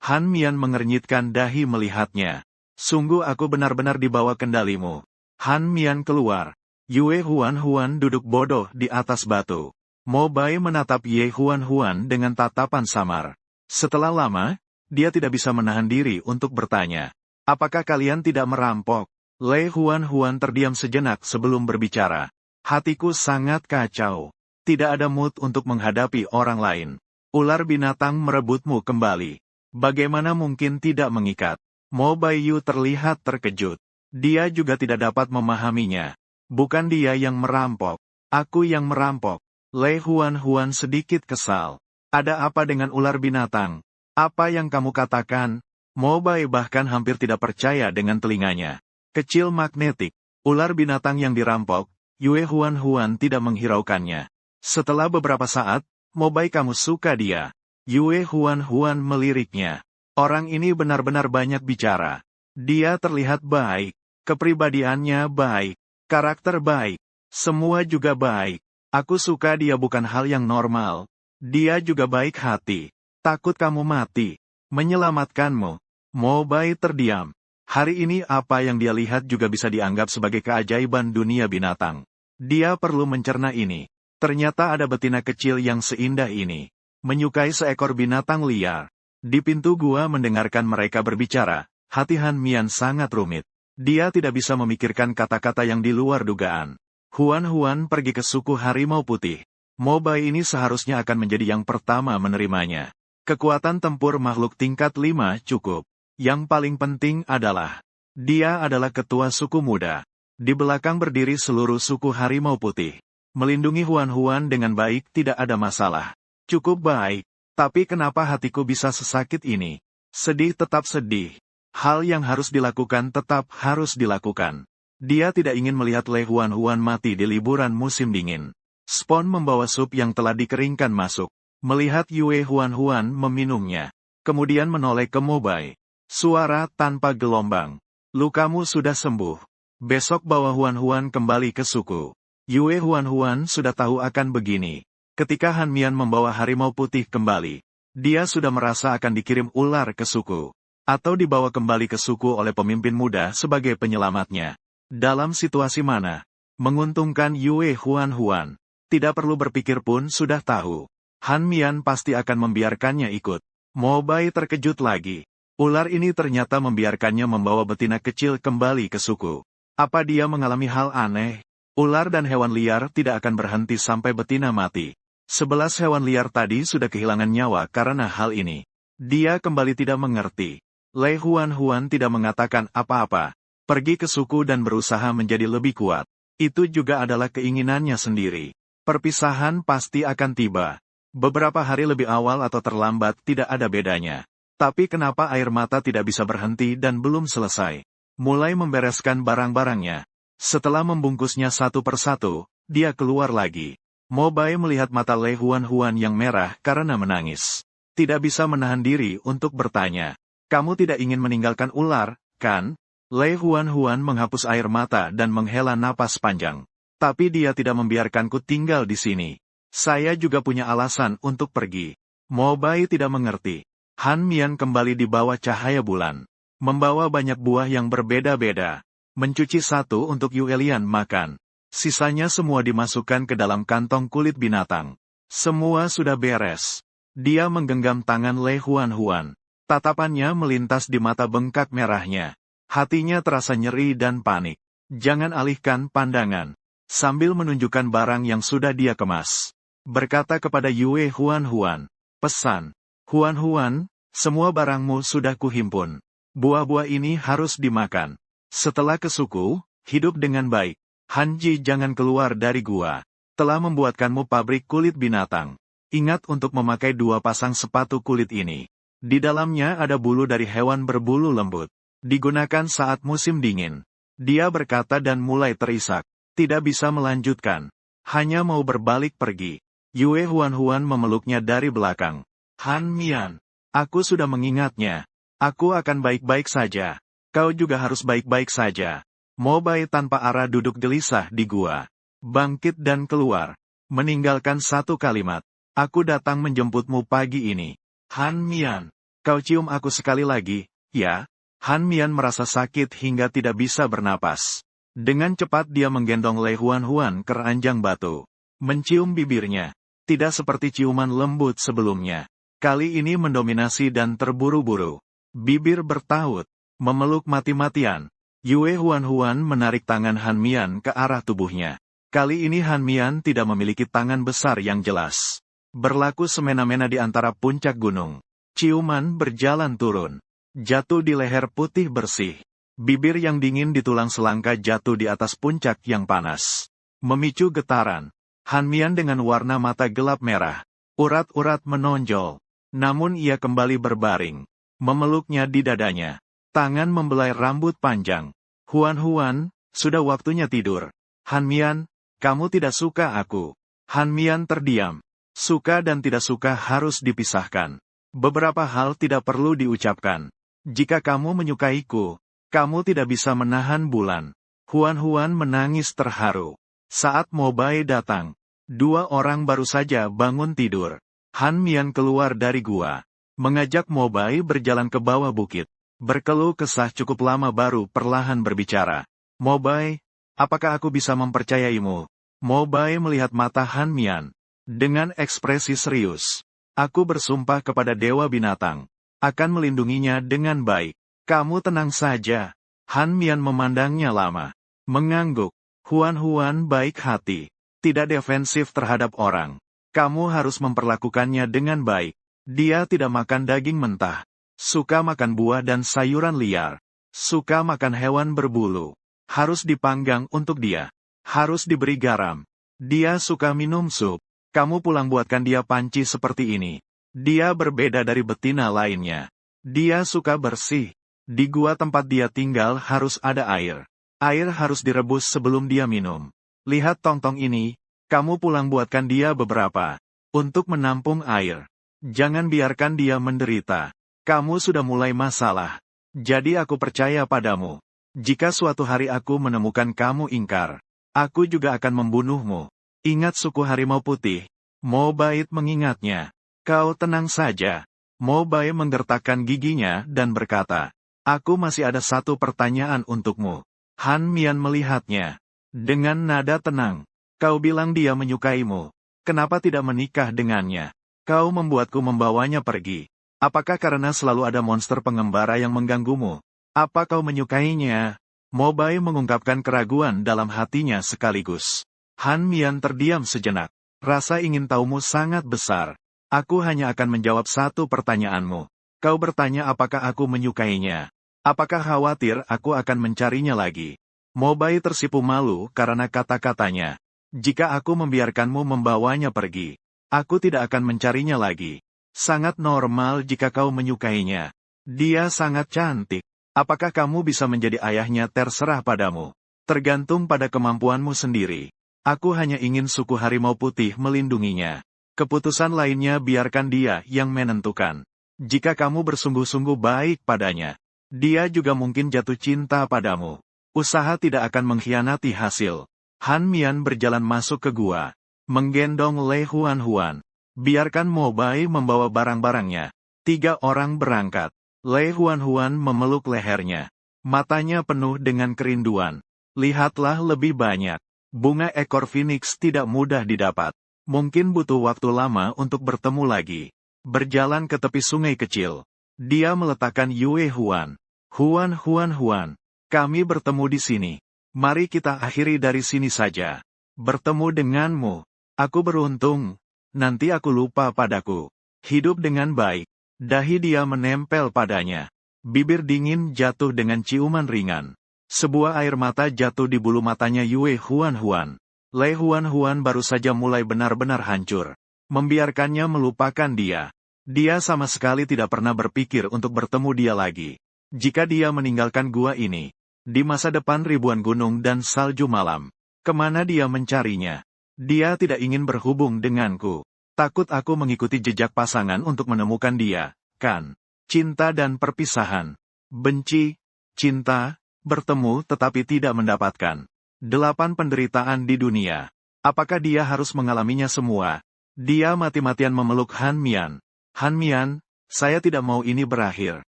Han Mian mengernyitkan dahi melihatnya. Sungguh aku benar-benar di bawah kendalimu. Han Mian keluar. Yue Huan duduk bodoh di atas batu. Mo Bai menatap Ye Huan dengan tatapan samar. Setelah lama, dia tidak bisa menahan diri untuk bertanya. Apakah kalian tidak merampok? Lei Huan terdiam sejenak sebelum berbicara. Hatiku sangat kacau. Tidak ada mood untuk menghadapi orang lain. Ular binatang merebutmu kembali. Bagaimana mungkin tidak mengikat? Mo Baiyu terlihat terkejut. Dia juga tidak dapat memahaminya. Bukan dia yang merampok. Aku yang merampok. Lei Huan sedikit kesal. Ada apa dengan ular binatang? Apa yang kamu katakan? Mo Bai bahkan hampir tidak percaya dengan telinganya. Kecil magnetik. Ular binatang yang dirampok. Yue Huan tidak menghiraukannya. Setelah beberapa saat, Mo Bai kamu suka dia. Yue Huan meliriknya. Orang ini benar-benar banyak bicara. Dia terlihat baik. Kepribadiannya baik. Karakter baik. Semua juga baik. Aku suka dia bukan hal yang normal. Dia juga baik hati. Takut kamu mati. Menyelamatkanmu. Mo Bai terdiam. Hari ini apa yang dia lihat juga bisa dianggap sebagai keajaiban dunia binatang. Dia perlu mencerna ini. Ternyata ada betina kecil yang seindah ini. Menyukai seekor binatang liar. Di pintu gua mendengarkan mereka berbicara. Hati Han Mian sangat rumit. Dia tidak bisa memikirkan kata-kata yang di luar dugaan. Huan pergi ke suku harimau putih. Mo Bai ini seharusnya akan menjadi yang pertama menerimanya. Kekuatan tempur makhluk tingkat 5 cukup. Yang paling penting adalah, dia adalah ketua suku muda. Di belakang berdiri seluruh suku harimau putih. Melindungi Huan-Huan dengan baik tidak ada masalah. Cukup baik. Tapi kenapa hatiku bisa sesakit ini? Sedih tetap sedih. Hal yang harus dilakukan tetap harus dilakukan. Dia tidak ingin melihat Le Huan-Huan mati di liburan musim dingin. Spon membawa sup yang telah dikeringkan masuk. Melihat Yue Huan-Huan meminumnya. Kemudian menoleh ke Mobai. Suara tanpa gelombang. Lukamu sudah sembuh. Besok bawa Huan-Huan kembali ke suku. Yue Huan-Huan sudah tahu akan begini. Ketika Han Mian membawa harimau putih kembali, dia sudah merasa akan dikirim ular ke suku. Atau dibawa kembali ke suku oleh pemimpin muda sebagai penyelamatnya. Dalam situasi mana? Menguntungkan Yue Huan-Huan. Tidak perlu berpikir pun sudah tahu. Han Mian pasti akan membiarkannya ikut. Mobai terkejut lagi. Ular ini ternyata membiarkannya membawa betina kecil kembali ke suku. Apa dia mengalami hal aneh? Ular dan hewan liar tidak akan berhenti sampai betina mati. 11 hewan liar tadi sudah kehilangan nyawa karena hal ini. Dia kembali tidak mengerti. Le Huan-Huan tidak mengatakan apa-apa. Pergi ke suku dan berusaha menjadi lebih kuat. Itu juga adalah keinginannya sendiri. Perpisahan pasti akan tiba. Beberapa hari lebih awal atau terlambat tidak ada bedanya. Tapi kenapa air mata tidak bisa berhenti dan belum selesai? Mulai membereskan barang-barangnya. Setelah membungkusnya satu persatu, dia keluar lagi. Mobai melihat mata Le Huan-Huan yang merah karena menangis. Tidak bisa menahan diri untuk bertanya. Kamu tidak ingin meninggalkan ular, kan? Le Huan-Huan menghapus air mata dan menghela napas panjang. Tapi dia tidak membiarkanku tinggal di sini. Saya juga punya alasan untuk pergi. Mobai tidak mengerti. Han Mian kembali di bawah cahaya bulan. Membawa banyak buah yang berbeda-beda. Mencuci satu untuk Yu Elian makan. Sisanya semua dimasukkan ke dalam kantong kulit binatang. Semua sudah beres. Dia menggenggam tangan Le Huan-Huan. Tatapannya melintas di mata bengkak merahnya. Hatinya terasa nyeri dan panik. Jangan alihkan pandangan. Sambil menunjukkan barang yang sudah dia kemas. Berkata kepada Yue Huan-Huan. Pesan. Huan-Huan, semua barangmu sudah kuhimpun. Buah-buah ini harus dimakan. Setelah ke suku, hidup dengan baik. Hanji jangan keluar dari gua. Telah membuatkanmu pabrik kulit binatang. Ingat untuk memakai 2 pasang sepatu kulit ini. Di dalamnya ada bulu dari hewan berbulu lembut. Digunakan saat musim dingin. Dia berkata dan mulai terisak. Tidak bisa melanjutkan. Hanya mau berbalik pergi. Yue Huan-Huan memeluknya dari belakang. Han Mian, aku sudah mengingatnya. Aku akan baik-baik saja. Kau juga harus baik-baik saja. Mobai tanpa arah duduk gelisah di gua. Bangkit dan keluar. Meninggalkan satu kalimat. Aku datang menjemputmu pagi ini. Han Mian, kau cium aku sekali lagi, ya? Han Mian merasa sakit hingga tidak bisa bernapas. Dengan cepat dia menggendong Le Huan-Huan ke ranjang batu. Mencium bibirnya. Tidak seperti ciuman lembut sebelumnya. Kali ini mendominasi dan terburu-buru. Bibir bertaut. Memeluk mati-matian. Yue Huan-Huan menarik tangan Han Mian ke arah tubuhnya. Kali ini Han Mian tidak memiliki tangan besar yang jelas. Berlaku semena-mena di antara puncak gunung. Ciuman berjalan turun. Jatuh di leher putih bersih. Bibir yang dingin di tulang selangka jatuh di atas puncak yang panas. Memicu getaran. Han Mian dengan warna mata gelap merah. Urat-urat menonjol. Namun ia kembali berbaring. Memeluknya di dadanya. Tangan membelai rambut panjang. Huan-Huan, sudah waktunya tidur. Han Mian, kamu tidak suka aku. Han Mian terdiam. Suka dan tidak suka harus dipisahkan. Beberapa hal tidak perlu diucapkan. Jika kamu menyukaiku, kamu tidak bisa menahan bulan. Huan-Huan menangis terharu. Saat Mobai datang, 2 orang baru saja bangun tidur. Han Mian keluar dari gua. Mengajak Mobai berjalan ke bawah bukit. Berkeluh kesah cukup lama baru perlahan berbicara. Mobai, apakah aku bisa mempercayaimu? Mobai melihat mata Han Mian. Dengan ekspresi serius. Aku bersumpah kepada Dewa Binatang. Akan melindunginya dengan baik. Kamu tenang saja. Han Mian memandangnya lama. Mengangguk. Huan-Huan baik hati. Tidak defensif terhadap orang. Kamu harus memperlakukannya dengan baik. Dia tidak makan daging mentah. Suka makan buah dan sayuran liar. Suka makan hewan berbulu. Harus dipanggang untuk dia. Harus diberi garam. Dia suka minum sup. Kamu pulang buatkan dia panci seperti ini. Dia berbeda dari betina lainnya. Dia suka bersih. Di gua tempat dia tinggal harus ada air. Air harus direbus sebelum dia minum. Lihat tong-tong ini, kamu pulang buatkan dia beberapa. Untuk menampung air. Jangan biarkan dia menderita. Kamu sudah mulai masalah. Jadi aku percaya padamu. Jika suatu hari aku menemukan kamu ingkar, aku juga akan membunuhmu. Ingat suku harimau putih. Mobait mengingatnya. Kau tenang saja. Mobai menggertakkan giginya dan berkata, aku masih ada satu pertanyaan untukmu. Han Mian melihatnya. Dengan nada tenang. Kau bilang dia menyukaimu. Kenapa tidak menikah dengannya? Kau membuatku membawanya pergi. Apakah karena selalu ada monster pengembara yang mengganggumu? Apa kau menyukainya? Mobai mengungkapkan keraguan dalam hatinya sekaligus. Han Mian terdiam sejenak. Rasa ingin tahumu sangat besar. Aku hanya akan menjawab satu pertanyaanmu. Kau bertanya apakah aku menyukainya. Apakah khawatir aku akan mencarinya lagi? Mobai tersipu malu karena kata-katanya. Jika aku membiarkanmu membawanya pergi, aku tidak akan mencarinya lagi. Sangat normal jika kau menyukainya. Dia sangat cantik. Apakah kamu bisa menjadi ayahnya terserah padamu. Tergantung pada kemampuanmu sendiri. Aku hanya ingin suku harimau putih melindunginya. Keputusan lainnya biarkan dia yang menentukan. Jika kamu bersungguh-sungguh baik padanya, dia juga mungkin jatuh cinta padamu. Usaha tidak akan mengkhianati hasil. Han Mian berjalan masuk ke gua, menggendong Le Huan Huan. Biarkan Mobai membawa barang-barangnya. 3 orang berangkat. Le Huan Huan memeluk lehernya. Matanya penuh dengan kerinduan. Lihatlah lebih banyak. Bunga ekor phoenix tidak mudah didapat. Mungkin butuh waktu lama untuk bertemu lagi. Berjalan ke tepi sungai kecil. Dia meletakkan Yue Huan. Huan Huan Huan. Kami bertemu di sini. Mari kita akhiri dari sini saja. Bertemu denganmu. Aku beruntung. Nanti aku lupa padaku. Hidup dengan baik. Dahi dia menempel padanya. Bibir dingin jatuh dengan ciuman ringan. Sebuah air mata jatuh di bulu matanya Yue Huan Huan. Le Huan Huan baru saja mulai benar-benar hancur. Membiarkannya melupakan dia. Dia sama sekali tidak pernah berpikir untuk bertemu dia lagi. Jika dia meninggalkan gua ini, di masa depan ribuan gunung dan salju malam, kemana dia mencarinya? Dia tidak ingin berhubung denganku. Takut aku mengikuti jejak pasangan untuk menemukan dia, kan? Cinta dan perpisahan. Benci, cinta, bertemu tetapi tidak mendapatkan. 8 penderitaan di dunia. Apakah dia harus mengalaminya semua? Dia mati-matian memeluk Han Mian. Han Mian, saya tidak mau ini berakhir.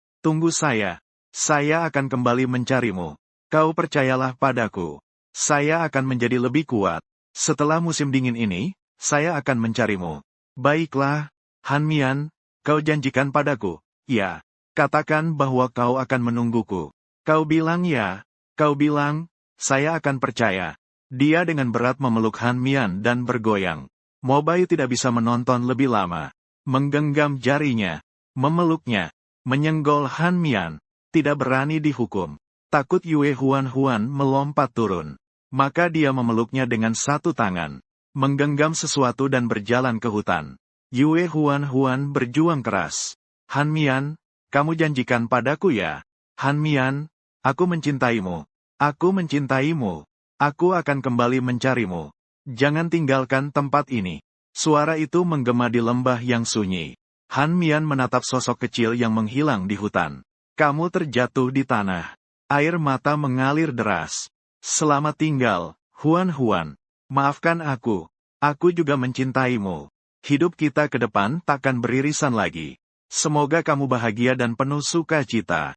Tunggu saya. Saya akan kembali mencarimu. Kau percayalah padaku. Saya akan menjadi lebih kuat. Setelah musim dingin ini, saya akan mencarimu. Baiklah, Han Mian, kau janjikan padaku. Ya. Katakan bahwa kau akan menungguku. Kau bilang ya. Kau bilang, saya akan percaya. Dia dengan berat memeluk Han Mian dan bergoyang. Mobai tidak bisa menonton lebih lama. Menggenggam jarinya. Memeluknya. Menyenggol Han Mian. Tidak berani dihukum. Takut Yue Huan Huan melompat turun. Maka dia memeluknya dengan satu tangan. Menggenggam sesuatu dan berjalan ke hutan. Yue Huan Huan berjuang keras. Han Mian, kamu janjikan padaku ya. Han Mian, aku mencintaimu. Aku mencintaimu. Aku akan kembali mencarimu. Jangan tinggalkan tempat ini. Suara itu menggema di lembah yang sunyi. Han Mian menatap sosok kecil yang menghilang di hutan. Kamu terjatuh di tanah. Air mata mengalir deras. Selamat tinggal, Huan Huan. Maafkan aku. Aku juga mencintaimu. Hidup kita ke depan takkan beririsan lagi. Semoga kamu bahagia dan penuh sukacita.